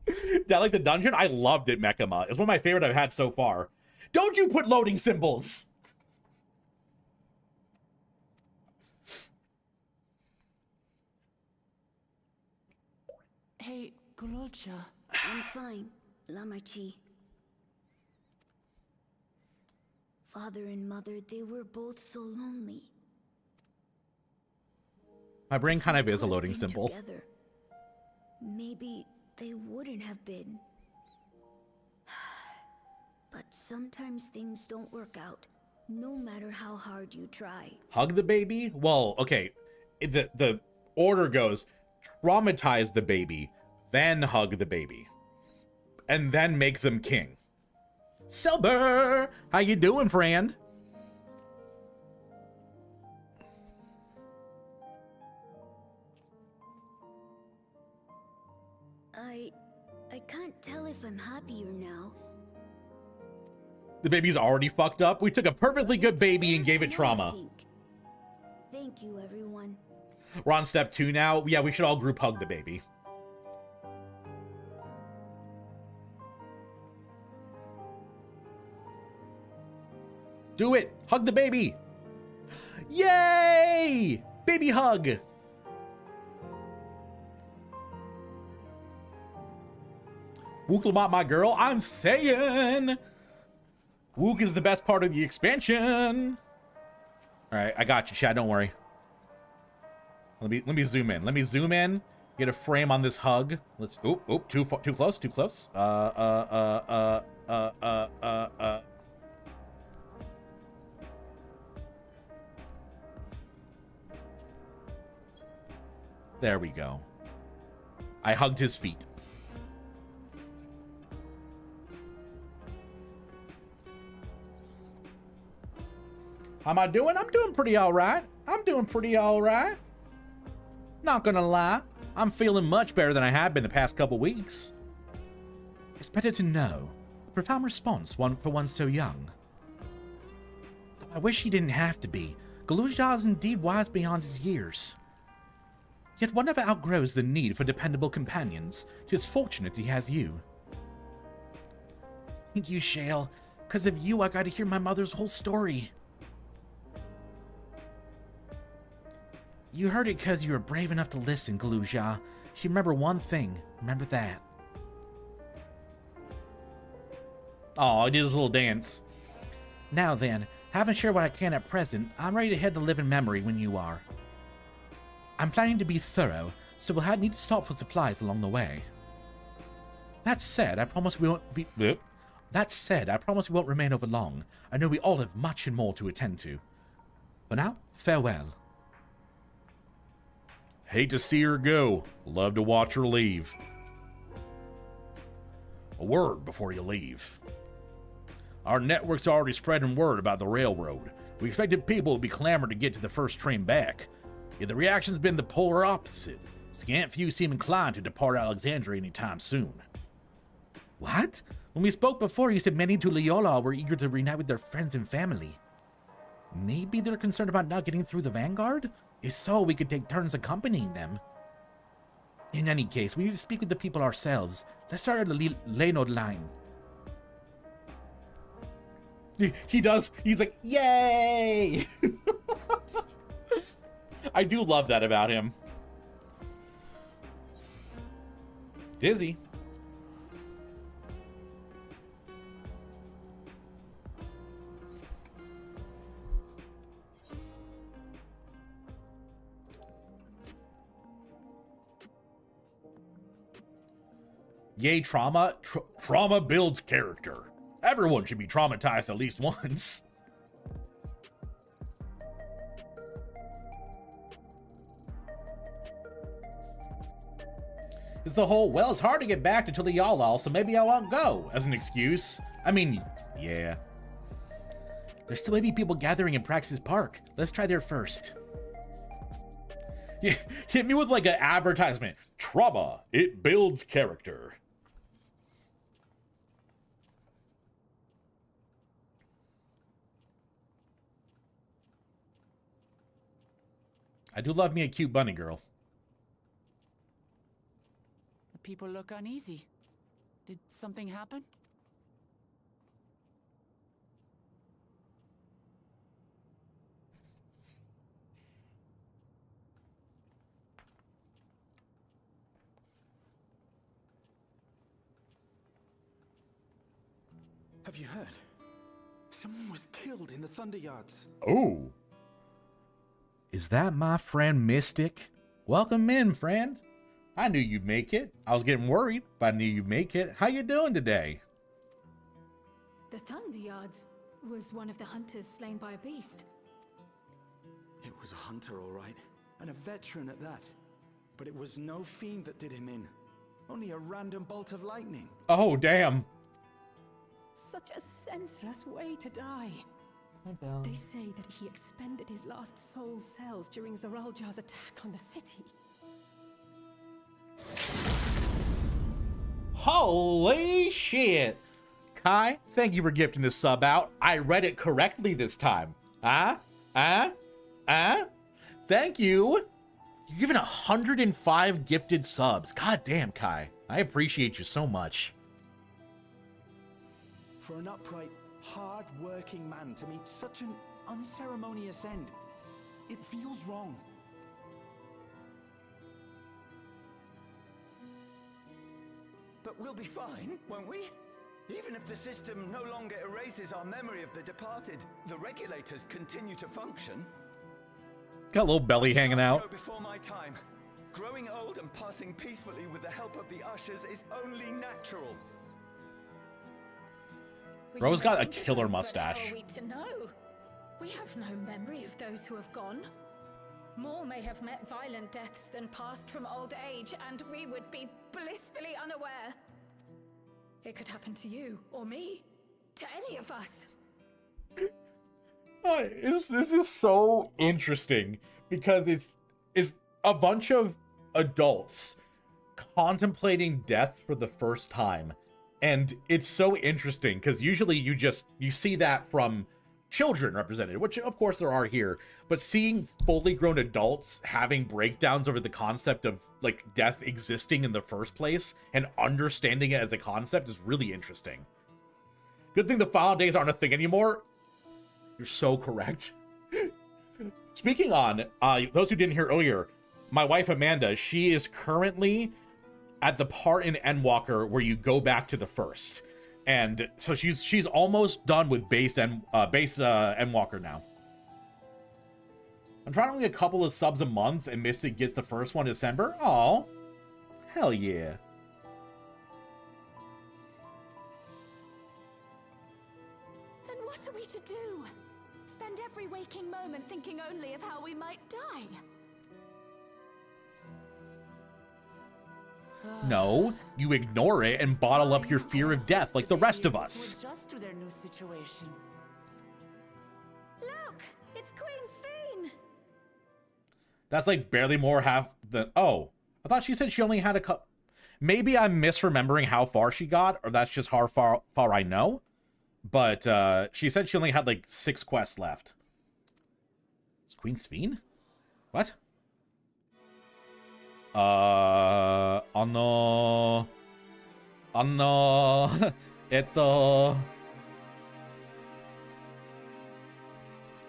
Did I like the dungeon? I loved it, Mechama. It's one of my favorite I've had so far. Don't you put loading symbols! Hey, Gololcha. I'm fine, Lamachi. Father and mother, they were both so lonely. My brain kind of is a loading symbol. Together, maybe they wouldn't have been. But sometimes things don't work out, no matter how hard you try. Hug the baby? Well, okay. The order goes, traumatize the baby, then hug the baby, and then make them king. Silber! How you doing, friend? I can't tell if I'm happier now. The baby's already fucked up. We took a perfectly good baby and gave it trauma. Thank you, everyone. We're on step 2 now. Yeah, we should all group hug the baby. Do it! Hug the baby! Yay! Baby hug! Wooklamot, my girl, I'm saying! Wook is the best part of the expansion! Alright, I got you, Chad, don't worry. Let me zoom in. Let me zoom in. Get a frame on this hug. Let's too close, too close. There we go. I hugged his feet. How am I doing? I'm doing pretty alright. I'm doing pretty alright. Not gonna lie. I'm feeling much better than I have been the past couple weeks. It's better to know. A profound response for one so young. Though I wish he didn't have to be. Galuzha is indeed wise beyond his years. Yet one never outgrows the need for dependable companions. 'Tis fortunate he has you. Thank you, Shale. 'Cause of you, I got to hear my mother's whole story. You heard it 'cause you were brave enough to listen, Galuzha. If you remember one thing, remember that. Oh, I did his little dance. Now then, having shared what I can at present, I'm ready to head to live in memory when you are. I'm planning to be thorough, so we'll need to stop for supplies along the way. That said, I promise we won't remain over long. I know we all have much and more to attend to. For now, farewell. Hate to see her go. Love to watch her leave. A word before you leave. Our network's already spreading word about the railroad. We expected people would be clamoring to get to the first train back. Yet the reaction's been the polar opposite. Scant few seem inclined to depart Alexandria anytime soon. What? When we spoke before, you said many to Leola were eager to reunite with their friends and family. Maybe they're concerned about not getting through the Vanguard? If so, we could take turns accompanying them. In any case, we need to speak with the people ourselves. Let's start at the Leonod line. He does. He's like, yay! I do love that about him. Dizzy. Yay, trauma. Trauma builds character. Everyone should be traumatized at least once. It's the whole, well, it's hard to get back to the Yalal, so maybe I won't go, as an excuse. I mean, yeah. There's still maybe people gathering in Praxis Park. Let's try there first. Yeah, hit me with like an advertisement. Trauma, it builds character. I do love me a cute bunny girl. The people look uneasy. Did something happen? Have you heard? Someone was killed in the Thunder Yards. Oh. Is that my friend Mystic? Welcome in, friend. I knew you'd make it. I was getting worried, but I knew you'd make it. How you doing today? The Thunder Yards was one of the hunters slain by a beast. It was a hunter, all right, and a veteran at that. But it was no fiend that did him in. Only a random bolt of lightning. Oh, damn. Such a senseless way to die. They say that he expended his last soul cells during Zoraljar's attack on the city. Holy shit. Kai, thank you for gifting this sub out. I read it correctly this time. Thank you. You're giving 105 gifted subs. God damn, Kai. I appreciate you so much. For an upright, hard-working man to meet such an unceremonious end, it feels wrong. But we'll be fine, won't we? Even if the system no longer erases our memory of the departed, the regulators continue to function. Got a little belly hanging out. Go before my time. Growing old and passing peacefully with the help of the ushers is only natural. Bro's got a killer mustache. How are we to know? We have no memory of those who have gone. More may have met violent deaths than passed from old age, and we would be blissfully unaware. It could happen to you, or me, to any of us. This is so interesting because it's a bunch of adults contemplating death for the first time. And it's so interesting because usually you see that from children represented, which of course there are here, but seeing fully grown adults having breakdowns over the concept of like death existing in the first place and understanding it as a concept is really interesting. Good thing the final days aren't a thing anymore. You're so correct. Speaking on, those who didn't hear earlier, my wife Amanda, she is currently at the part in Endwalker where you go back to the first. And so she's almost done with base Endwalker now. I'm trying to get a couple of subs a month, and Mystic gets the first one in December. Oh, hell yeah. Then what are we to do? Spend every waking moment thinking only of how we might die? No, you ignore it and bottle up your fear of death like the rest of us. Adjust to their new situation. Look, it's Queen Sphene. That's like barely more half the... Oh, I thought she said she only had a couple... Maybe I'm misremembering how far she got, or that's just how far I know. But she said she only had like 6 quests left. Is Queen Sphene? What?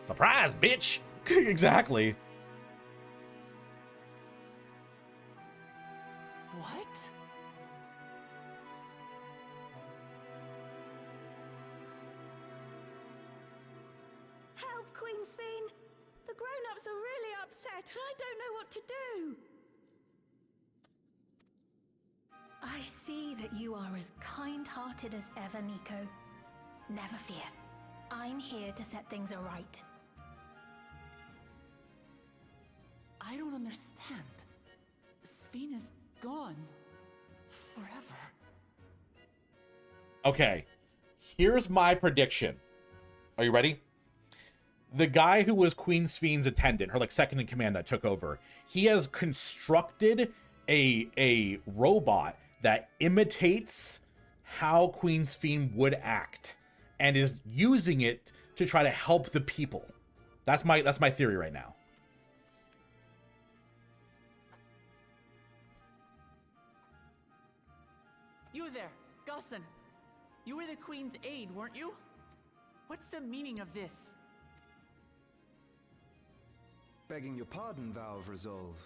Surprise, bitch! Exactly. Queen Sphene. The grown-ups are really upset, and I don't know what to do. I see that you are as kind-hearted as ever, Nico. Never fear. I'm here to set things aright. I don't understand. Sphene is gone. Forever. Okay, here's my prediction. Are you ready? The guy who was Queen Sphene's attendant, her like second in command that took over, he has constructed a robot that imitates how Queen Sphene would act and is using it to try to help the people. That's my theory right now. You there, Gaussen. You were the Queen's aide, weren't you? What's the meaning of this? Begging your pardon, Vow of Resolve.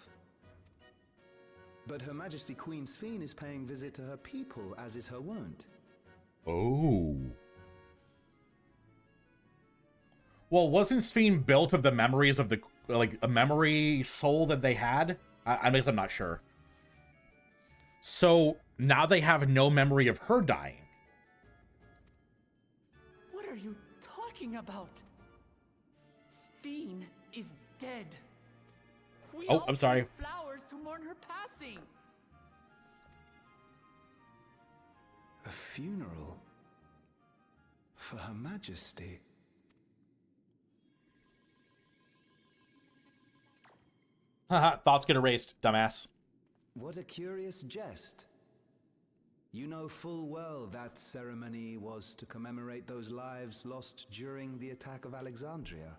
But Her Majesty Queen Sphene is paying visit to her people, as is her wont. Oh. Well, wasn't Sphene built of the memories of the, like, a memory soul that they had? I guess I'm not sure. So, now they have no memory of her dying. What are you talking about? Sphene is dead. We Oh, all I'm sorry. placed flowers to mourn her passing. A funeral? For Her Majesty? Haha, thoughts get erased, dumbass. What a curious jest. You know full well that ceremony was to commemorate those lives lost during the attack of Alexandria.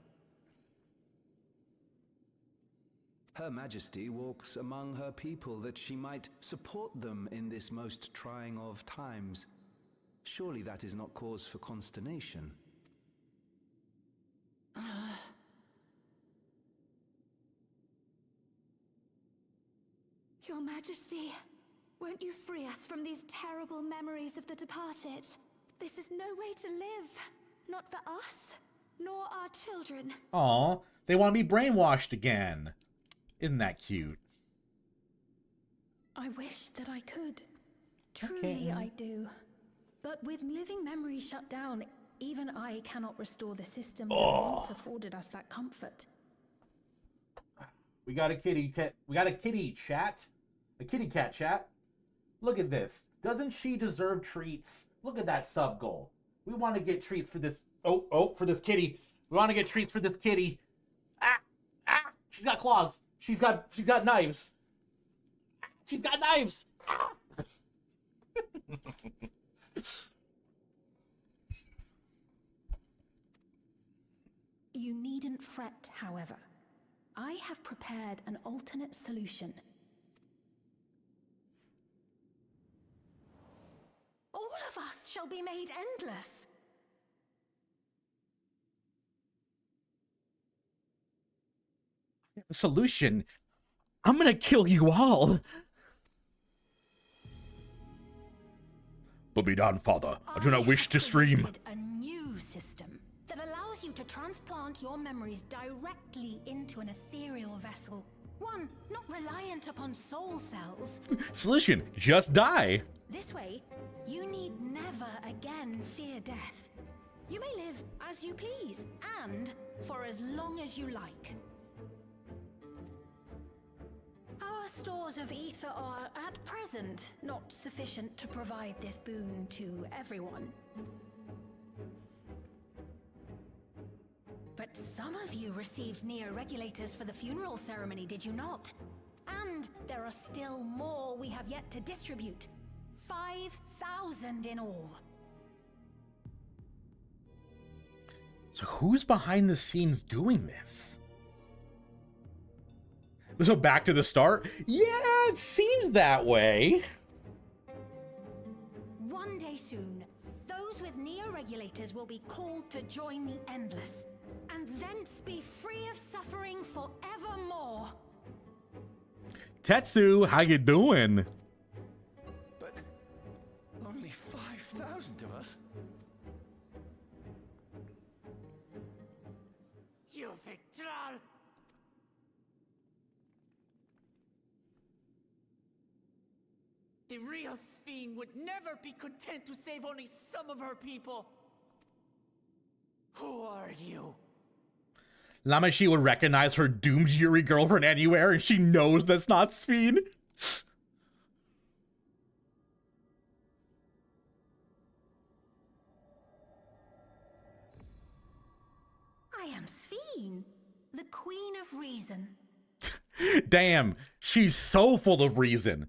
Her Majesty walks among her people that she might support them in this most trying of times. Surely that is not cause for consternation. Your Majesty, won't you free us from these terrible memories of the departed? This is no way to live. Not for us, nor our children. Aw, they want to be brainwashed again. Isn't that cute? I wish that I could. Truly, I do. But with living memories shut down, even I cannot restore the system that once afforded us that comfort. We got a kitty cat. We got a kitty chat. A kitty cat chat. Look at this. Doesn't she deserve treats? Look at that sub goal. We want to get treats for this. For this kitty. We want to get treats for this kitty. Ah! She's got claws. She's got knives. She's got knives. Ah! You needn't fret, however. I have prepared an alternate solution. All of us shall be made endless. Solution. I'm gonna kill you all. But be done, Father. I do not wish to stream. A new system that allows you to transplant your memories directly into an ethereal vessel. One not reliant upon soul cells. Solution. Just die. This way, you need never again fear death. You may live as you please, and for as long as you like. Our stores of ether are, at present, not sufficient to provide this boon to everyone. But some of you received Neo-Regulators for the funeral ceremony, did you not? And there are still more we have yet to distribute. 5,000 in all. So who's behind the scenes doing this? So back to the start? Yeah, it seems that way. One day soon, those with Neo-Regulators will be called to join the Endless, and thence be free of suffering forevermore. Tetsu, how you doing? But only 5,000 of us? Thrall! The real Sphene would never be content to save only some of her people. Who are you? Lamashi would recognize her doomed Yuri girlfriend anywhere, and she knows that's not Sphene. I am Sphene, the Queen of Reason. Damn, she's so full of reason.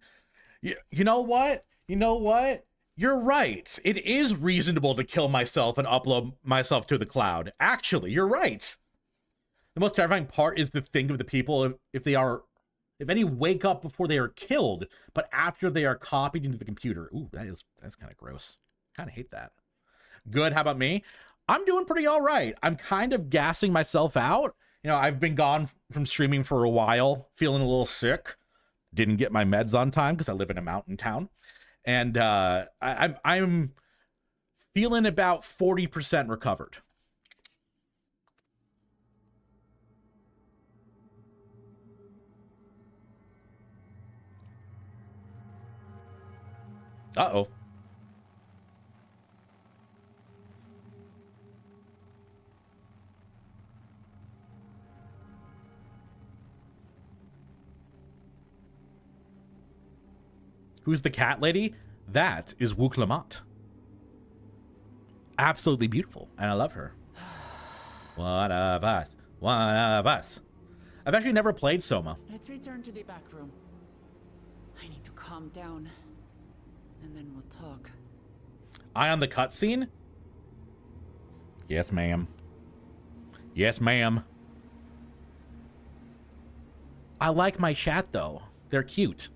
You know what? You know what? You're right. It is reasonable to kill myself and upload myself to the cloud. Actually, you're right. The most terrifying part is to think of the people if any wake up before they are killed, but after they are copied into the computer. Ooh, that's kind of gross. Kind of hate that. Good. How about me? I'm doing pretty all right. I'm kind of gassing myself out. You know, I've been gone from streaming for a while, feeling a little sick. Didn't get my meds on time because I live in a mountain town. And I'm feeling about 40% recovered. Uh-oh. Who's the cat lady? That is Wook Lamont. Absolutely beautiful, and I love her. One of us. One of us. I've actually never played Soma. Let's return to the back room. I need to calm down, and then we'll talk. Eye on the cutscene? Yes, ma'am. Yes, ma'am. I like my chat, though. They're cute.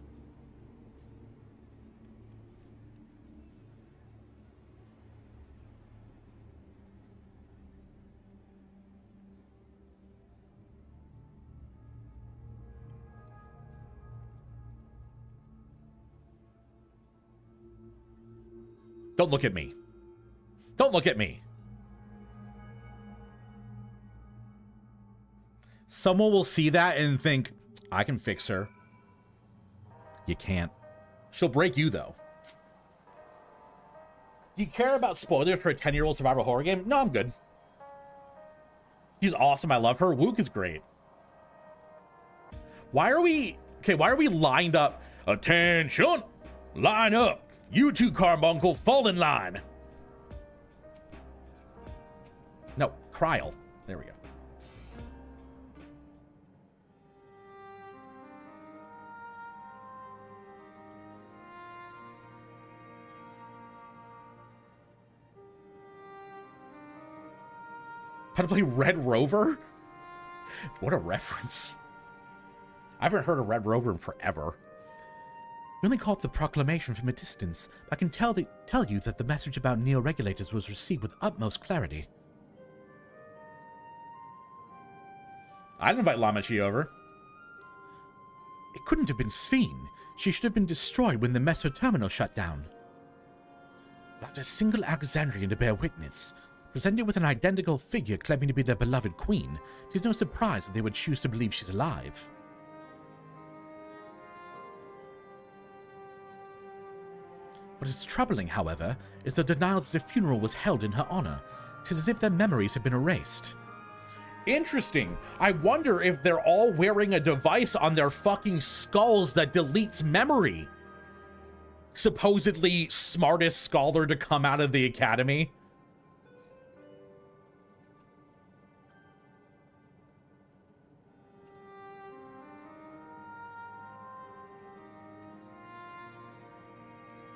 Don't look at me. Don't look at me. Someone will see that and think, I can fix her. You can't. She'll break you, though. Do you care about spoilers for a 10-year-old survival horror game? No, I'm good. She's awesome. I love her. Wook is great. Why are we lined up? Attention! Line up! You two, carbuncle, fall in line. No, Kryl. There we go. How to play Red Rover? What a reference. I haven't heard of Red Rover in forever. We only caught the proclamation from a distance, but I can tell you that the message about neo-regulators was received with utmost clarity. I'd invite Lamachi over. It couldn't have been Sphene. She should have been destroyed when the Messer terminal shut down. Not a single Alexandrian to bear witness. Presented with an identical figure claiming to be their beloved queen, it is no surprise that they would choose to believe she's alive. What is troubling, however, is the denial that the funeral was held in her honor. It is as if their memories have been erased. Interesting. I wonder if they're all wearing a device on their fucking skulls that deletes memory. Supposedly smartest scholar to come out of the academy.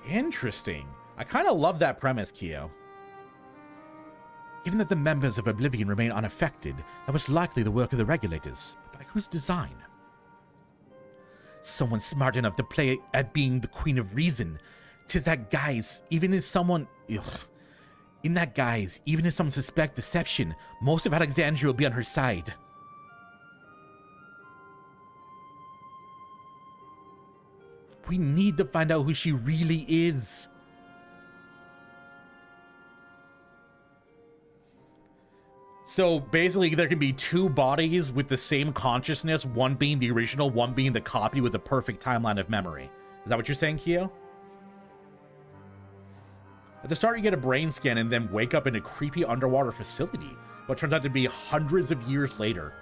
Interesting. I kind of love that premise, Kyo. Given that the members of Oblivion remain unaffected, that was likely the work of the regulators. But by whose design? Someone smart enough to play at being the Queen of Reason. 'Tis that guise, even if someone... In that guise, even if someone suspect deception, most of Alexandria will be on her side. We need to find out who she really is. So basically, there can be two bodies with the same consciousness, one being the original, one being the copy with a perfect timeline of memory. Is that what you're saying, Kyo? At the start, you get a brain scan and then wake up in a creepy underwater facility, what turns out to be hundreds of years later.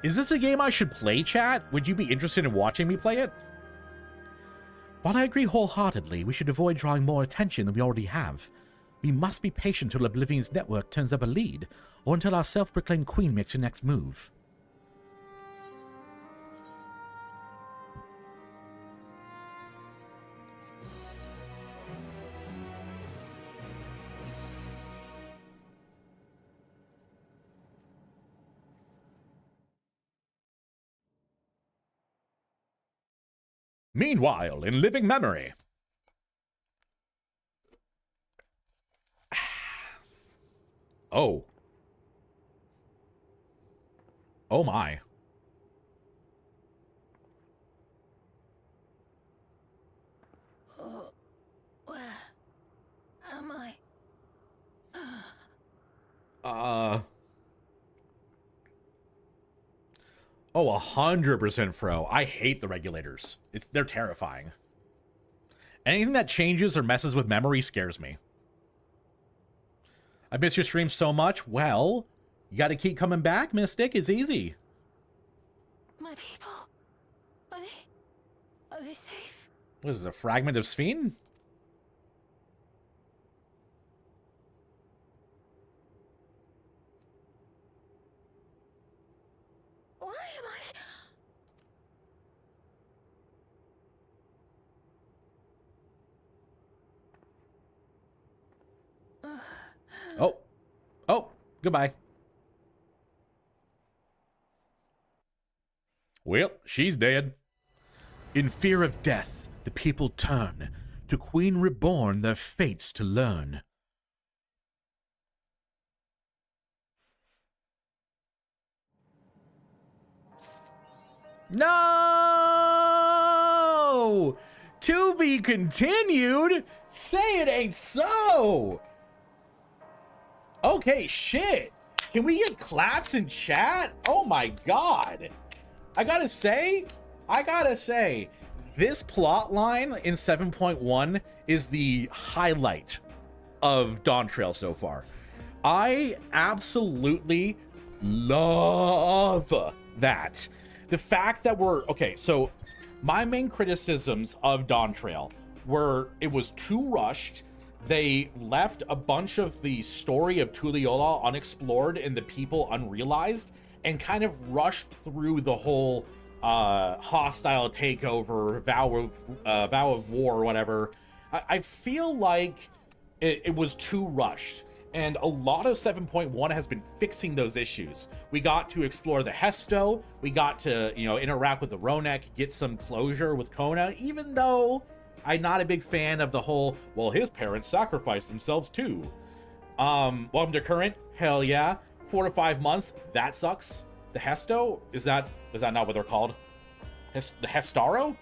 Is this a game I should play, chat? Would you be interested in watching me play it? While I agree wholeheartedly, we should avoid drawing more attention than we already have. We must be patient till Oblivion's network turns up a lead, or until our self-proclaimed queen makes her next move. Meanwhile, in living memory. Oh. Oh my. Where am I? Oh, 100% Fro. I hate the regulators. They're terrifying. Anything that changes or messes with memory scares me. I miss your stream so much. Well, you gotta keep coming back, Mystic. It's easy. My people. Are they safe? What is this, a fragment of Sphene? Why am I... Oh. Oh, goodbye. Well, she's dead. In fear of death, the people turn. To Queen Reborn their fates to learn. No! To be continued? Say it ain't so! Okay, shit. Can we get claps in chat? Oh my god. I gotta say, this plot line in 7.1 is the highlight of Dawntrail so far. I absolutely love that. The fact that okay, so my main criticisms of Dawntrail were it was too rushed. They left a bunch of the story of Tuliyollal unexplored and the people unrealized, and kind of rushed through the whole hostile takeover, vow of war, or whatever. I feel like it was too rushed, and a lot of 7.1 has been fixing those issues. We got to explore the Hesto, we got to, interact with the Ronek, get some closure with Kona, even though I'm not a big fan of the whole, well, his parents sacrificed themselves too. Welcome to Current, hell yeah. 4 to 5 months, that sucks. The Hesto, is that not what they're called? The Hestaro?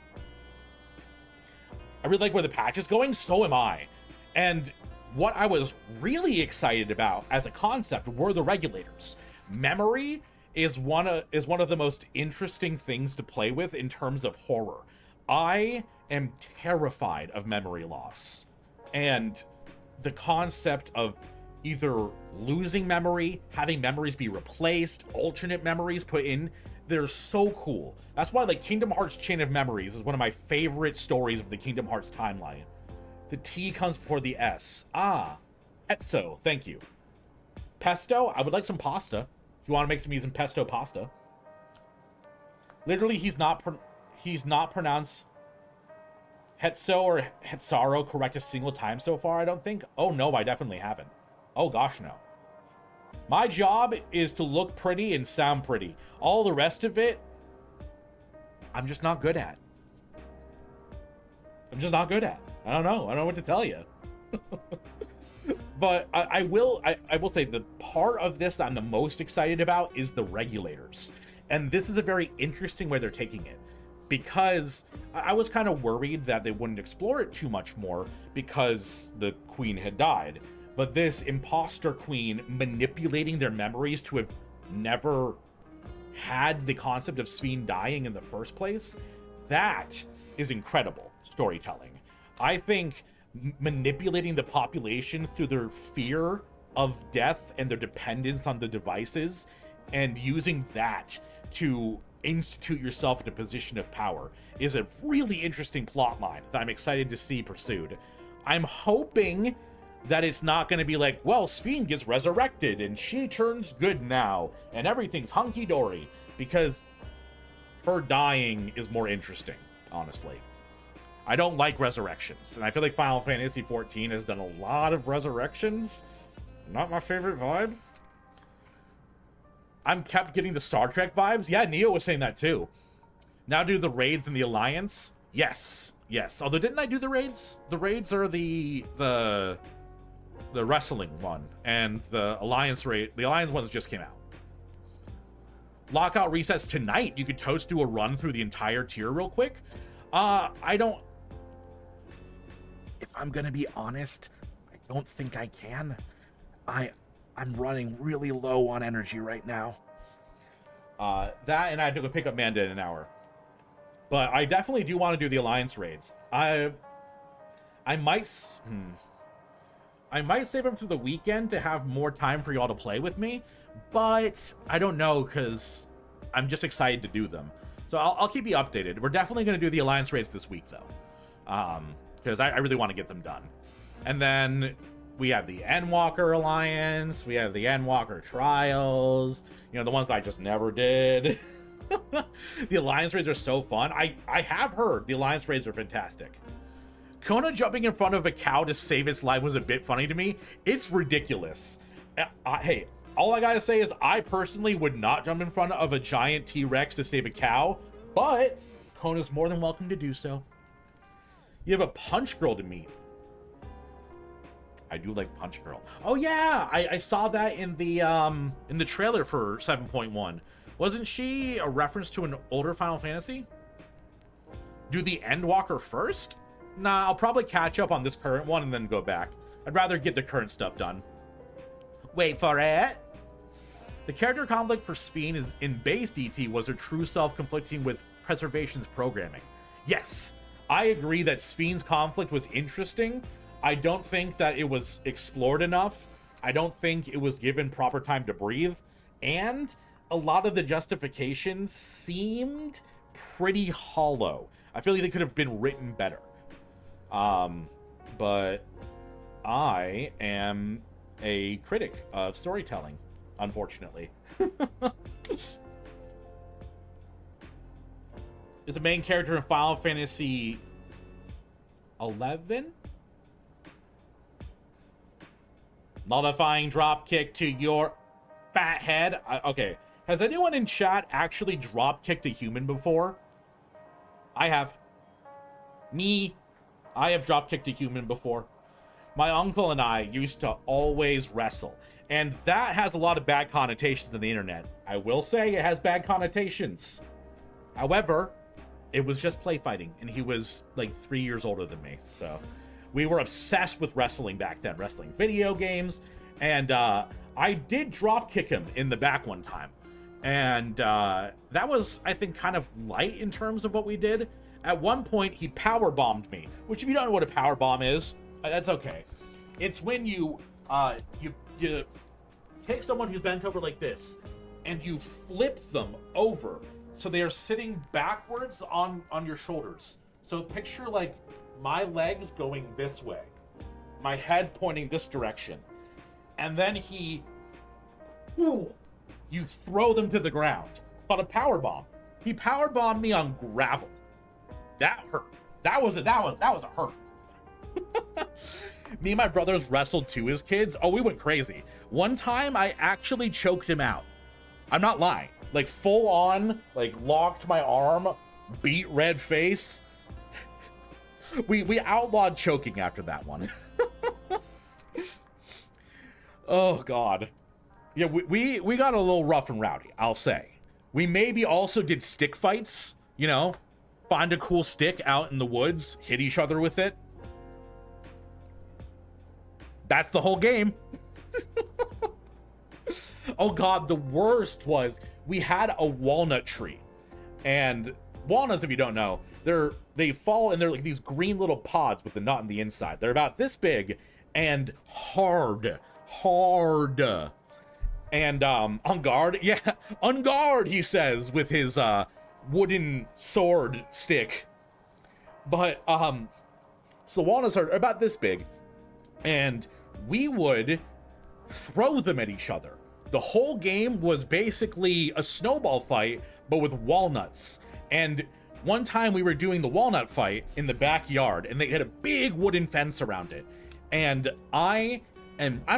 I really like where the patch is going, so am I. And what I was really excited about as a concept were the regulators. Memory is one of the most interesting things to play with in terms of horror. I am terrified of memory loss. And the concept of either losing memory, having memories be replaced, alternate memories put in, they're so cool. That's why like Kingdom Hearts Chain of Memories is one of my favorite stories of the Kingdom Hearts timeline. The T comes before the S. Ah, Etso, thank you. Pesto, I would like some pasta. If you want to make some pesto pasta. Literally, he's not pronounced Hetso or Hetsaro correct a single time so far, I don't think. Oh no, I definitely haven't. Oh gosh, no. My job is to look pretty and sound pretty. All the rest of it, I'm just not good at. I don't know. I don't know what to tell you. But I will say the part of this that I'm the most excited about is the regulators. And this is a very interesting way they're taking it. Because I was kind of worried that they wouldn't explore it too much more because the queen had died. but this imposter queen manipulating their memories to have never had the concept of Sphene dying in the first place, that is incredible storytelling. I think manipulating the population through their fear of death and their dependence on the devices and using that to institute yourself in a position of power is a really interesting plot line that I'm excited to see pursued. I'm hoping that it's not going to be like, well, Sphene gets resurrected and she turns good now and everything's hunky-dory, because her dying is more interesting, honestly. I don't like resurrections, and I feel like Final Fantasy XIV has done a lot of resurrections. Not my favorite vibe. I'm kept getting the Star Trek vibes. Yeah, Neo was saying that too. Now do the raids and the Alliance? Yes. Yes. Although didn't I do the raids? The raids are the wrestling one, and the Alliance raid, the Alliance ones just came out. Lockout resets tonight. You could toast do a run through the entire tier real quick. I don't, if I'm gonna be honest, I don't think I can. I'm running really low on energy right now. That, and I have to go pick up Manda in an hour. But I definitely do want to do the Alliance raids. I might save them through the weekend to have more time for y'all to play with me, but I don't know, because I'm just excited to do them. So I'll keep you updated. We're definitely going to do the Alliance raids this week, though, because I really want to get them done. And then we have the Endwalker Alliance. We have the Endwalker Trials. You know, the ones I just never did. The Alliance raids are so fun. I have heard the Alliance raids are fantastic. Kona jumping in front of a cow to save its life was a bit funny to me. It's ridiculous. Hey, all I gotta say is I personally would not jump in front of a giant T-Rex to save a cow, but Kona's more than welcome to do so. You have a Punch Girl to meet. I do like Punch Girl. Oh yeah, I saw that in the trailer for 7.1. Wasn't she a reference to an older Final Fantasy? Do the Endwalker first? Nah, I'll probably catch up on this current one and then go back. I'd rather get the current stuff done. Wait for it. The character conflict for Sphene is in base DT was her true self conflicting with Preservation's programming. Yes, I agree that Sphene's conflict was interesting. I don't think that it was explored enough. I don't think it was given proper time to breathe. And a lot of the justifications seemed pretty hollow. I feel like they could have been written better. But I am a critic of storytelling, unfortunately. It's a main character in Final Fantasy 11. Nullifying drop kick to your fat head. Okay, has anyone in chat actually drop kicked a human before? I have. I have drop kicked a human before. My uncle and I used to always wrestle, and that has a lot of bad connotations on the internet. I will say it has bad connotations. However, it was just play fighting, and he was like 3 years older than me, so we were obsessed with wrestling back then, wrestling video games, and I did drop kick him in the back one time, and that was, I think, kind of light in terms of what we did. At one point, he power bombed me, which if you don't know what a power bomb is, that's okay. It's when you take someone who's bent over like this, and you flip them over so they are sitting backwards on your shoulders. So picture like my legs going this way, my head pointing this direction, and then you throw them to the ground. But a power bomb. He power bombed me on gravel. That hurt. That was a hurt. Me and my brothers wrestled too as kids. Oh, we went crazy. One time I actually choked him out. I'm not lying. Like full on, like locked my arm, beat red face. We outlawed choking after that one. Oh God. Yeah, we got a little rough and rowdy, I'll say. We maybe also did stick fights, you know, find a cool stick out in the woods, hit each other with it. That's the whole game. Oh god, the worst was we had a walnut tree. And walnuts, if you don't know, they fall and they're like these green little pods with the nut on the inside. They're about this big and hard. And on guard, yeah, on guard, he says with his wooden sword stick. But so walnuts are about this big, and we would throw them at each other. The whole game was basically a snowball fight, but with walnuts. And one time we were doing the walnut fight in the backyard, and they had a big wooden fence around it. And I'm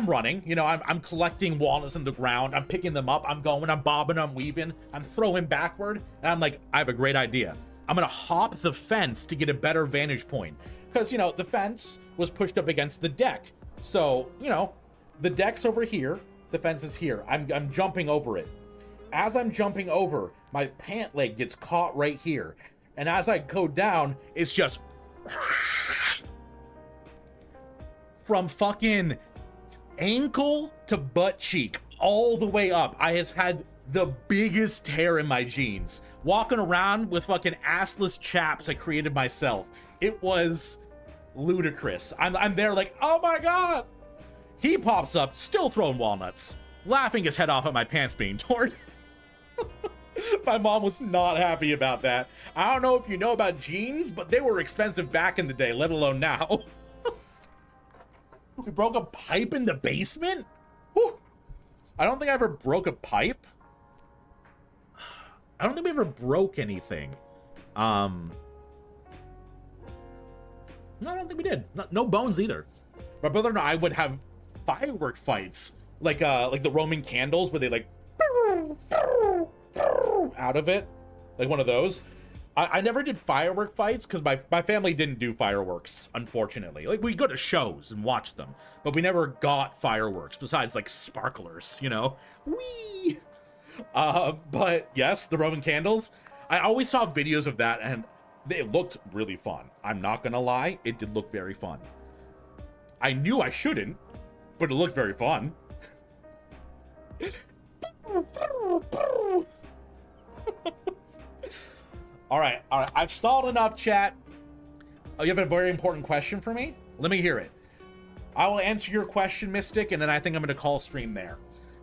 running, you know, I'm collecting walnuts in the ground. I'm picking them up. I'm going, I'm bobbing, I'm weaving, I'm throwing backward. And I'm like, I have a great idea. I'm going to hop the fence to get a better vantage point. Because, you know, the fence was pushed up against the deck. So, you know, the deck's over here. The fence is here. I'm jumping over it. As I'm jumping over, my pant leg gets caught right here. And as I go down, it's just from fucking ankle to butt cheek all the way up. I has had the biggest tear in my jeans. Walking around with fucking assless chaps I created myself. It was ludicrous. I'm there like, oh my god. He pops up, still throwing walnuts, laughing his head off at my pants being torn. My mom was not happy about that. I don't know if you know about jeans, but they were expensive back in the day, let alone now. We broke a pipe in the basement? Whew. I don't think I ever broke a pipe. I don't think we ever broke anything. No, I don't think we did. No bones either. My brother and I would have firework fights, like the Roman candles where they like out of it, like one of those. I never did firework fights because my family didn't do fireworks, unfortunately. Like, we go to shows and watch them, but we never got fireworks besides like sparklers, you know. Whee! But yes, the Roman candles. I always saw videos of that and they looked really fun. I'm not gonna lie, it did look very fun. I knew I shouldn't, but it looked very fun. All right. I've stalled enough, chat. Oh, you have a very important question for me? Let me hear it. I will answer your question, Mystic, and then I think I'm going to call stream there.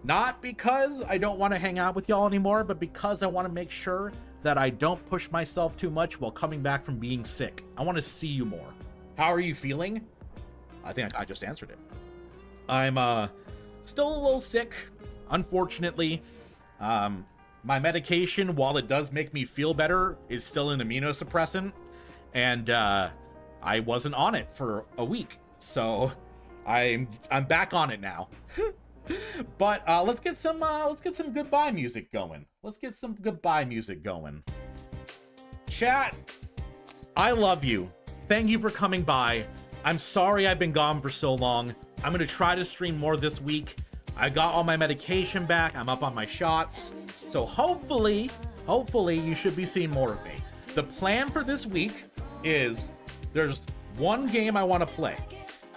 Not because I don't want to hang out with y'all anymore, but because I want to make sure that I don't push myself too much while coming back from being sick. I want to see you more. How are you feeling? I think I just answered it. I'm still a little sick, unfortunately. My medication, while it does make me feel better, is still an immunosuppressant, and I wasn't on it for a week, so I'm back on it now. But let's get some goodbye music going. Chat, I love you. Thank you for coming by. I'm sorry I've been gone for so long. I'm gonna try to stream more this week. I got all my medication back. I'm up on my shots. So hopefully you should be seeing more of me. The plan for this week is there's one game I want to play.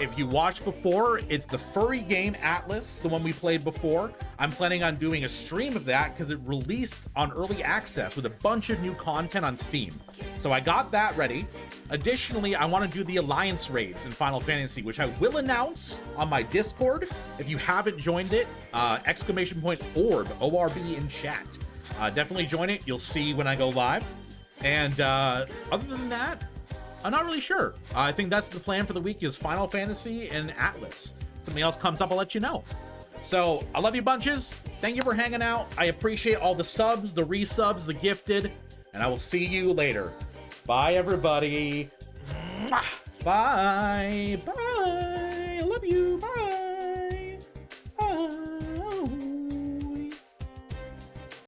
If you watched before, it's the furry game Atlas, the one we played before. I'm planning on doing a stream of that because it released on early access with a bunch of new content on Steam. So I got that ready. Additionally, I want to do the Alliance raids in Final Fantasy, which I will announce on my Discord. If you haven't joined it, ! Orb, ORB in chat. Definitely join it. You'll see when I go live. And other than that, I'm not really sure. I think that's the plan for the week is Final Fantasy and Atlas. If something else comes up, I'll let you know. So, I love you bunches. Thank you for hanging out. I appreciate all the subs, the resubs, the gifted. And I will see you later. Bye, everybody. Bye. Bye.